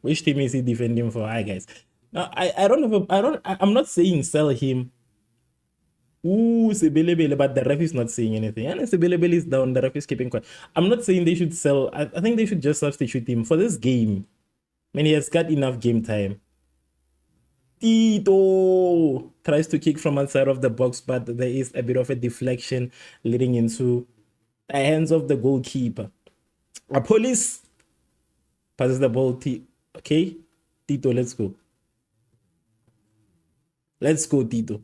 Which team is he defending for? Hi guys. Now I'm not saying sell him. Ooh, Sebelebele, but the ref is not saying anything. And Sebelebele is down, the ref is keeping quiet. I'm not saying they should sell. I think they should just substitute him for this game. I mean, he has got enough game time. Tito tries to kick from outside of the box, but there is a bit of a deflection leading into the hands of the goalkeeper. A police passes the ball. Okay, Tito, let's go. Let's go, Tito.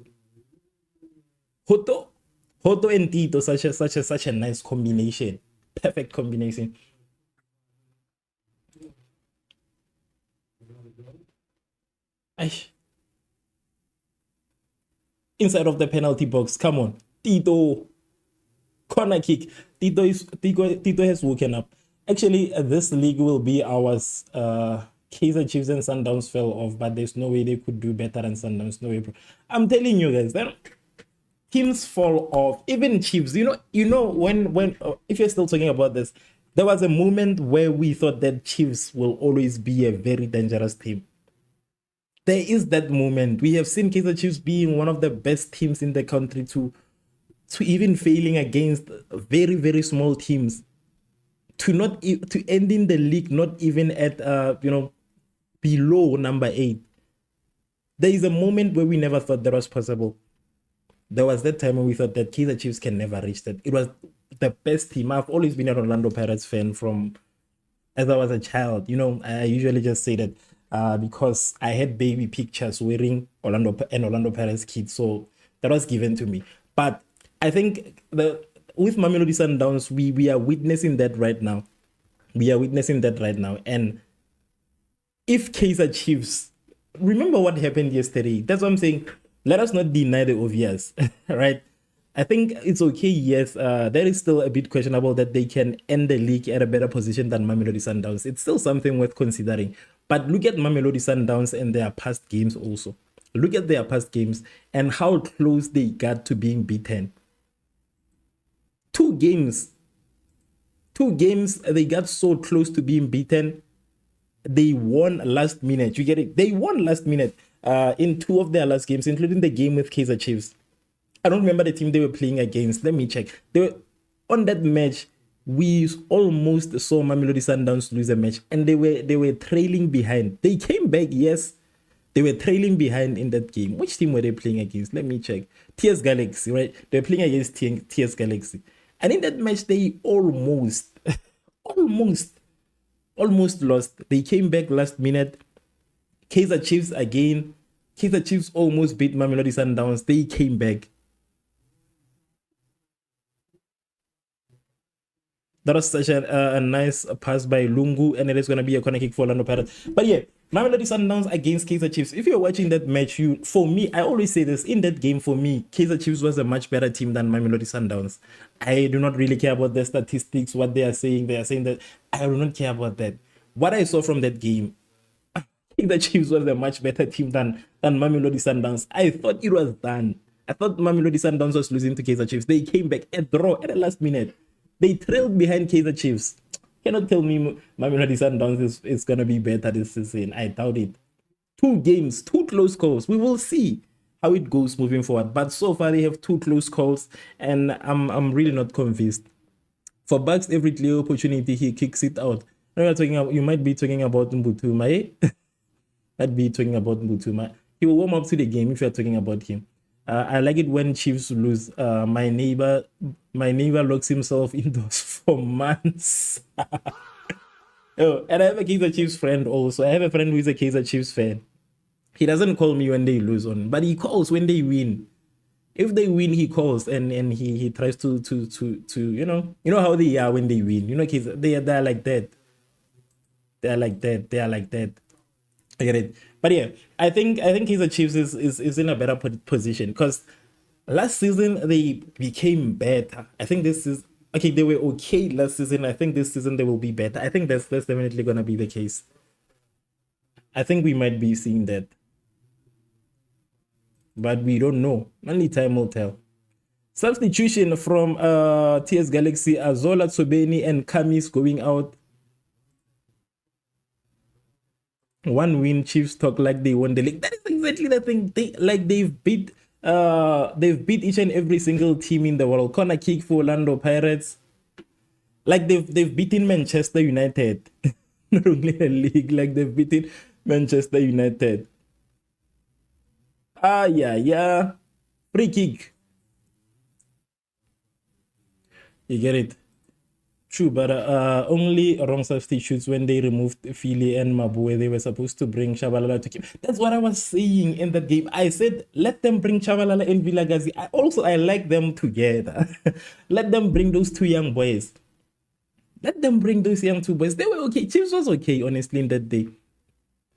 Hoto and Tito, such a nice combination. Perfect combination. Aish. Inside of the penalty box. Come on. Tito. Corner kick. Tito has woken up. Actually, this league will be ours. Kaizer Chiefs and Sundowns fell off, but there's no way they could do better than Sundowns. No way, bro. I'm telling you guys, that teams fall off. Even Chiefs, you know when if you're still talking about this, there was a moment where we thought that Chiefs will always be a very dangerous team. There is that moment. We have seen Kaizer Chiefs being one of the best teams in the country to even failing against very, very small teams, to end in the league not even at below number 8. There is a moment where we never thought that was possible. There was that time when we thought that Kaizer Chiefs can never reach that. It was the best team. I've always been an Orlando Pirates fan from as I was a child. I usually just say that because I had baby pictures wearing Orlando Pirates kit, so that was given to me. But I think with Mamelodi Sundowns, we are witnessing that right now. And if Kaizer Chiefs, remember what happened yesterday. That's what I'm saying. Let us not deny the obvious, right? I think it's okay, yes. There is still a bit questionable that they can end the league at a better position than Mamelodi Sundowns. It's still something worth considering. But look at Mamelodi Sundowns and their past games also. Look at their past games and how close they got to being beaten. Two games, they got so close to being beaten. They won last minute. You get it? They won last minute in 2 of their last games, including the game with Kaizer Chiefs. I don't remember the team they were playing against. Let me check. They were on that match. We almost saw Mamelodi Sundowns lose a match, and they were trailing behind. They came back, yes. They were trailing behind in that game. Which team were they playing against? Let me check. TS Galaxy, right? They were playing against TS Galaxy. And in that match, they almost lost. They came back last minute. Kaizer Chiefs again. Kaizer Chiefs almost beat Mamelodi Sundowns. They came back. That was such a nice pass by Lungu, and it is going to be a corner kick for Orlando Pirates. But yeah, Mamelodi Sundowns against Kaizer Chiefs. If you're watching that match, for me, I always say this, in that game, for me, Kaizer Chiefs was a much better team than Mamelodi Sundowns. I do not really care about the statistics, what they are saying. They are saying that I do not care about that. What I saw from that game, Kaizer Chiefs was a much better team than Mamelodi Sundowns. I thought it was done. I thought Mamelodi Sundowns was losing to Kaizer Chiefs. They came back a draw at the last minute. They trailed behind Kaizer Chiefs. Cannot tell me Mamelodi Sundowns is going to be better this season. I doubt it. 2 games, 2 close calls. We will see how it goes moving forward. But so far, they have 2 close calls, and I'm really not convinced. For Bucks, every clear opportunity, he kicks it out. You might be talking about Mbutuma, eh? Might be talking about Mbutuma. He will warm up to the game if you're talking about him. I like it when Chiefs lose. My neighbor locks himself indoors for months. Oh, and I have a Kaizer Chiefs friend also. I have a friend who is a Kaizer Chiefs fan. He doesn't call me when they lose on, but he calls when they win. If they win, he calls and he tries to you know how they are when they win. You know, they're like that. They're like that. They are like that. I get it. But yeah, I think Kaizer Chiefs is in a better position because last season they became better. I think this is okay. They were okay last season. I think this season they will be better. I think that's definitely gonna be the case. I think we might be seeing that, but we don't know. Only time will tell. Substitution from TS Galaxy: Azola, Tsobeni, and Kamis going out. One win, Chiefs talk like they won the league. That is exactly the thing. They've beat each and every single team in the world. Corner kick for Orlando Pirates. Like they've beaten Manchester United. Not only the league, like they've beaten Manchester United. Yeah. Free kick. You get it. True, but only wrong substitutes when they removed Philly and Mabue. They were supposed to bring Shabalala to keep. That's what I was saying in that game. I said, let them bring Shabalala and Vilagazi. I like them together. Let them bring those two young boys. Let them bring those young two boys. They were okay. Chiefs was okay, honestly, in that day.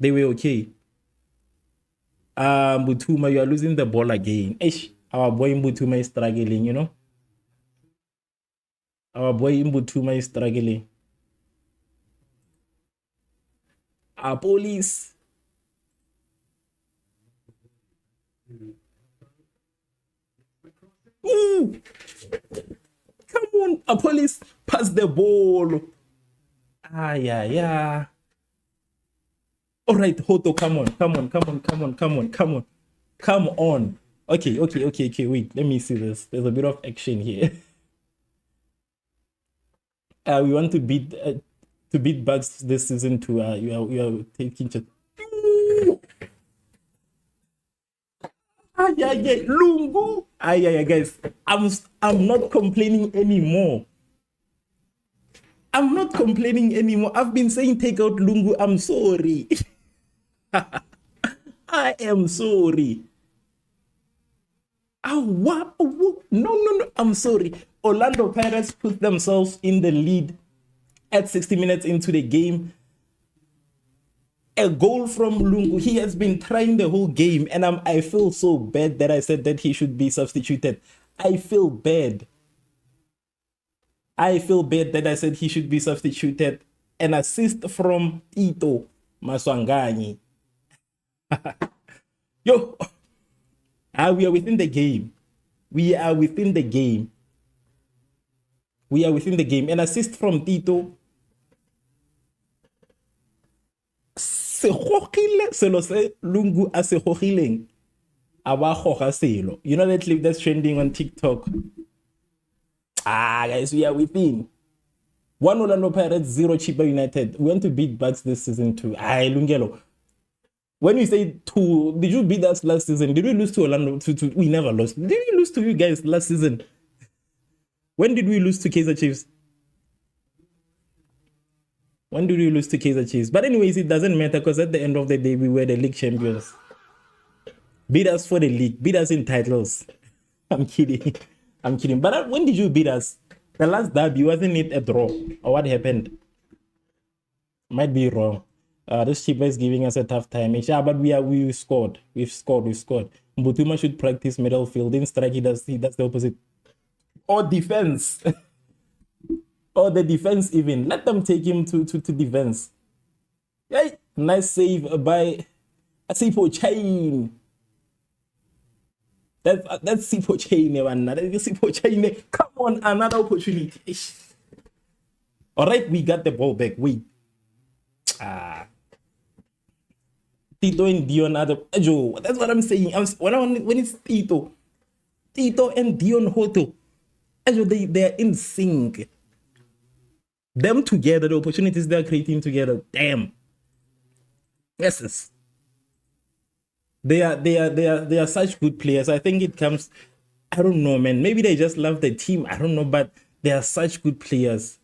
They were okay. Mbutuma, you are losing the ball again. Ish, our boy Mbutuma is struggling, you know. Our boy Mbutuma is struggling. Our police. Ooh. Come on, our police, pass the ball. Yeah. All right, Hoto, come on. Come on. Okay, wait. Let me see this. There's a bit of action here. We want to beat Bucks this season too. You are taking yeah, Lungu. Yeah, guys. I'm not complaining anymore. I've been saying take out Lungu. I'm sorry. I am sorry. What? No. I'm sorry. Orlando Pirates put themselves in the lead at 60 minutes into the game. A goal from Lungu. He has been trying the whole game, and I feel so bad that I said that he should be substituted. I feel bad that I said he should be substituted. An assist from Tito Maswangani. Yo, we are within the game. We are within the game. An assist from Tito. Selo se Lungu a se gogileng. Aba goga selo. You know that clip that's trending on TikTok? Guys, we are within. 1 Orlando Pirates, 0 Chippa United. We want to beat Bucks this season too. Lungelo. When you say 2, did you beat us last season? Did we lose to Orlando? We never lost. Did we lose to you guys last season? When did we lose to Kaizer Chiefs? But anyways, it doesn't matter because at the end of the day, we were the league champions. Beat us for the league. Beat us in titles. I'm kidding. But when did you beat us? The last derby, wasn't it a draw? Or what happened? Might be wrong. This Chippa is giving us a tough time. But we scored. We've scored. Mbutuma should practice middle field. In strike, he does the opposite. Or defense. Or the defense even. Let them take him to defense. Hey, nice save by Sipo Chain. That's Sipo Chain. Sipo Chain. Come on, another opportunity. All right, we got the ball back. Wait. Tito and Dion are the Joe. That's what I'm saying. When it's Tito and Dion Hoto, they are in sync. Them together, the opportunities they're creating together. Damn. Yes. They are such good players. I think it comes. I don't know, man. Maybe they just love the team. I don't know, but they are such good players.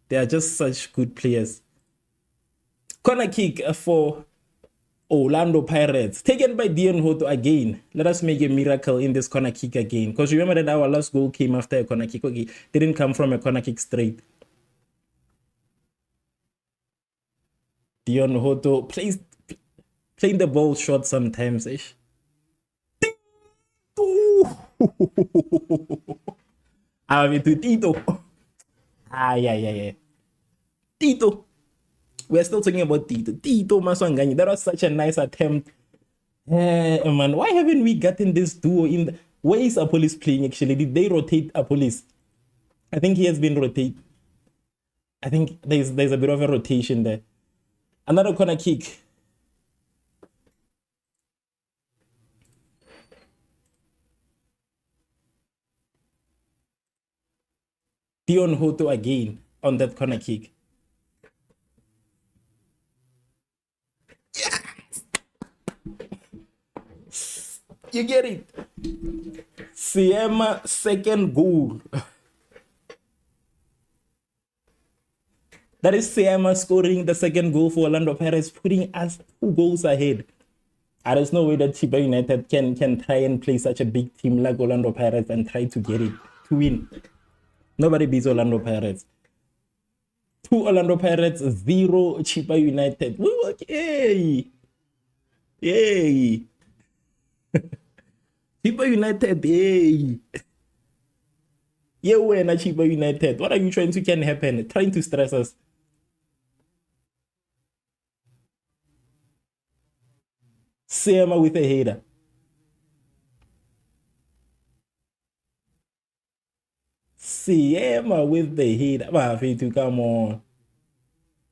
They are just such good players. Corner kick for Orlando Pirates, taken by Dion Hoto again. Let us make a miracle in this corner kick again. Because remember that our last goal came after a corner kick. Okay, didn't come from a corner kick straight. Dion Hoto playing the ball short sometimes. Tito. Yeah. Tito. We're still talking about Tito. Tito Maswanganyi. That was such a nice attempt. Man, why haven't we gotten this duo in the... Where is Apolis playing actually? Did they rotate Apolis? I think he has been rotated. I think there's a bit of a rotation there. Another corner kick. Dion Hoto again on that corner kick. Yes! You get it. Siema second goal. That is Siema scoring the second goal for Orlando Pirates, putting us 2 goals ahead. There's no way that Chippa United can try and play such a big team like Orlando Pirates and try to get it, to win. Nobody beats Orlando Pirates. 2 Orlando Pirates, 0 Chippa United. Yay! Yay! Chippa United, yay! Yeah, we're not Chippa United. What are you trying to can happen? Trying to stress us. Siema with a header. Siema with the header. To come on.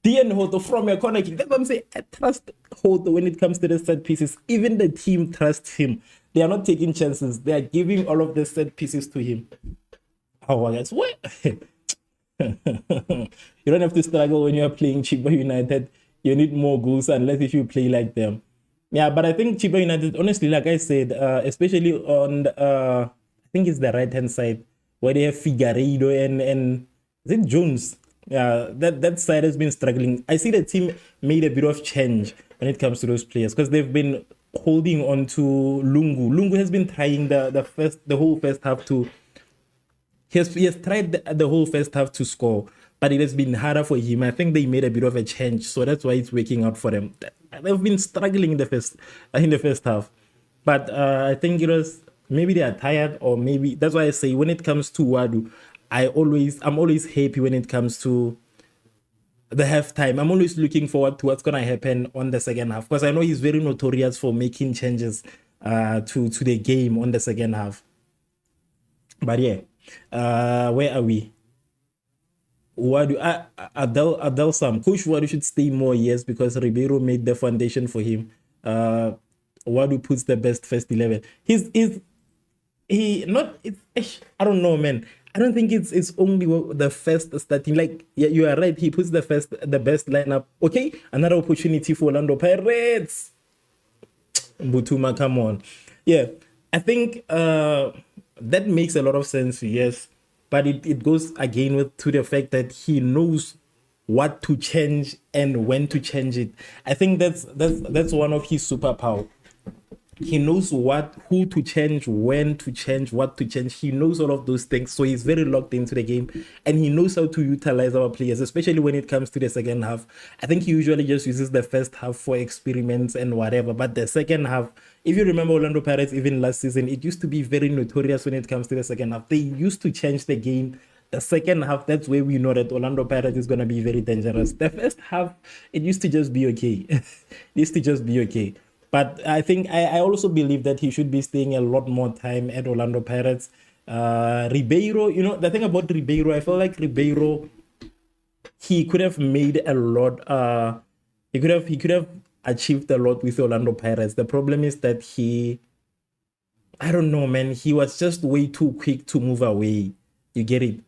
Dion Hoto from your corner kick. That's what I'm saying. I trust Hoto when it comes to the set pieces. Even the team trusts him. They are not taking chances. They are giving all of the set pieces to him. Oh, guys, what? You don't have to struggle when you're playing Chippa United. You need more goals unless if you play like them. Yeah, but I think Chippa United, honestly, like I said, especially on the, I think it's the right-hand side, where they have Figueiredo and is it Jones? Yeah, that side has been struggling. I see the team made a bit of change when it comes to those players because they've been holding on to Lungu. Lungu has been trying the whole first half to... He has tried the whole first half to score, but it has been harder for him. I think they made a bit of a change, so that's why it's working out for them. They've been struggling in the first half, but I think it was maybe they are tired, or maybe that's why I say when it comes to Wadu, I'm always happy when it comes to the halftime. I'm always looking forward to what's gonna happen on the second half because I know he's very notorious for making changes to the game on the second half. But yeah, where are we? Wadu, Adel Sam, Coach Wadu should stay more years because Ribeiro made the foundation for him. Wadu puts the best first 11. I don't know, man. I don't think it's only the first starting. Like, yeah, you are right. He puts the best lineup. Okay, another opportunity for Orlando Pirates. Butuma, come on. Yeah, I think that makes a lot of sense. Yes. But it goes again to the fact that he knows what to change and when to change it. I think that's one of his superpower. He knows who to change, when to change, what to change. He knows all of those things. So he's very locked into the game and he knows how to utilize our players, especially when it comes to the second half. I think he usually just uses the first half for experiments and whatever. But the second half, if you remember Orlando Pirates, even last season, it used to be very notorious when it comes to the second half. They used to change the game. The second half, that's where we know that Orlando Pirates is going to be very dangerous. The first half, it used to just be okay. It used to just be okay. But I think I also believe that he should be staying a lot more time at Orlando Pirates. Ribeiro, the thing about Ribeiro, I feel like Ribeiro, he could have made a lot. He could have achieved a lot with Orlando Pirates. The problem is that I don't know, man. He was just way too quick to move away. You get it?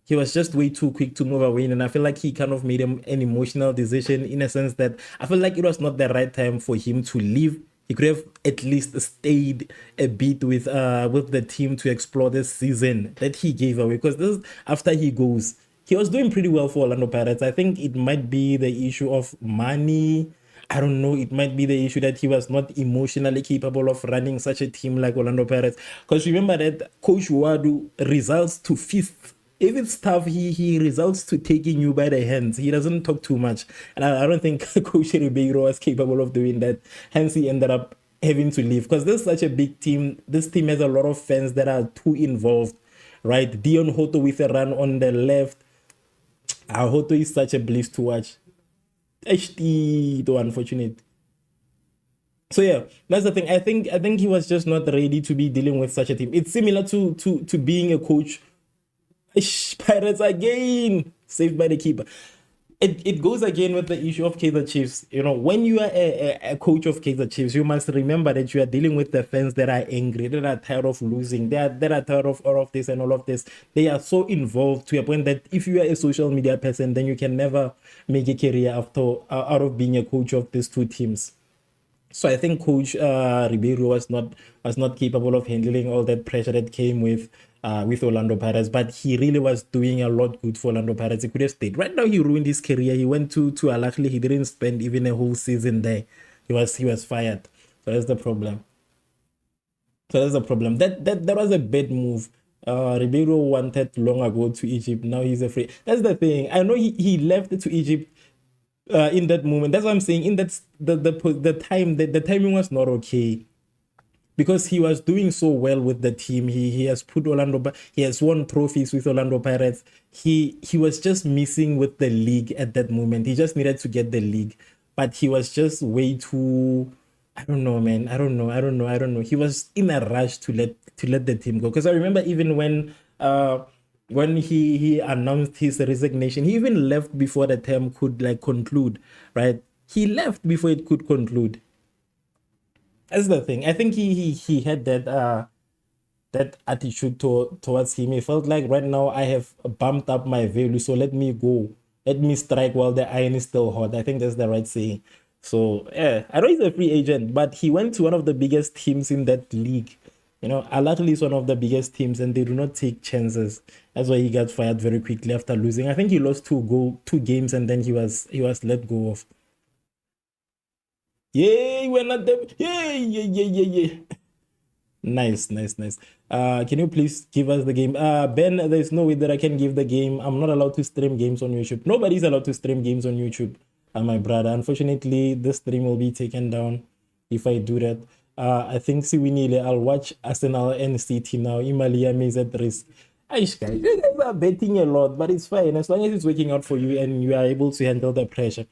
He was just way too quick to move away, and I feel like he kind of made an emotional decision in a sense that I feel like it was not the right time for him to leave He could have at least stayed a bit with the team to explore this season that he gave away. Because this after he goes, he was doing pretty well for Orlando Pirates. I think it might be the issue of money. I don't know. It might be the issue that he was not emotionally capable of running such a team like Orlando Pirates. Because remember that Coach Wadu results to fists. If it's tough, he results to taking you by the hands. He doesn't talk too much. And I don't think Coach Ribeiro was capable of doing that. Hence, he ended up having to leave. Because this is such a big team. This team has a lot of fans that are too involved, right? Dion Hoto with a run on the left. Hoto is such a bliss to watch. HD, though, unfortunate. So yeah, that's the thing. I think he was just not ready to be dealing with such a team. It's similar to being a coach. Pirates again, saved by the keeper. It goes again with the issue of Kaizer Chiefs. You know, when you are a coach of Kaizer Chiefs, you must remember that you are dealing with the fans that are angry, that are tired of losing, that are tired of all of this and all of this. They are so involved to a point that if you are a social media person, then you can never make a career out of being a coach of these two teams. So I think Coach Ribeiro was not capable of handling all that pressure that came with Orlando Pirates, but he really was doing a lot good for Orlando Pirates. He could have stayed. Right now, he ruined his career. He went to Al Ahly. He didn't spend even a whole season there. He was fired. So that's the problem. That was a bad move. Ribeiro wanted long ago to Egypt. Now he's afraid. That's the thing. I know he left to Egypt in that moment. That's what I'm saying. In that the timing was not okay because he was doing so well with the team. He has put he has won trophies with Orlando Pirates. He was just missing with the league at that moment. He just needed to get the league, but he was just way too. I don't know, man. I don't know. He was in a rush to let the team go. Because I remember even when he announced his resignation, he even left before the term could like conclude, right? He left before it could conclude. That's the thing. I think he had that attitude towards him. He felt like right now I have bumped up my value, so let me go. Let me strike while the iron is still hot. I think that's the right saying. So yeah, I know he's a free agent, but he went to one of the biggest teams in that league. You know, Al Ahly is one of the biggest teams, and they do not take chances. That's why he got fired very quickly after losing. I think he lost two games, and then he was let go of. Yay, we're not them. Yay, yay, yay, yay, yay. Nice. Can you please give us the game? Ben, there's no way that I can give the game. I'm not allowed to stream games on YouTube. Nobody's allowed to stream games on YouTube. My brother. Unfortunately, this stream will be taken down if I do that. I think I'll watch Arsenal and City now. Imaliam is at risk. Aish, guys, you guys are betting a lot, but it's fine as long as it's working out for you and you are able to handle the pressure.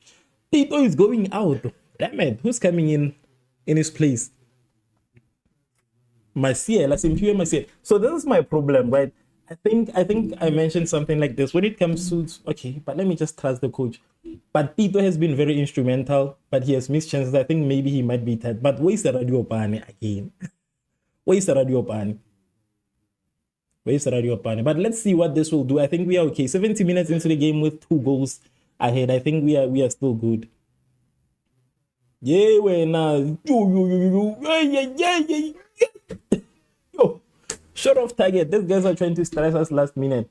Tito is going out. Damn it, who's coming in his place? Marcial, Marcial. So this is my problem, right? I think I mentioned something like this. When it comes to okay, but let me just trust the coach. But Tito has been very instrumental, but he has missed chances. I think maybe he might be tired. But where's the Radio Pane again? Where's the Radio Pane? Where's the Radio Pane? But let's see what this will do. I think we are okay. 70 minutes into the game with 2 goals ahead. I think we are still good. Yeah, we're now. Yo, short of target. These guys are trying to stress us last minute.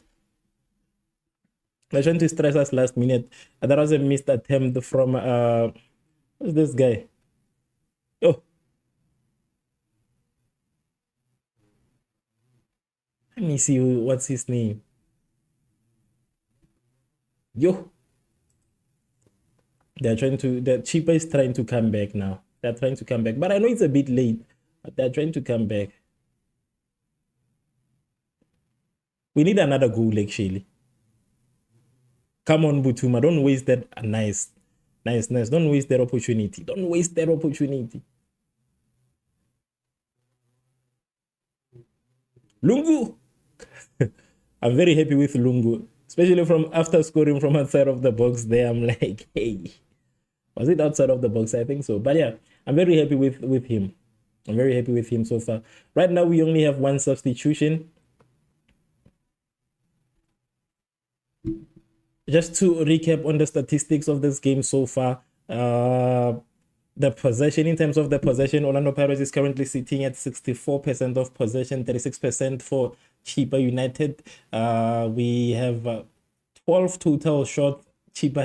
They're trying to stress us last minute. That was a missed attempt from who's this guy? Yo. Let me see what's his name. Yo. The Chippa is trying to come back now. They're trying to come back. But I know it's a bit late. But they're trying to come back. We need another goal, actually. Come on, Butuma. Don't waste that. Nice. Don't waste that opportunity. Lungu. I'm very happy with Lungu. Especially from after scoring from outside of the box there. I'm like, hey. Was it outside of the box? I think so. But yeah, I'm very happy with him. I'm very happy with him so far. Right now, we only have 1 substitution. Just to recap on the statistics of this game so far, the possession, in terms of the possession, Orlando Pirates is currently sitting at 64% of possession, 36% for Chippa United. We have 12 total shots. Chippa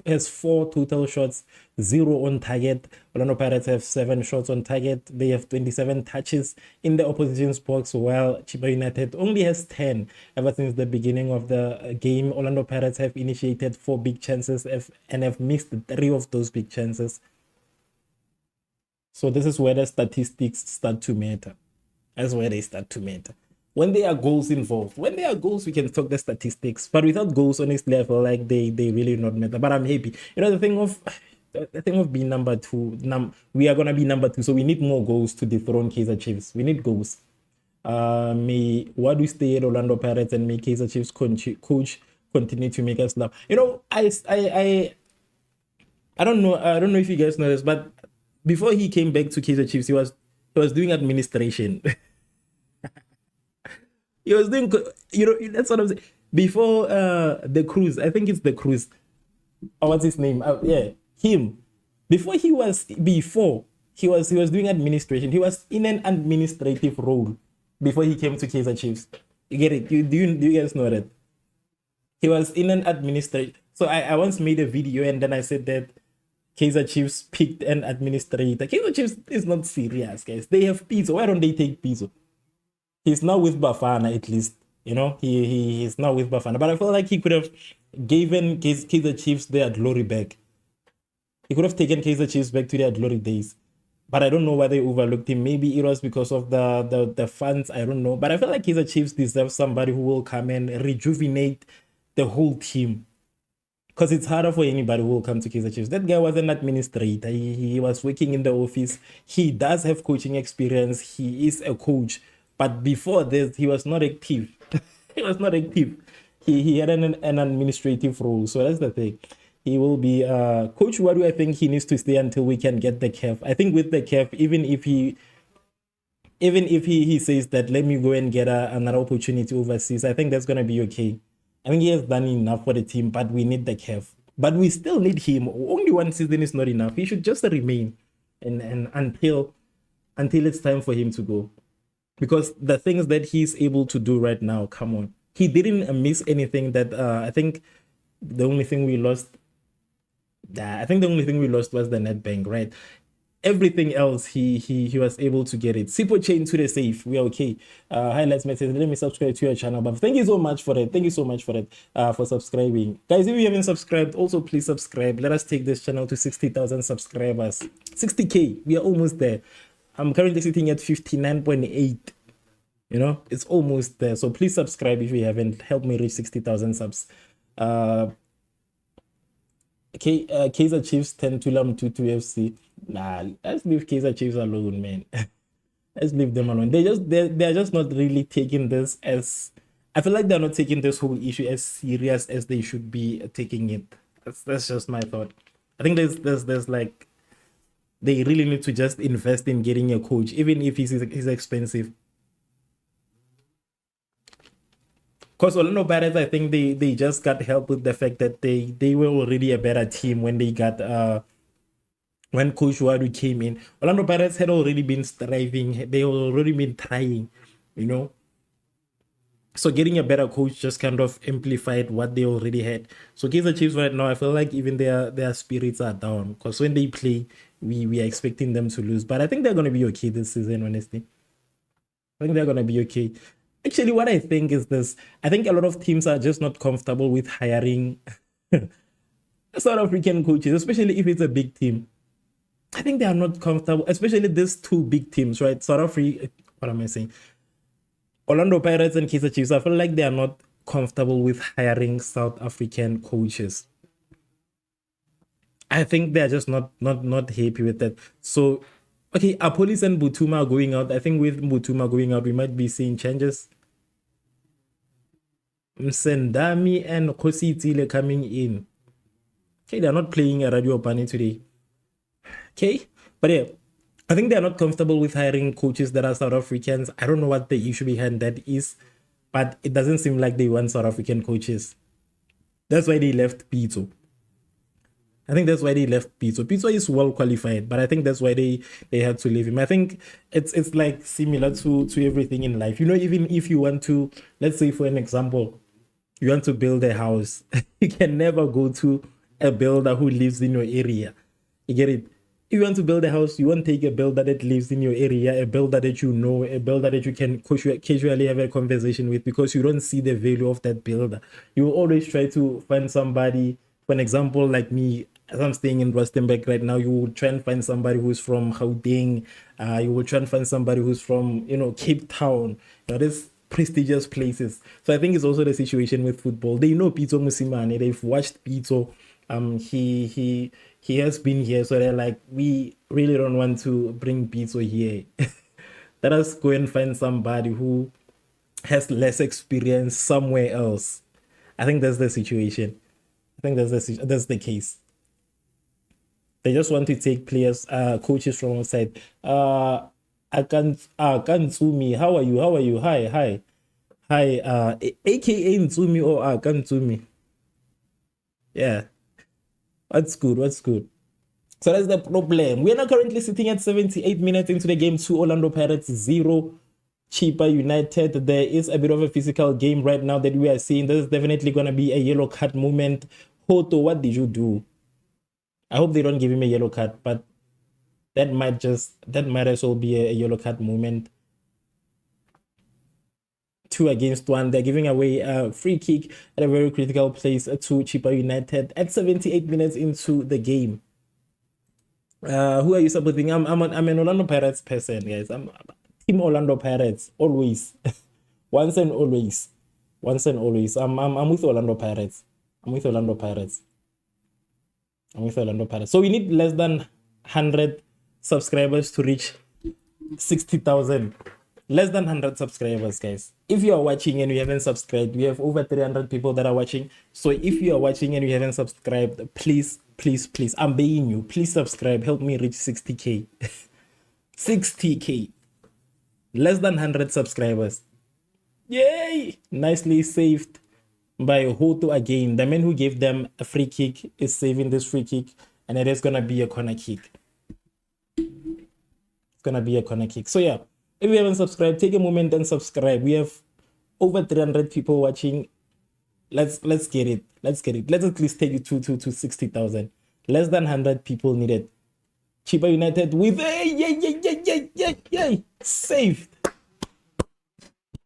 has 4 total shots, 0 on target. Orlando Pirates have 7 shots on target. They have 27 touches in the opposition's box, while Chippa United only has 10. Ever since the beginning of the game, Orlando Pirates have initiated 4 big chances and have missed 3 of those big chances. So this is where the statistics start to matter. That's where they start to matter. When there are goals involved, when there are goals, we can talk the statistics. But without goals, honestly, I feel like they really not matter. But I'm happy. You know, the thing of being number 2, we are gonna be number 2, so we need more goals to dethrone Kaizer Chiefs. We need goals. May Wadu stay at Orlando Pirates, and may Kaizer Chiefs coach continue to make us laugh. You know, I don't know. I don't know if you guys know this, but before he came back to Kaizer Chiefs, he was doing administration. He was doing, you know, that's what I'm saying. Before the cruise, I think it's the cruise. Oh, what's his name? Yeah, him. Before he was doing administration. He was in an administrative role before he came to Kaizer Chiefs. You get it? Do you guys know that? He was in an administrative. So I once made a video and then I said that Kaizer Chiefs picked an administrator. Kaizer Chiefs is not serious, guys. They have Pizzo. Why don't they take Pizzo? He's now with Bafana, at least. You know, he's now with Bafana. But I feel like he could have given Kaizer Chiefs their glory back. He could have taken Kaizer Chiefs back to their glory days. But I don't know why they overlooked him. Maybe it was because of the funds. I don't know. But I feel like Kaizer Chiefs deserves somebody who will come and rejuvenate the whole team. Because it's harder for anybody who will come to Kaizer Chiefs. That guy was an administrator. He was working in the office. He does have coaching experience. He is a coach. But before this, he was not active. He was not active. He had an administrative role. So that's the thing. He will be Coach Wadu. I think he needs to stay until we can get the CAF. I think with the CAF, even if he says that, let me go and get another opportunity overseas, I think that's going to be okay. I think he has done enough for the team, but we need the CAF. But we still need him. Only one season is not enough. He should just remain and until it's time for him to go. Because the things that he's able to do right now, come on. He didn't miss anything that I think the only thing we lost was the net bank, right? Everything else, he was able to get it. Sipo chain to the safe. We are okay. Highlights message. Let me subscribe to your channel. But thank you so much for it. Thank you so much for it. For subscribing, guys. If you haven't subscribed, also please subscribe. Let us take this channel to 60,000 subscribers. 60K. We are almost there. I'm currently sitting at 59.8. You know, it's almost there. So please subscribe if you haven't. Help me reach 60,000 subs. Kaizer Chiefs 10 Tulam 2 FC. Nah, let's leave Kaizer Chiefs alone, man. Let's leave them alone. They're just not really taking this as, I feel like they're not taking this whole issue as serious as they should be taking it. That's just my thought. I think there's like, they really need to just invest in getting a coach, even if he's expensive. Because Orlando Pirates, I think they just got help with the fact that they were already a better team when they got when Coach Wadu came in. Orlando Pirates had already been striving, they had already been trying, you know. So getting a better coach just kind of amplified what they already had. So Kaizer Chiefs right now, I feel like even their spirits are down. Because when they play, we are expecting them to lose. But I think they're gonna be okay this season, honestly. I think they're gonna be okay. Actually, what I think is this. I think a lot of teams are just not comfortable with hiring South African coaches, especially if it's a big team. I think they are not comfortable, especially these two big teams, right? South Africa, what am I saying? Orlando Pirates and Kaizer Chiefs. I feel like they are not comfortable with hiring South African coaches. I think they're just not happy with that. So, okay, Apolis and Butuma going out. I think with Butuma going out, we might be seeing changes. Msendami and Kosi Tile coming in. Okay, they're not playing a Radio Pani today. Okay, but yeah, I think they're not comfortable with hiring coaches that are South Africans. I don't know what the issue behind that is, but it doesn't seem like they want South African coaches. That's why they left Pito. I think that's why they left Pizzo. Pizzo is well qualified, but I think that's why they had to leave him. I think it's like similar to everything in life. You know, even if you want to, let's say for an example, you want to build a house, you can never go to a builder who lives in your area. You get it? If you want to build a house, you won't take a builder that lives in your area, a builder that you know, a builder that you can casually have a conversation with, because you don't see the value of that builder. You will always try to find somebody, for an example, like me, as I'm staying in Rustenburg right now, you will try and find somebody who's from Gauteng. You will try and find somebody who's from, Cape Town. These prestigious places. So I think it's also the situation with football. They know Pito Musimane. They've watched Pito. He has been here, so they're like, we really don't want to bring Pito here. Let us go and find somebody who has less experience somewhere else. I think that's the situation. I think that's the case. They just want to take players, coaches from outside. Ntsumi, how are you? How are you? Hi. AKA Ntsumi or Ntsumi. Yeah. What's good? So that's the problem. We are now currently sitting at 78 minutes into the game. 2 Orlando Pirates, 0 Chippa United. There is a bit of a physical game right now that we are seeing. There's definitely going to be a yellow card moment. Hoto, what did you do? I hope they don't give him a yellow card, but that might as well be a yellow card moment. 2 against 1. They're giving away a free kick at a very critical place to Chippa United at 78 minutes into the game. Who are you supporting? I'm an Orlando Pirates person, guys. I'm Team Orlando Pirates always. Once and always. I'm with Orlando Pirates. So we need less than 100 subscribers to reach 60,000. Less than 100 subscribers, guys. If you are watching and you haven't subscribed, we have over 300 people that are watching. So if you are watching and you haven't subscribed, please, I'm begging you, please subscribe. Help me reach 60K. 60K. Less than 100 subscribers. Yay! Nicely saved by Hoto again. The man who gave them a free kick is saving this free kick, and it is going to be a corner kick. It's going to be a corner kick. So yeah, if you haven't subscribed, take a moment and subscribe. We have over 300 people watching. Let's get it. Let's at least take it to 60,000. Less than 100 people needed. Chippa United with saved.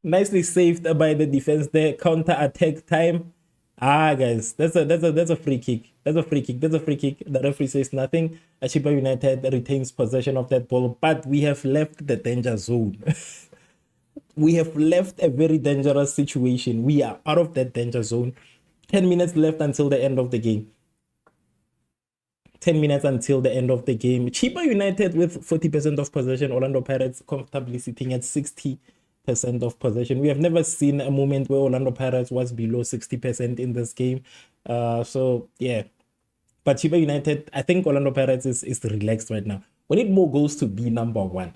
Nicely saved by the defense there. Counter attack time. Guys, that's a free kick. That's a free kick. The referee says nothing. Chippa United retains possession of that ball, but we have left the danger zone. We have left a very dangerous situation. We are out of that danger zone. 10 minutes left until the end of the game. 10 minutes until the end of the game. Chippa United with 40% of possession. Orlando Pirates comfortably sitting at 60% of possession. We have never seen a moment where Orlando Pirates was below 60% in this game. So yeah. But Chippa United, I think Orlando Pirates is relaxed right now. We need more goals to be number one.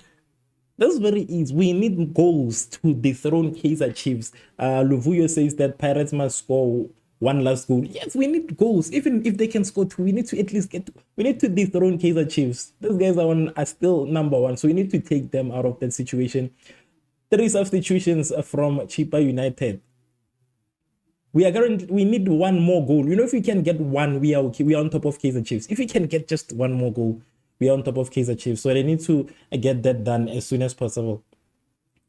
That's very easy. We need goals to dethrone Kaizer Chiefs. Luvuyo says that Pirates must score one last goal. Yes, we need goals. Even if they can score 2, we need to at least we need to dethrone Kaizer Chiefs. Those guys are still number one, so we need to take them out of that situation. 3 substitutions from Chippa United. We need one more goal. You know, if we can get one, we are okay. We are on top of Kaizer Chiefs. If we can get just one more goal, we are on top of Kaizer Chiefs. So they need to get that done as soon as possible.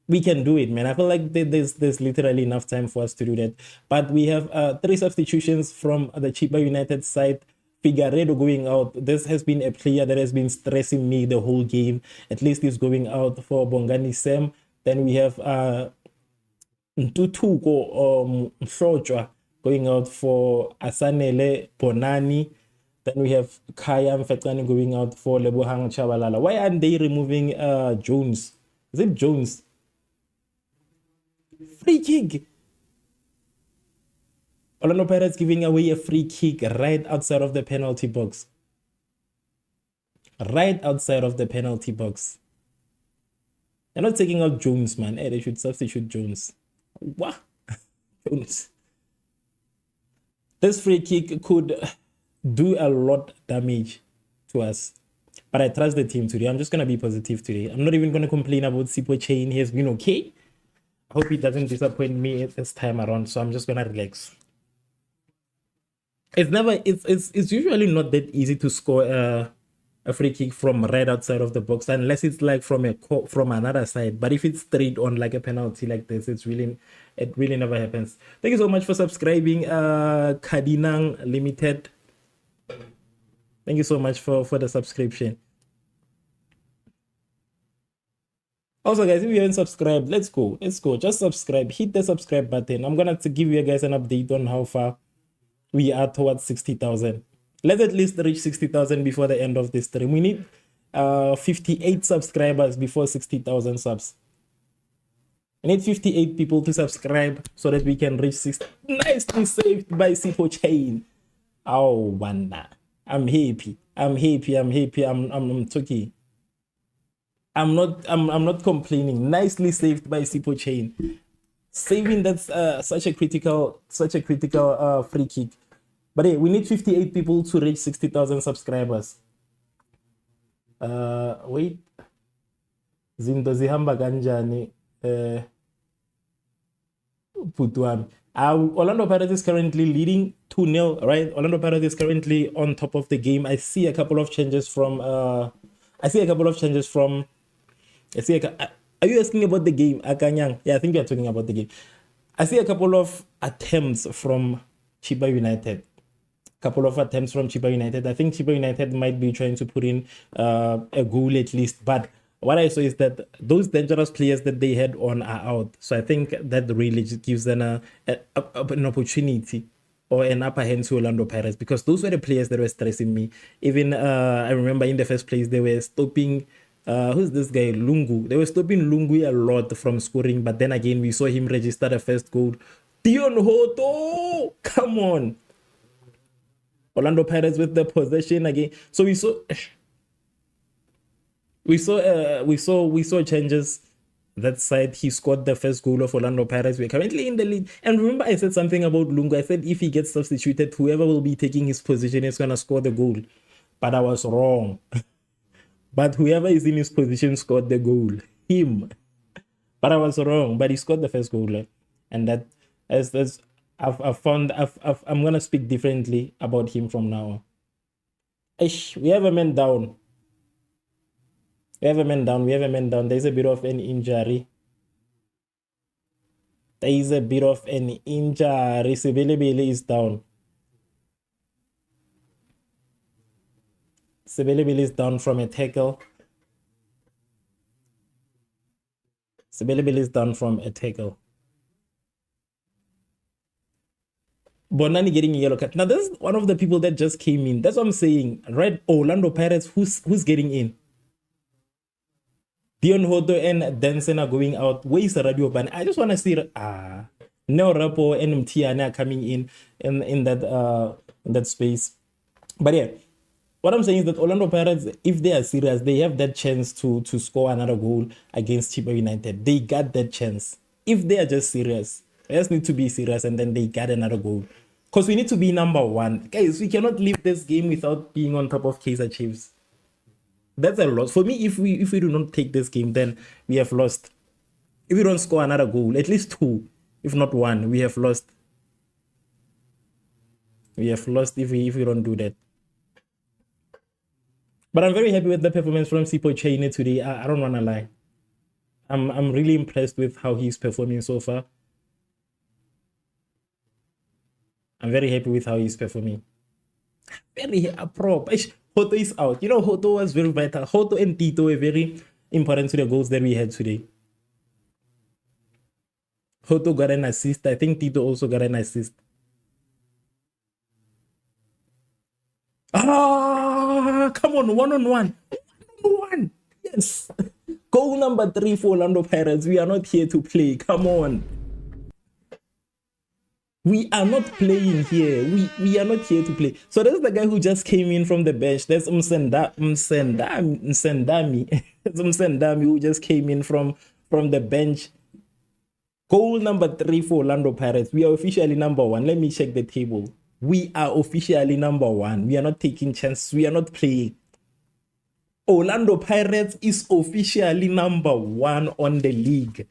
We can do it, man. I feel like there's literally enough time for us to do that. But we have 3 substitutions from the Chippa United side. Figueiredo going out. This has been a player that has been stressing me the whole game. At least he's going out for Bongani Sam. Then we have Ntutuko Mhlotshwa going out for Asanele Bonani. Then we have Kaya Mfetani going out for Lebohang Chabalala. Why aren't they removing Jones? Is it Jones? Free kick. Orlando Pirates giving away a free kick right outside of the penalty box. Right outside of the penalty box. They're not taking out Jones, man. Hey, they should substitute Jones. What? Jones. This free kick could do a lot damage to us. But I trust the team today. I'm just gonna be positive today. I'm not even gonna complain about Sipo Chain. He has been okay. I hope he doesn't disappoint me this time around. So I'm just gonna relax. It's usually not that easy to score a free kick from right outside of the box unless it's like from another side. But if it's straight on like a penalty like this, it really never happens. Thank you so much for subscribing, Kadinang Limited. Thank you so much for the subscription. Also, guys, if you haven't subscribed, let's go. Just subscribe. Hit the subscribe button. I'm gonna give you guys an update on how far we are towards 60,000. Let's at least reach 60,000 before the end of this stream. We need 58 subscribers before 60,000 subs. I need 58 people to subscribe so that we can reach 60. Nicely saved by Sipo Chain. Oh, wanda. I'm happy. I'm talking. I'm not complaining. Nicely saved by Sipo Chain. Saving that's such a critical free kick. But hey, we need 58 people to reach 60,000 subscribers. Wait. Zinto zihamba kanjani? Putwami. Orlando Pirates is currently leading 2-0, right? Orlando Pirates is currently on top of the game. I see a couple of changes from are you asking about the game, Akanyang? Yeah, I think you're talking about the game. I see a couple of attempts from Chippa United. I think Chippa United might be trying to put in a goal at least. But what I saw is that those dangerous players that they had on are out. So I think that really just gives them an opportunity or an upper hand to Orlando Pirates, because those were the players that were stressing me. Even I remember in the first place, they were stopping who's this guy, Lungu. They were stopping Lungu a lot from scoring, but then again we saw him register the first goal. Dion Hoto, come on. Orlando Pirates with the possession again. So we saw changes that side. He scored the first goal of Orlando Pirates. We're currently in the lead. And remember, I said something about Lungu. I said if he gets substituted, whoever will be taking his position is gonna score the goal. But I was wrong. But whoever is in his position scored the goal. Him. But I was wrong. But he scored the first goal. And that I'm gonna speak differently about him from now on. We have a man down. There's a bit of an injury. Sebelebele is down. Sebelebele is down from a tackle. Bonani getting a yellow card. Now, this is one of the people that just came in. That's what I'm saying. Right? Orlando Pirates, who's getting in? Dion Hoto and Denson are going out. Where is Radio Ban? I just want to see Neo Rapo and Mtiana coming in that space. But yeah, what I'm saying is that Orlando Pirates, if they are serious, they have that chance to score another goal against Chippa United. They got that chance. If they are just serious, they just need to be serious, and then they got another goal. Because we need to be number one. Guys, we cannot leave this game without being on top of Kaizer Chiefs. That's a loss. For me, if we do not take this game, then we have lost. If we don't score another goal, at least 2, if not 1, we have lost. We have lost if we don't do that. But I'm very happy with the performance from Sipo Chain today. I don't want to lie. I'm really impressed with how he's performing so far. I'm very happy with how he's performing. Very prop. Hoto is out. You know, Hoto was very vital. Hoto and Tito were very important to the goals that we had today. Hoto got an assist. I think Tito also got an assist. Come on, 1-on-1. 1-on-1. Yes. Goal number 3 for Orlando Pirates. We are not here to play. Come on. We are not playing here. We are not here to play. So that's the guy who just came in from the bench. That's Msendami. That's Msendami who just came in from the bench. Goal number 3 for Orlando Pirates. We are officially number 1. Let me check the table. We are officially number one. We are not taking chances. We are not playing. Orlando Pirates is officially number one on the league.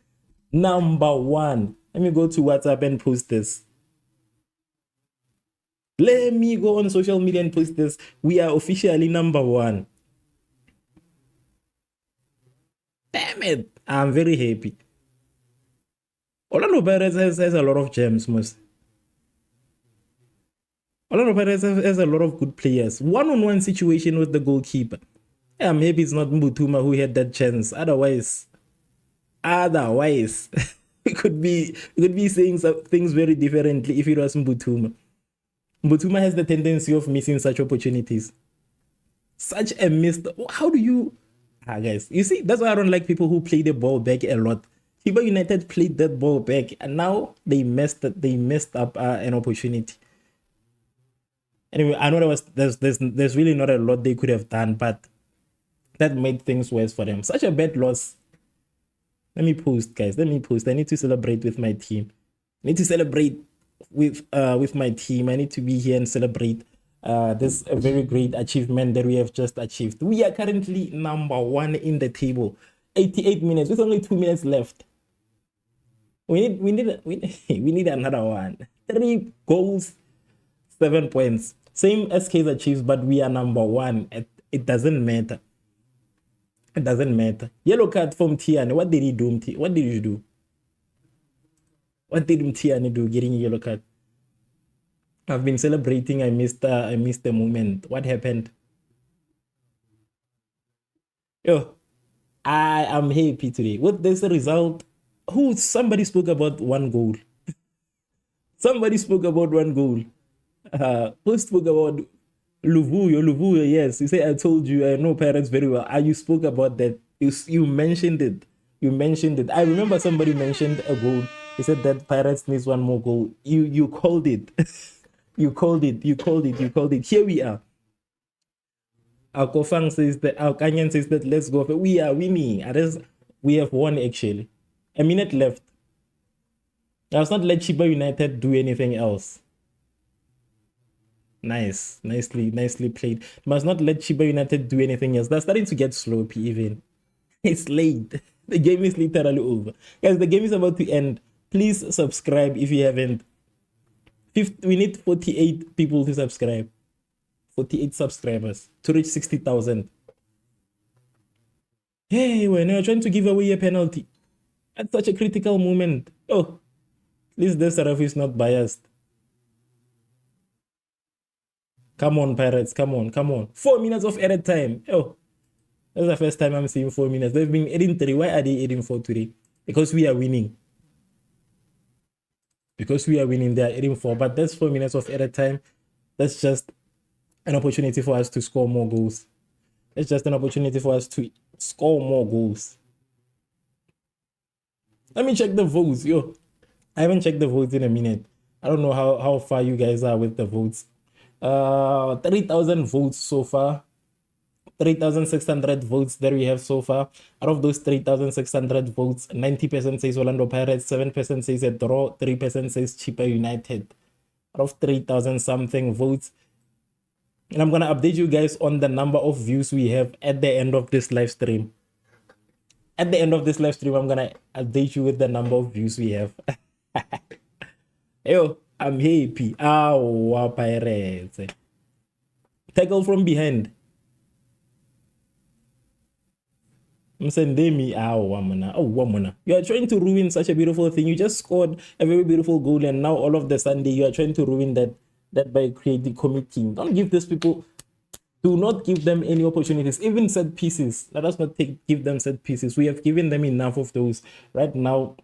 Number one. Let me go to WhatsApp and post this. Let me go on social media and post this. We are officially number one. Damn it. I'm very happy. Orlando Pirates has a lot of gems, most. Orlando Pirates has a lot of good players. One-on-one situation with the goalkeeper. Yeah, maybe it's not Mbutuma who had that chance. Otherwise, we could be saying some things very differently if it was Mbutuma. Mbutuma has the tendency of missing such opportunities. Such a missed. How do you? Guys, you see, that's why I don't like people who play the ball back a lot. Chippa United played that ball back, and now they messed up an opportunity. Anyway, I know there's really not a lot they could have done, but that made things worse for them. Such a bad loss. Let me post, guys. Let me post. I need to celebrate with my team. I need to celebrate with my team. I need to be here and celebrate this a very great achievement that we have just achieved. We are currently number one in the table. 88 minutes. With only 2 minutes left. We need another one. 3 goals, 7 points. Same as Kaizer Chiefs, but we are number one. It doesn't matter. It doesn't matter. Yellow card from Tiani. What did he do? What did you do? What did Tiani do getting a yellow card? I've been celebrating. I missed the moment. What happened? Yo, I am happy today. With this result, somebody spoke about 1 goal. Somebody spoke about 1 goal. Who spoke about Luvuyo, yes. You say, I told you, I know Pirates very well. You spoke about that. You mentioned it. You mentioned it. I remember somebody mentioned a goal. He said that Pirates needs 1 more goal. You called it. You called it. Here we are. Our Kofang says that, our Kanyan says that, let's go. We are winning. We have won, actually. A minute left. I was not let Chippa United do anything else. Nicely played. Must not let Chippa United do anything else. They're starting to get sloppy even. It's late. The game is literally over. Guys, the game is about to end. Please subscribe if you haven't. We need 48 people to subscribe. 48 subscribers to reach 60,000. Hey, when you're trying to give away a penalty at such a critical moment. Oh, at least this ref is not biased. Come on, Pirates. Come on. 4 minutes of added time. Oh, that's the first time I'm seeing 4 minutes. They've been adding 3. Why are they adding 4 today? Because we are winning. Because we are winning, they are adding 4. But that's 4 minutes of added time. That's just an opportunity for us to score more goals. It's just an opportunity for us to score more goals. Let me check the votes. Yo, I haven't checked the votes in a minute. I don't know how far you guys are with the votes. 30,000 votes so far. 3,600 votes that we have so far. Out of those 3,600 votes, 90% says Orlando Pirates, 7% says a draw, 3% says Chippa United. Out of 3,000 something votes. And I'm going to update you guys on the number of views we have at the end of this live stream. At the end of this live stream, I'm going to update you with the number of views we have. Yo, I'm happy. Wow, Pirates. Tackle from behind. Msendemi. Wamana. You are trying to ruin such a beautiful thing. You just scored a very beautiful goal, and now all of the Sunday you are trying to ruin that by creating committing. Don't give these people. Do not give them any opportunities, even set pieces. Let us not give them set pieces. We have given them enough of those. Right now,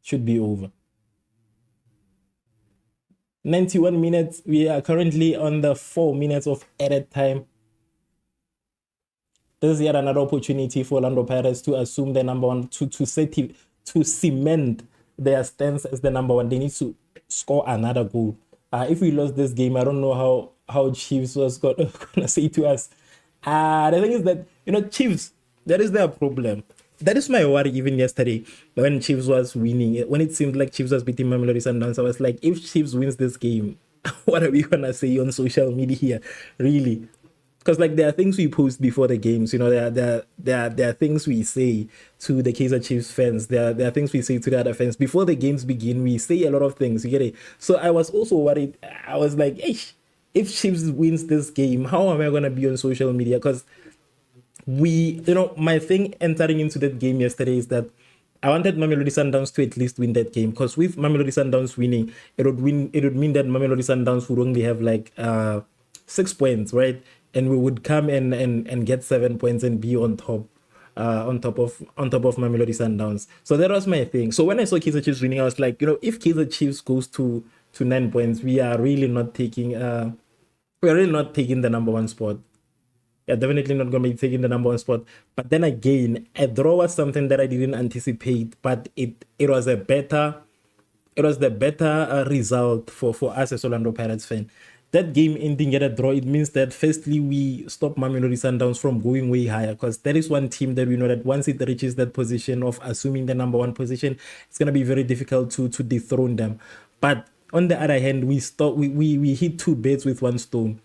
should be over. 91 minutes. We are currently on the 4 minutes of added time. This is yet another opportunity for Orlando Pirates to assume the number one, to cement their stance as the number one. They need to score another goal. If we lost this game, I don't know how Chiefs was gonna say to us. The thing is that, Chiefs, that is their problem. That is my worry even yesterday when Chiefs was winning. When it seemed like Chiefs was beating Mamelodi Sundowns, I was like, if Chiefs wins this game, what are we gonna say on social media, really? Because like there are things we post before the games, there are things we say to the Kaizer Chiefs fans. There are things we say to the other fans before the games begin. We say a lot of things. You get it? So I was also worried. I was like, hey, if Chiefs wins this game, how am I gonna be on social media? Because my thing entering into that game yesterday is that I wanted Mamelodi Sundowns to at least win that game, because with Mamelodi Sundowns winning, it would mean that Mamelodi Sundowns would only have like 6 points, right? And we would come and get 7 points and be on top of Mamelodi Sundowns. So that was my thing. So when I saw Kaizer Chiefs winning, I was like, if Kaizer Chiefs goes to 9 points, we are really not taking the number one spot. Yeah, definitely not going to be taking the number one spot. But then again, a draw was something that I didn't anticipate, but it was the better result for us as Orlando Pirates fan. That game ending at a draw, it means that firstly we stop Mamelodi Sundowns from going way higher, because there is one team that we know that once it reaches that position of assuming the number one position, it's going to be very difficult to dethrone them. But on the other hand, we hit two birds with one stone.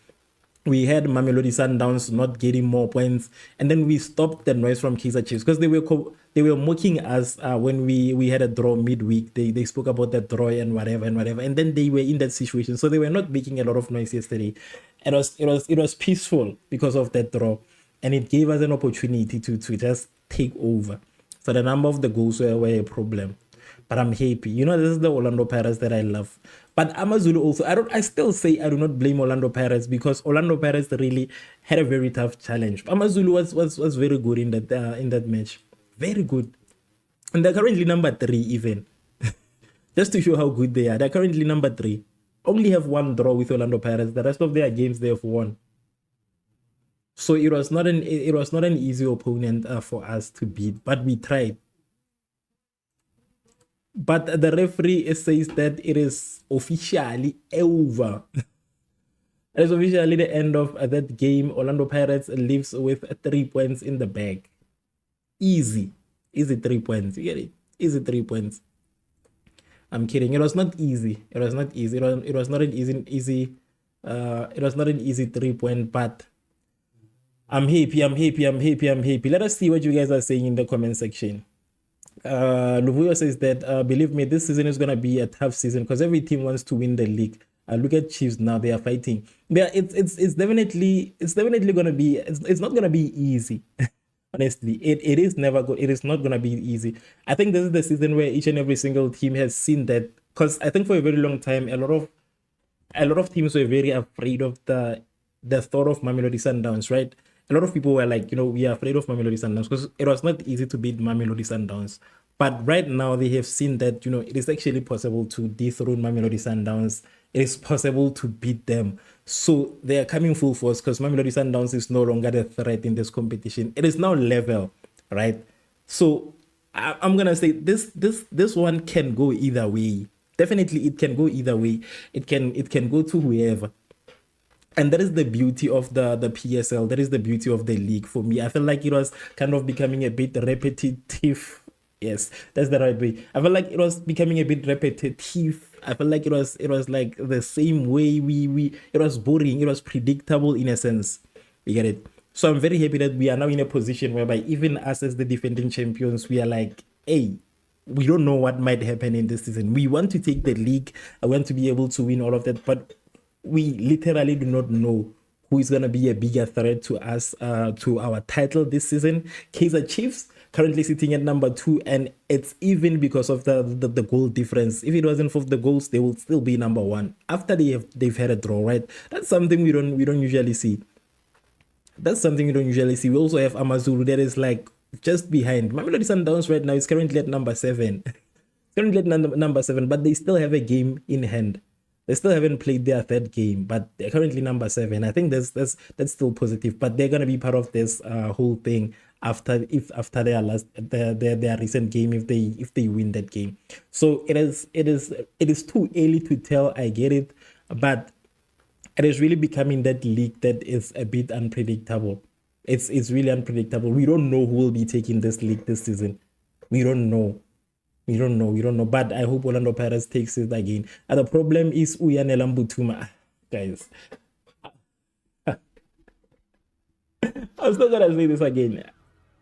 We had Mamelodi Sundowns not getting more points, and then we stopped the noise from Kaizer Chiefs, because they were mocking us when we had a draw midweek. They spoke about that draw and whatever, and then they were in that situation, so they were not making a lot of noise yesterday. It was peaceful because of that draw, and it gave us an opportunity to just take over. So the number of the goals were a problem. But I'm happy. This is the Orlando Pirates that I love. But AmaZulu also, I still say I do not blame Orlando Pirates, because Orlando Pirates really had a very tough challenge. AmaZulu was very good in that match. Very good. And they're currently number 3 even. Just to show how good they are. They're currently number 3. Only have one draw with Orlando Pirates. The rest of their games they have won. So it was not an easy opponent for us to beat, but we tried. But the referee says that it is officially over. It is officially the end of that game. Orlando Pirates lives with 3 points in the bag. Easy 3 points. You get it? Easy 3 points. I'm kidding. It was not easy. It was not easy. It was not an easy. It was not an easy 3 point. But I'm happy. Let us see what you guys are saying in the comment section. Luvuyo says that believe me, this season is gonna be a tough season, because every team wants to win the league. Look at Chiefs now; they are fighting. It's definitely gonna be. It's not gonna be easy. Honestly, it is never good. It is not gonna be easy. I think this is the season where each and every single team has seen that, because I think for a very long time a lot of teams were very afraid of the thought of Mamelodi Sundowns, right? A lot of people were like, we are afraid of Mamelodi Sundowns, because it was not easy to beat Mamelodi Sundowns. But right now they have seen that, it is actually possible to dethrone Mamelodi Sundowns. It is possible to beat them. So they are coming full force, because Mamelodi Sundowns is no longer the threat in this competition. It is now level, right? So I'm gonna say this one can go either way. Definitely it can go either way. It can go to whoever. And that is the beauty of the PSL. That is the beauty of the league for me. I feel like it was kind of becoming a bit repetitive. Yes, that's the right way. I feel like it was becoming a bit repetitive. I feel like it was like the same way it was boring. It was predictable in a sense. You get it? So I'm very happy that we are now in a position whereby even us as the defending champions, we are like, hey, we don't know what might happen in this season. We want to take the league. I want to be able to win all of that, but we literally do not know who is going to be a bigger threat to us, to our title this season. Kaizer Chiefs currently sitting at number 2, and it's even because of the goal difference. If it wasn't for the goals, they will still be number 1 after they've had a draw, right? That's something we don't usually see. That's something we don't usually see. We also have AmaZulu that is like just behind. Mamelodi Sundowns right now is currently at number 7. Currently at number 7, but they still have a game in hand. They still haven't played their 3rd game, but they're currently number 7. I think that's still positive, but they're gonna be part of this whole thing after their recent game, if they win that game. So it is too early to tell. I get it, but it is really becoming that league that is a bit unpredictable. It's really unpredictable. We don't know who will be taking this league this season. We don't know. We don't know. But I hope Orlando Pirates takes it again. And the problem is Uyanela Mbutuma. Guys, I'm still gonna say this again.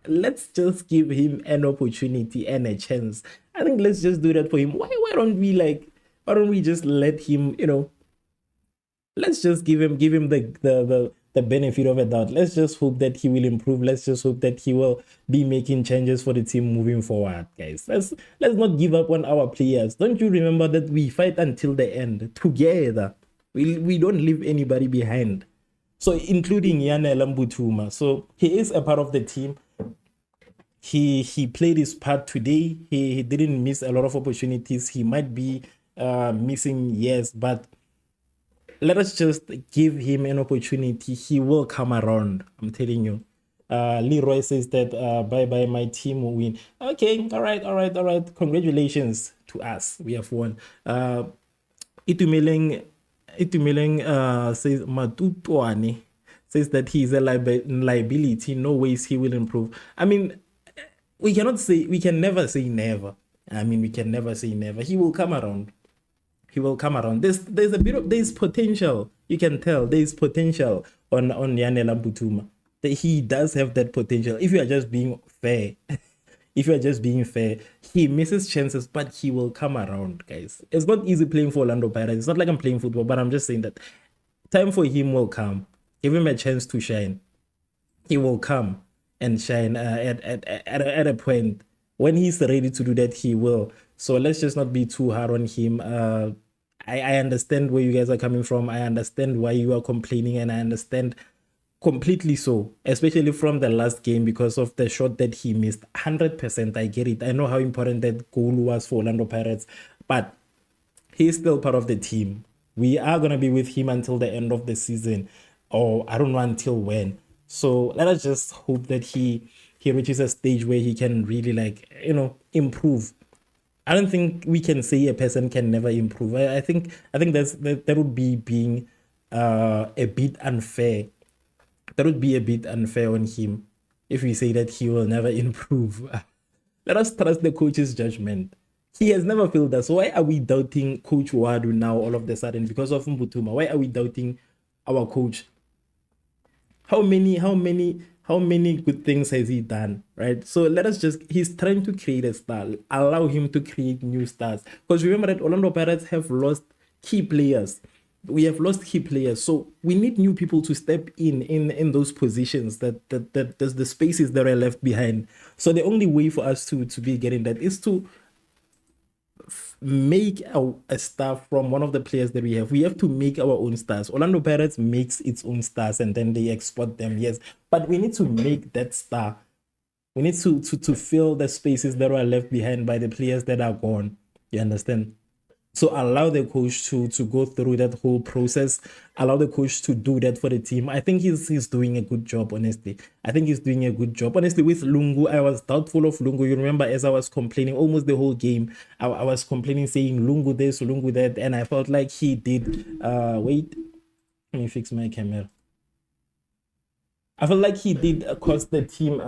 Let's just give him an opportunity and a chance. I think let's just do that for him. Why don't we just let him, let's just give him the benefit of a doubt. Let's just hope that he will improve. Let's just hope that he will be making changes for the team moving forward, guys. Let's not give up on our players. Don't you remember that we fight until the end together? We don't leave anybody behind. So including Yanela Mbutuma. So he is a part of the team. He played his part today. He didn't miss a lot of opportunities. He might be missing years, but let us just give him an opportunity. He will come around. I'm telling you. Leroy says that bye, my team will win. Okay, all right. Congratulations to us. We have won. Itumeleng says Matutwane says that he is a liability. No ways he will improve. I mean, we can never say never. I mean, we can never say never. He will come around. There's potential. You can tell there's potential on Yanela Mbutuma. That he does have that potential. If you are just being fair, he misses chances, but he will come around, guys. It's not easy playing for Orlando Pirates. It's not like I'm playing football, but I'm just saying that time for him will come. Give him a chance to shine. He will come and shine at a point. When he's ready to do that, he will. So let's just not be too hard on him. I understand where you guys are coming from. I understand why you are complaining, and I understand completely so, especially from the last game because of the shot that he missed. 100%, I get it. I know how important that goal was for Orlando Pirates, but he's still part of the team. We are going to be with him until the end of the season, or I don't know until when. So let us just hope that he reaches a stage where he can really improve. I don't think we can say a person can never improve. I think that would be being a bit unfair. That would be a bit unfair on him if we say that he will never improve. Let us trust the coach's judgment. He has never failed us. Why are we doubting Coach Wadu now all of a sudden because of Mbutuma? Why are we doubting our coach? How many good things has he done, right? So let us he's trying to create a star. Allow him to create new stars. Because remember that Orlando Pirates have lost key players. We have lost key players. So we need new people to step in those positions, that there's the spaces that are left behind. So the only way for us to be getting that is to make a star from one of the players that we have. We have to make our own stars. Orlando Pirates makes its own stars and then they export them, yes. But we need to make that star. We need to fill the spaces that are left behind by the players that are gone. You understand? So allow the coach to go through that whole process. Allow the coach to do that for the team. I think he's doing a good job, honestly. I think he's doing a good job. Honestly, with Lungu, I was doubtful of Lungu. You remember as I was complaining almost the whole game, I was complaining, saying Lungu this, Lungu that, and I felt like he did. Wait, let me fix my camera. I felt like he did cost the team.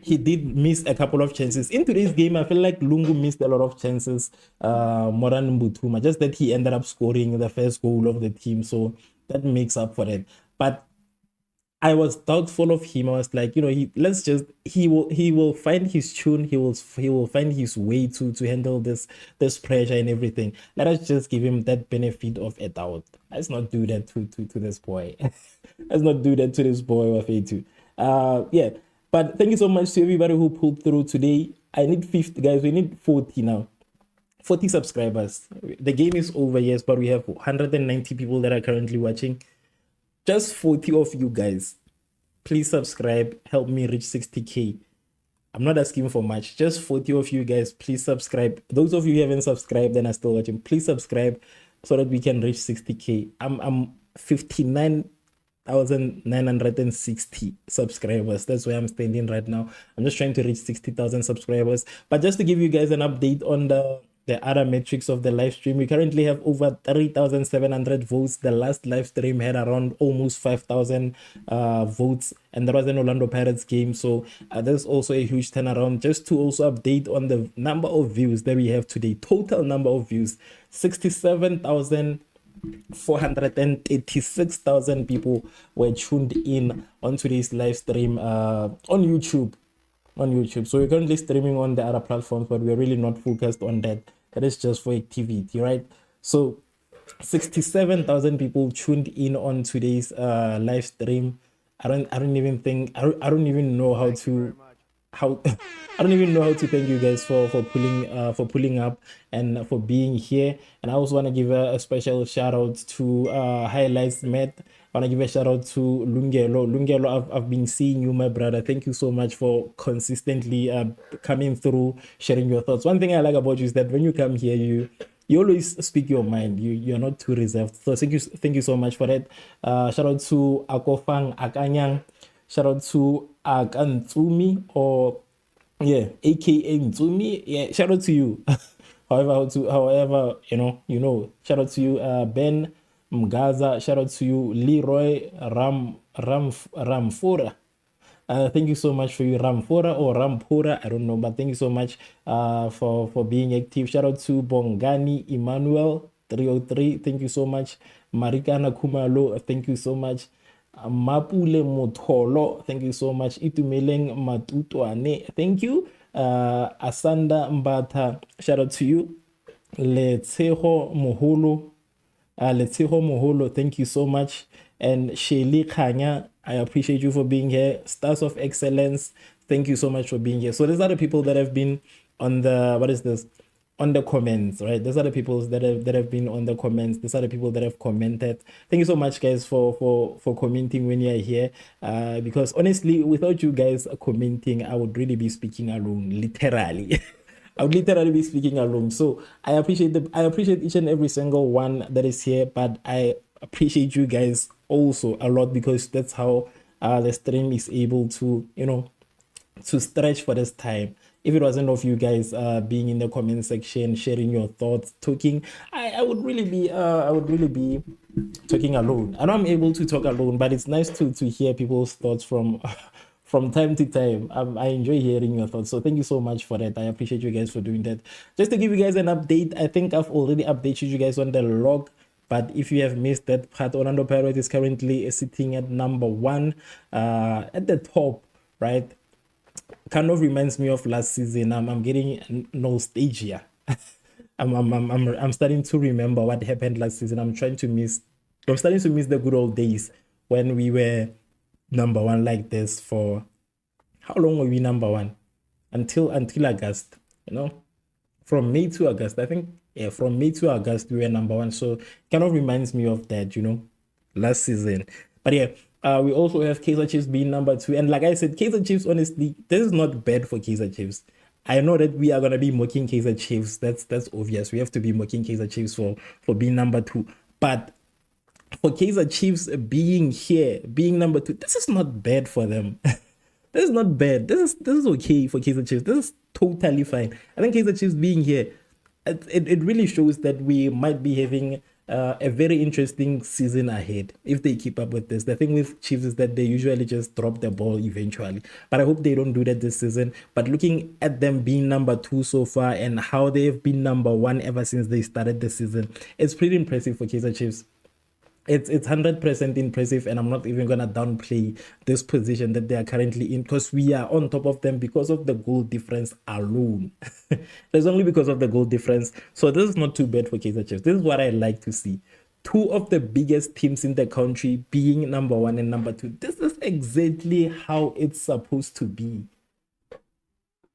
He did miss a couple of chances. In today's game, I feel like Lungu missed a lot of chances more than Mbutuma. Just that he ended up scoring the first goal of the team. So that makes up for it. But I was doubtful of him. I was like, he will find his tune. He will find his way to handle this pressure and everything. Let us just give him that benefit of a doubt. Let's not do that to this boy. Let's not do that to this boy, Wafetu. Yeah. But thank you so much to everybody who pulled through today. I need 50, guys. We need 40 now. 40 subscribers. The game is over, yes, but we have 190 people that are currently watching. Just 40 of you guys. Please subscribe. Help me reach 60K. I'm not asking for much. Just 40 of you guys, please subscribe. Those of you who haven't subscribed and are still watching, please subscribe so that we can reach 60K. I'm 59,960 subscribers. That's where I'm standing right now. I'm just trying to reach 60,000 subscribers. But just to give you guys an update on the the other metrics of the live stream. We currently have over 3,700 votes. The last live stream had around almost 5,000 votes, and that was an Orlando Pirates game. So there's also a huge turnaround. Just to also update on the number of views that we have today, total number of views, 67,436,000 people were tuned in on today's live stream on YouTube. So we're currently streaming on the other platforms, but we're really not focused on that. That is just for activity, right? So 67,000 people tuned in on today's live stream. I don't even know how to I don't even know how to thank you guys for pulling up and for being here. And I also want to give a special shout out to Highlights Matt. I want to give a shout out to Lungelo. I've been seeing you, my brother. Thank you so much for consistently coming through, sharing your thoughts. One thing I like about you is that when you come here, you always speak your mind. You're not too reserved. So thank you so much for that. Shout out to Akofang Akanyang. Shout out to Akantsumi, or aka Ntsumi. Yeah, shout out to you. however, shout out to you, Ben Mgaza. Shout out to you, Leroy Ramfora. Thank you so much for you, Ramfora or Rampora, I don't know, but thank you so much for being active. Shout out to Bongani Emmanuel 303. Thank you so much. Marikana Kumalo, thank you so much. Mapule Motolo, thank you so much. Itumeleng Matutwane, thank you. Asanda Mbata, shout out to you. Letseho Moholo, thank you so much. And Shelly Kanya, I appreciate you for being here. Stars of Excellence, thank you so much for being here. So these are the people that have been on the on the comments, right? These are the people that have been on the comments. These are the people that have commented. Thank you so much, guys, for commenting when you're here. Because honestly, without you guys commenting, I would really be speaking alone, literally. I would literally be speaking alone. So I appreciate each and every single one that is here, but I appreciate you guys also a lot, because that's how the stream is able to, to stretch for this time. If it wasn't of you guys being in the comment section, sharing your thoughts, talking, I would really be talking alone. I know I'm able to talk alone, but it's nice to hear people's thoughts from time to time. I enjoy hearing your thoughts, so thank you so much for that. I appreciate you guys for doing that. Just to give you guys an update, I think I've already updated you guys on the log, but if you have missed that part, Orlando Pirates is currently sitting at number 1 at the top, right? Kind of reminds me of last season. I'm getting nostalgia. I'm starting to remember what happened last season. I'm starting to miss the good old days when we were number 1 like this. For how long were we number 1? Until August, from May to August. I think, yeah, from May to August we were number 1. So it kind of reminds me of that, last season. But yeah, we also have Kaizer Chiefs being number 2. And like I said, Kaizer Chiefs, honestly, this is not bad for Kaizer Chiefs. I know that we are going to be mocking Kaizer Chiefs. That's obvious. We have to be mocking Kaizer Chiefs for being number 2. But for Kaizer Chiefs being here, being number 2, this is not bad for them. This is not bad. This is okay for Kaizer Chiefs. This is totally fine. I think Kaizer Chiefs being here, it really shows that we might be having a very interesting season ahead if they keep up with this. The thing with Chiefs is that they usually just drop the ball eventually, but I hope they don't do that this season. But looking at them being number 2 so far and how they've been number 1 ever since they started the season, it's pretty impressive for Kaizer Chiefs. It's 100% impressive, and I'm not even gonna downplay this position that they are currently in, because we are on top of them because of the goal difference alone. There's only because of the goal difference. So this is not too bad for Kaizer Chiefs. This is what I like to see. 2 of the biggest teams in the country being number 1 and number 2. This is exactly how it's supposed to be.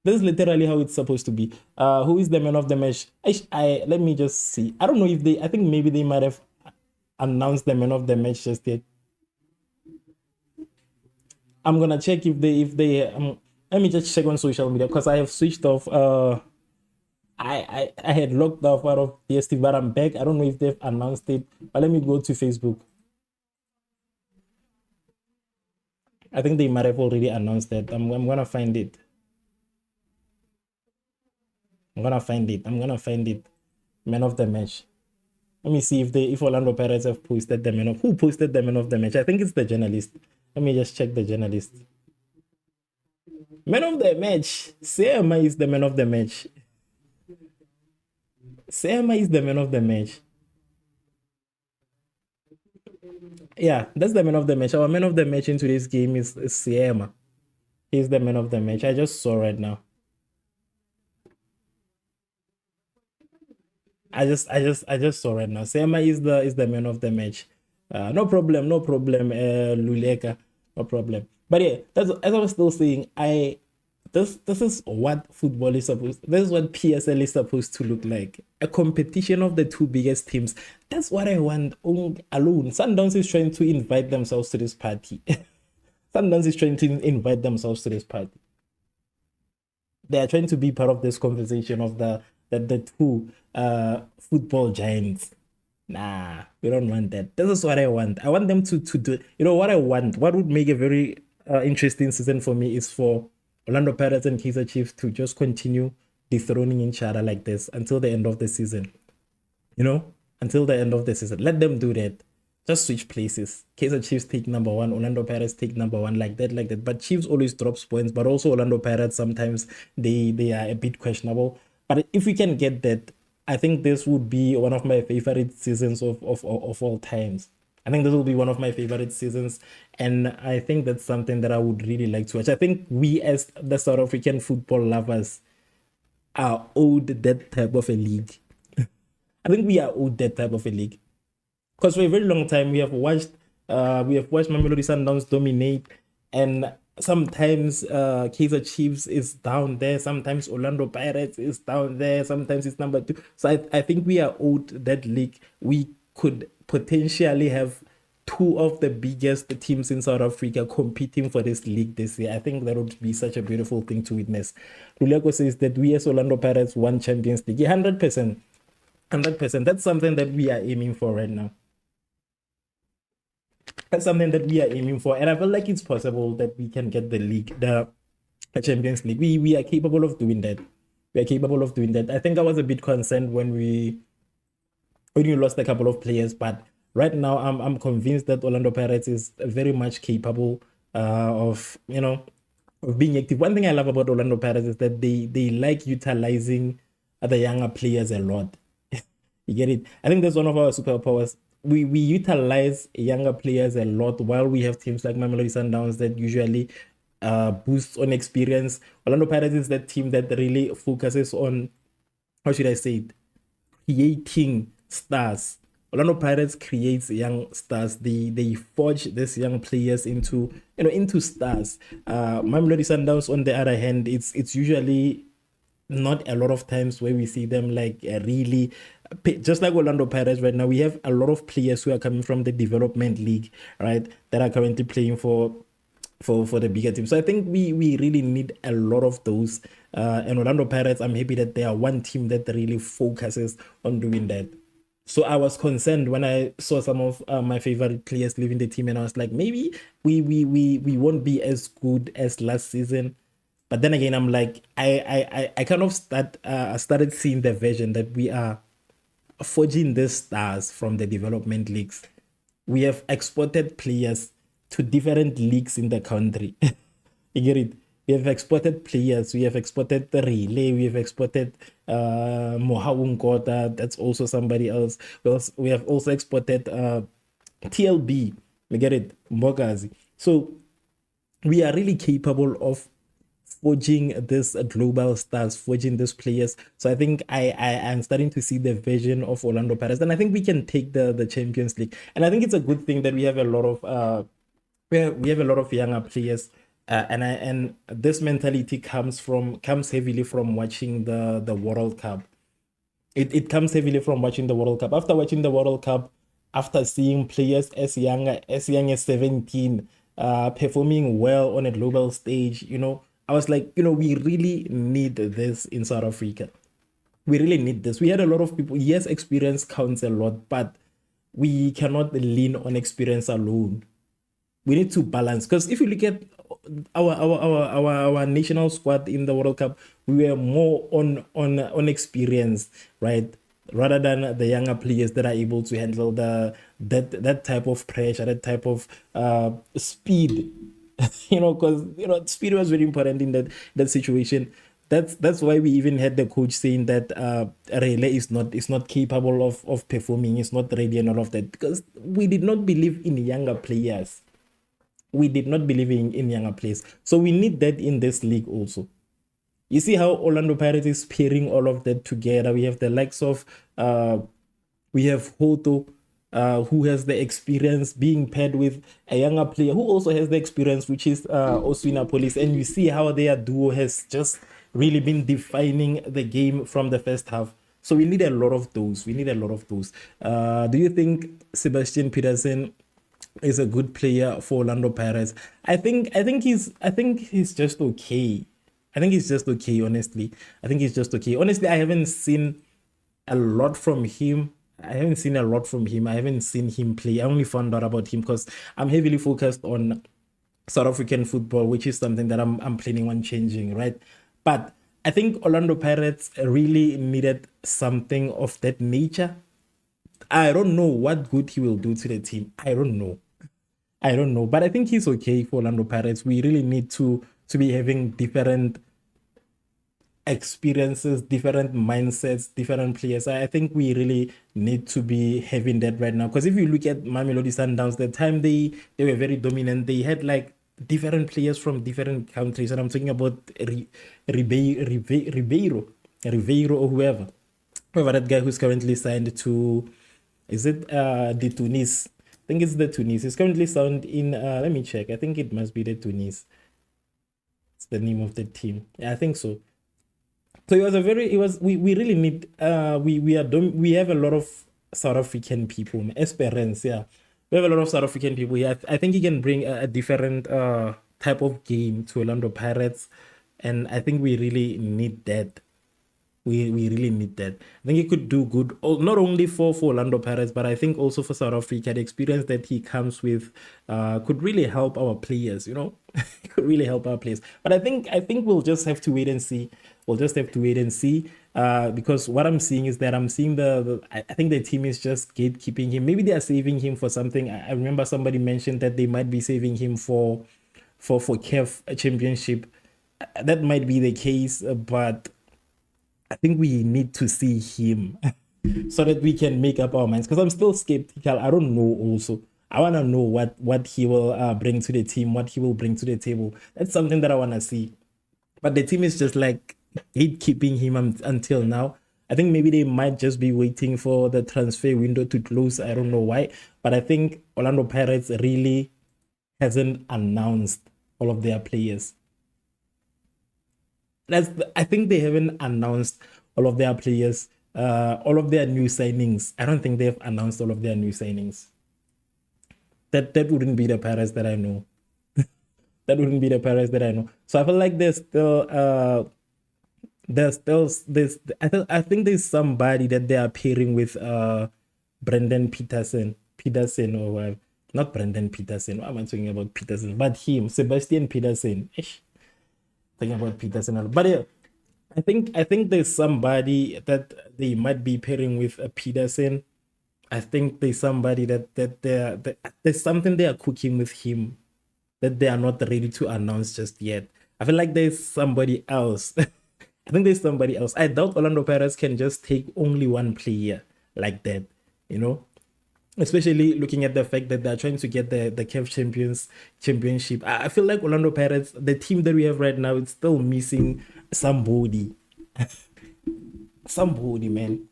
This is literally how it's supposed to be. Who is the man of the match? Let me just see. I don't know if I think maybe they might have announced the man of the match just yet. I'm gonna check if they let me just check on social media, because I have switched off. I had logged off out of DSTV, but I'm back. I don't know if they've announced it, but let me go to Facebook. I think they might have already announced that. I'm gonna find it. I'm gonna find it. I'm gonna find it. Man of the match. Let me see if Orlando Pirates have posted the man of who posted the man of the match. I think it's the journalist. Let me just check the journalist. Man of the match. Seama is the man of the match. Seama is the man of the match. Yeah, that's the man of the match. Our man of the match in today's game is Seama. He's the man of the match. I just saw right now. I just saw right now. Sema is the man of the match. No problem, no problem, Luleka, no problem. But yeah, that's as I was still saying. This is what football is supposed. This is what PSL is supposed to look like. A competition of the two biggest teams. That's what I want. Alone, Sundowns is trying to invite themselves to this party. Sundowns is trying to invite themselves to this party. They are trying to be part of this conversation of the two football giants. Nah, we don't want that. This is what I want. I want them to do. You know what I want? What would make a very interesting season for me is for Orlando Pirates and Kaizer Chiefs to just continue dethroning each other like this until the end of the season. You know, until the end of the season. Let them do that. Just switch places. Kaizer Chiefs take number one, Orlando Pirates take number one, like that, like that. But Chiefs always drops points, but also Orlando Pirates sometimes they are a bit questionable. But if we can get that, I think this would be one of my favorite seasons of all times. I think this will be one of my favorite seasons, and I think that's something that I would really like to watch. I think we, as the South African football lovers, are owed that type of a league. I think we are owed that type of a league. Because for a very long time we have watched Mamelodi Sundowns dominate, and sometimes Kaizer Chiefs is down there, sometimes Orlando Pirates is down there, sometimes it's number two. So I think we are owed that league. We could potentially have two of the biggest teams in South Africa competing for this league this year. I think that would be such a beautiful thing to witness. Luleko says that we as Orlando Pirates won Champions League. 100%. 100%. That's something that we are aiming for right now. That's something that we are aiming for, and I feel like it's possible that we can get the Champions League. We are capable of doing that. We are capable of doing that. I think I was a bit concerned when we lost a couple of players, but right now I'm convinced that Orlando Pirates is very much capable of of being active. One thing I love about Orlando Pirates is that they like utilizing the younger players a lot. You get it? I think that's one of our superpowers. We utilize younger players a lot, while we have teams like Mamelodi Sundowns that usually boosts on experience. Orlando Pirates is that team that really focuses on, how should I say it, creating stars. Orlando Pirates creates young stars. They forge these young players into stars. Mamelodi Sundowns, on the other hand, it's usually not a lot of times where we see them like really, just like Orlando Pirates right now. We have a lot of players who are coming from the development league, right, that are currently playing for the bigger team. So I think we really need a lot of those. And Orlando Pirates, I'm happy that they are one team that really focuses on doing that. So I was concerned when I saw some of my favorite players leaving the team, and I was like, maybe we won't be as good as last season. But then again, I'm like, I kind of started seeing the vision that we are forging these stars from the development leagues. We have exported players to different leagues in the country. You get it? We have exported players. We have exported the relay. We have exported Mohawun Kota. That's also somebody else. We have also exported TLB. You get it? Mbogazi. So we are really capable of forging this global stars, forging these players. So I think I am starting to see the vision of Orlando Pirates, and I think we can take the Champions League. And I think it's a good thing that we have a lot of we have a lot of younger players, and this mentality comes heavily from watching the World Cup. It comes heavily from watching the World Cup. After watching the World Cup, after seeing players as young as 17 performing well on a global stage, I was like, we really need this in South Africa. We really need this. We had a lot of people. Yes, experience counts a lot, but we cannot lean on experience alone. We need to balance, because if you look at our national squad in the World Cup, we were more on experience, right? Rather than the younger players that are able to handle that type of pressure, that type of speed. Because speed was very important in that situation. That's why we even had the coach saying that Rele is not capable of performing, is not ready and all of that, because we did not believe in younger players. We did not believe in younger players. So we need that in this league also. You see how Orlando Pirates is pairing all of that together. We have the likes of we have Hoto, who has the experience being paired with a younger player who also has the experience, which is Oswina Police. And you see how their duo has just really been defining the game from the first half. So we need a lot of those. We need a lot of those. Do you think Sebastian Peterson is a good player for Orlando Pirates? I think he's just okay. I think he's just okay, honestly. I think he's just okay. Honestly, I haven't seen a lot from him. I haven't seen a lot from him. I haven't seen him play. I only found out about him because I'm heavily focused on South African football, which is something that I'm planning on changing, right? But I think Orlando Pirates really needed something of that nature. I don't know what good he will do to the team. I don't know. I don't know. But I think he's okay for Orlando Pirates. We really need to be having different experiences, different mindsets, different players. I think we really need to be having that right now. Because if you look at Mamelodi Sundowns, the time they were very dominant, they had like different players from different countries. And I'm talking about Ribeiro or whoever that guy who's currently signed to, is it the Tunis? I think it's the Tunis. He's currently signed in let me check. I think it must be the Tunis. It's the name of the team. Yeah, I think so. So we really need we have a lot of South African people, Esperance, yeah. We have a lot of South African people here. I think he can bring a different type of game to Orlando Pirates, and I think we really need that. We really need that. I think he could do good, not only for Orlando Pirates, but I think also for South Africa. The experience that he comes with could really help our players. It could really help our players. But I think we'll just have to wait and see. We'll just have to wait and see. Because what I'm seeing is that I'm seeing I think the team is just gatekeeping him. Maybe they are saving him for something. I remember somebody mentioned that they might be saving him for CAF Championship. That might be the case, but I think we need to see him so that we can make up our minds. Because I'm still skeptical. I don't know. Also, I want to know what he will bring to the team, what he will bring to the table. That's something that I want to see. But the team is just like gatekeeping him until now. I think maybe they might just be waiting for the transfer window to close. I don't know why, but I think Orlando Pirates really hasn't announced all of their players. I think they haven't announced all of their players, all of their new signings. I don't think they've announced all of their new signings. That wouldn't be the Pirates that I know. That wouldn't be the Pirates that I know. So I feel like there's I think there's somebody that they are pairing with Brendan Peterson or not Brendan Peterson. What am I talking about Peterson? But him, Sebastian Peterson. Thinking about Peterson, but yeah, I think there's somebody that they might be pairing with Peterson. I think there's somebody that there's something they are cooking with him that they are not ready to announce just yet. I feel like there's somebody else. I think there's somebody else. I doubt Orlando Pirates can just take only one player like that, you know? Especially looking at the fact that they're trying to get the CAF Championship. I feel like Orlando Pirates, the team that we have right now, it's still missing somebody. Somebody, man.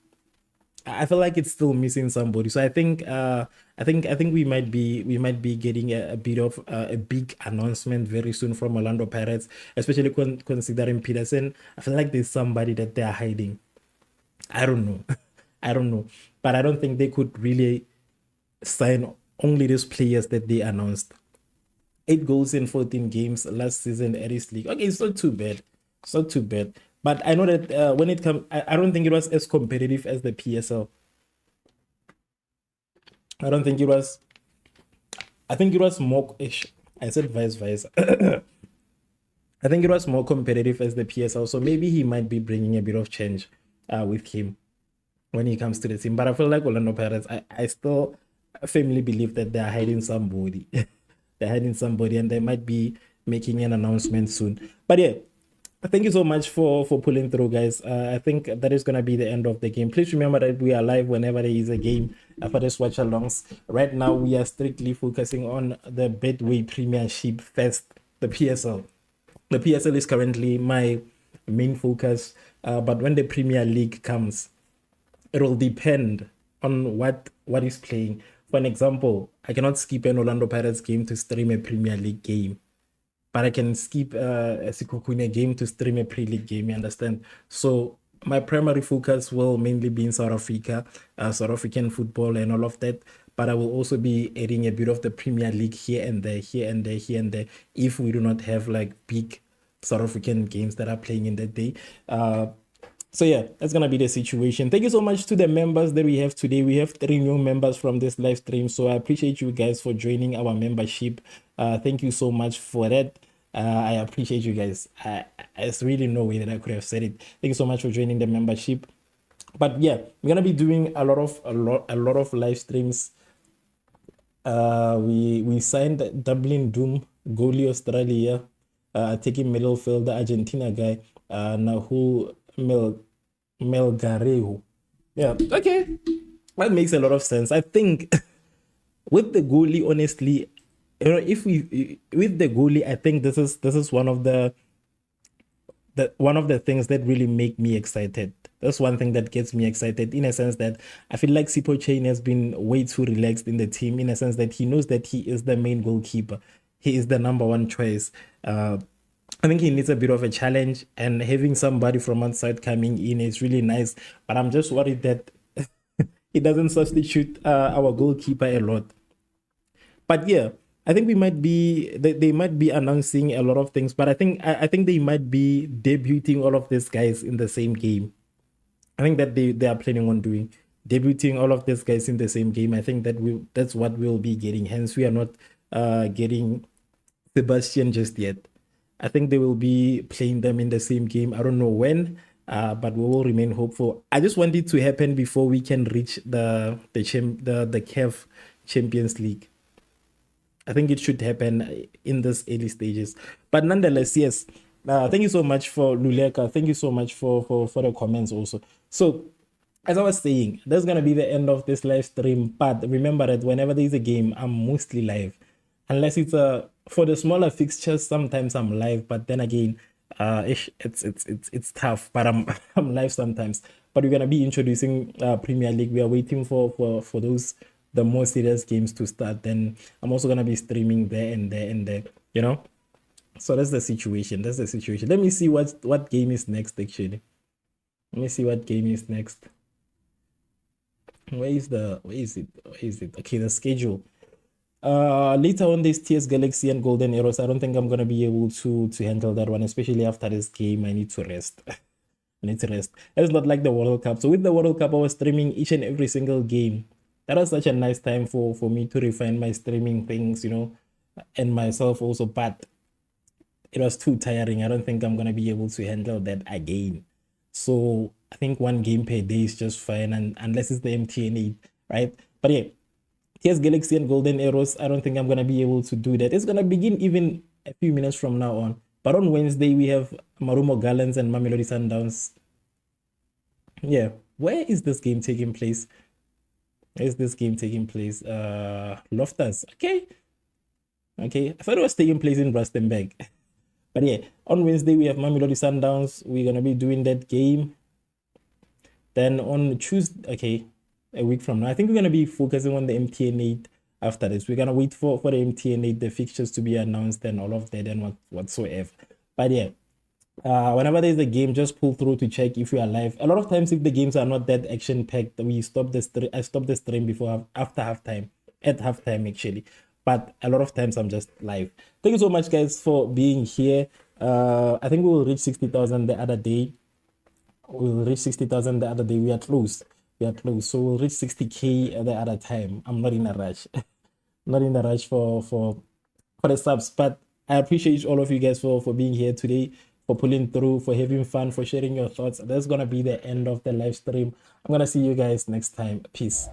I feel like it's still missing somebody. So I think we might be getting a bit of a big announcement very soon from Orlando Pirates, especially considering Peterson. I feel like there's somebody that they're hiding. I don't know. I don't know. But I don't think they could really sign only those players that they announced. 8 goals in 14 games last season at this league. Okay, it's not too bad. It's not too bad. But I know that when it comes, I don't think it was as competitive as the PSL. I don't think it was. I think it was more. I said vice versa. I think it was more competitive as the PSL, so maybe he might be bringing a bit of change with him when he comes to the team. But I feel like Orlando Pirates, I still firmly believe that they're hiding somebody. They're hiding somebody, and they might be making an announcement soon. But yeah, thank you so much for pulling through, guys. I think that is gonna be the end of the game. Please remember that we are live whenever there is a game for this watch alongs. Right now, we are strictly focusing on the Betway Premiership first, the PSL. The PSL is currently my main focus, but when the Premier League comes, it will depend on what is playing. For an example, I cannot skip an Orlando Pirates game to stream a Premier League game, but I can skip a Sikukune game to stream a pre-league game, you understand? So my primary focus will mainly be in South Africa, South African football and all of that. But I will also be adding a bit of the Premier League here and there, here and there, here and there, if we do not have like big South African games that are playing in that day. So yeah, that's gonna be the situation. Thank you so much to the members that we have today. We have 3 new members from this live stream, so I appreciate you guys for joining our membership. Thank you so much for that. I appreciate you guys. There's really no way that I could have said it. Thank you so much for joining the membership. But yeah, we're gonna be doing a lot of live streams. We signed Dublin Doom, goalie Australia, taking middle fielder Argentina guy, Nahu Melgarejo. Yeah, okay, that makes a lot of sense. I think with the goalie, honestly, if we with the goalie, I think this is one of the things that really make me excited. That's one thing that gets me excited, in a sense that I feel like Sipo Chain has been way too relaxed in the team, in a sense that he knows that he is the main goalkeeper. He is the number 1 choice. I think he needs a bit of a challenge, and having somebody from outside coming in is really nice. But I'm just worried that he doesn't substitute our goalkeeper a lot. But yeah, I think they might be announcing a lot of things, but I think they might be debuting all of these guys in the same game. I think that they are planning on doing debuting all of these guys in the same game. I think that's what we'll be getting. Hence, we are not getting Sebastian just yet. I think they will be playing them in the same game. I don't know when, but we will remain hopeful. I just want it to happen before we can reach the CAF Champions League. I think it should happen in this early stages. But nonetheless, yes. Thank you so much for Luleka. Thank you so much for the comments also. So, as I was saying, that's going to be the end of this live stream. But remember that whenever there's a game, I'm mostly live. Unless it's for the smaller fixtures, sometimes I'm live. But then again, it's tough. But I'm live sometimes. But we're going to be introducing Premier League. We are waiting for those the more serious games to start. Then I'm also gonna be streaming there and there and there, you know. So that's the situation. Let me see what game is next. Actually, let me see what game is next. Where is it? Okay, the schedule. Later on, this TS Galaxy and Golden Arrows. I don't think I'm gonna be able to handle that one, especially after this game. I need to rest. It's not like the World Cup. So with the World Cup, I was streaming each and every single game. That was such a nice time for me to refine my streaming things, you know, and myself also. But it was too tiring. I don't think I'm gonna be able to handle that again. So I think 1 game per day is just fine, and unless it's the MTN8, right? But yeah, here's Galaxy and Golden Arrows. I don't think I'm gonna be able to do that. It's gonna begin even a few minutes from now on. But on Wednesday we have Marumo Gallants and Mamelodi Sundowns. Yeah, where is this game taking place? Loftus. Okay. I thought it was taking place in Rustenburg. But yeah, on Wednesday we have Mamelodi Sundowns. We're gonna be doing that game. Then on Tuesday, okay, a week from now, I think we're gonna be focusing on the MTN8 after this. We're gonna wait for the MTN8, the fixtures to be announced and all of that and whatsoever. But yeah, whenever there's a game, just pull through to check if you are live. A lot of times, if the games are not that action packed, we stop the stream. I stop the stream after halftime, at halftime actually. But a lot of times I'm just live. Thank you so much, guys, for being here. I think we will reach 60,000 the other day. We are close. So we'll reach 60K the other time. I'm not in a rush. Not in a rush for the subs, but I appreciate all of you guys for being here today, for pulling through, for having fun, for sharing your thoughts. That's gonna be the end of the live stream. I'm gonna see you guys next time. Peace.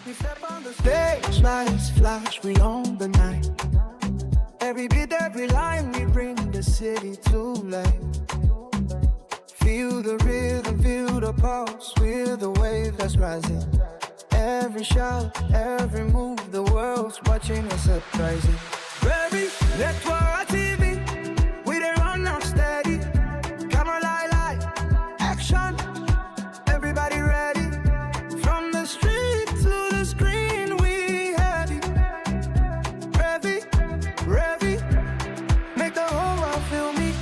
We step on the stage, lights flash, we own the night. Every beat, every line, we bring the city to life. Feel the rhythm, feel the pulse, we're the wave that's rising. Every shout, every move, the world's watching us surprising. Baby, let's watch TV, we dey run now steady. Camera light, action, everybody ready. From the street to the screen, we heavy. Revv, make the whole world feel me.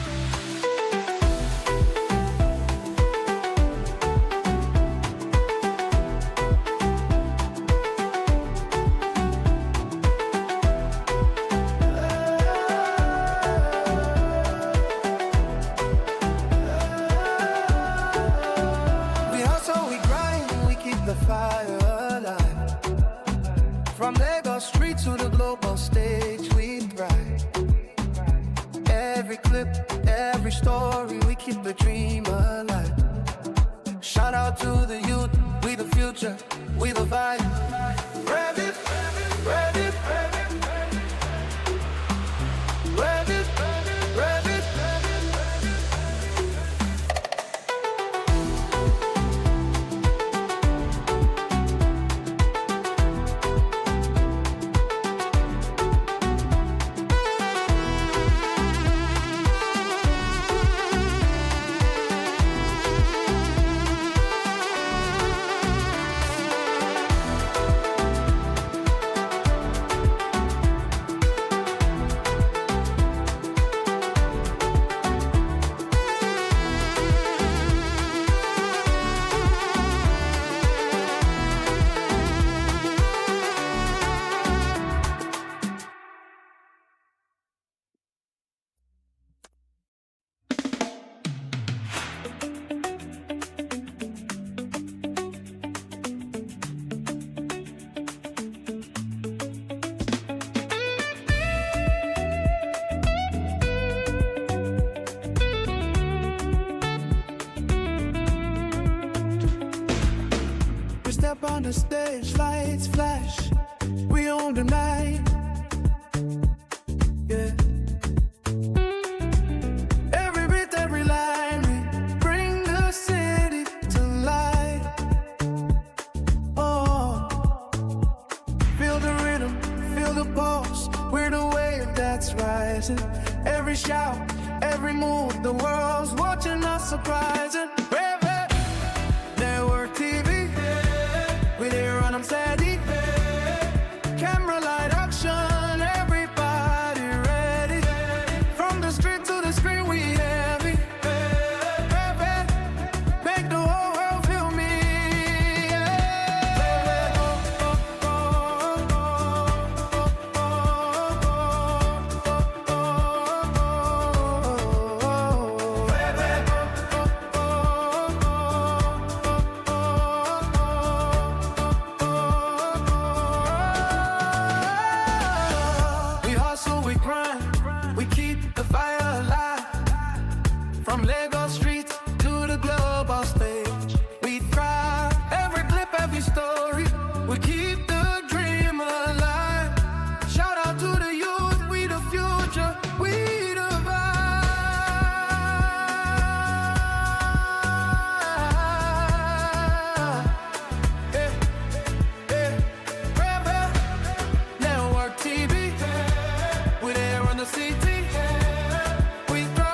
We hustle, we grind, we keep the fire alive. From Lagos street to the global stage, we thrive. Every clip, every story, we keep the dream alive. Shout out to the youth, we the future, we the vibe. Rev it, rev it, rev it, rev it, rev it. We step on the stage, lights flash, we own the night. Yeah. Every beat, every line, we bring the city to life. Oh, feel the rhythm, feel the pulse, we're the wave that's rising. Every shout, every move, the world's watching us surprising. Revv, network TV, we dey run 'em steady. Camera light action, everybody ready. From the street to the screen, we heavy. Revv, make the whole world feel me. We hustle, we grind, we keep the fire alive. From Lagos streets to the global stage, we thrive. Every clip, every story, we keep the dream alive. Shout out to the youth, we the future, we the vibe. Yeah, yeah. Revv, network TV, we there on the city. We thrive.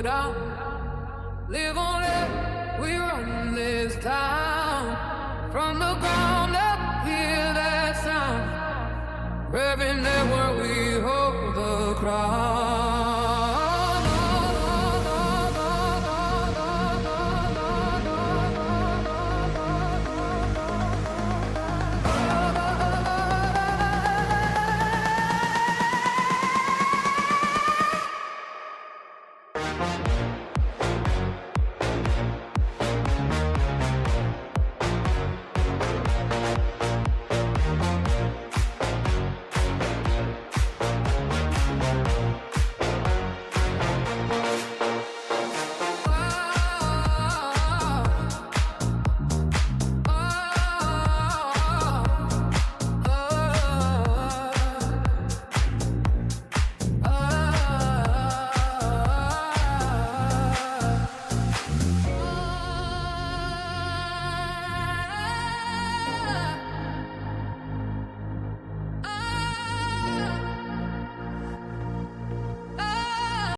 it out. Live on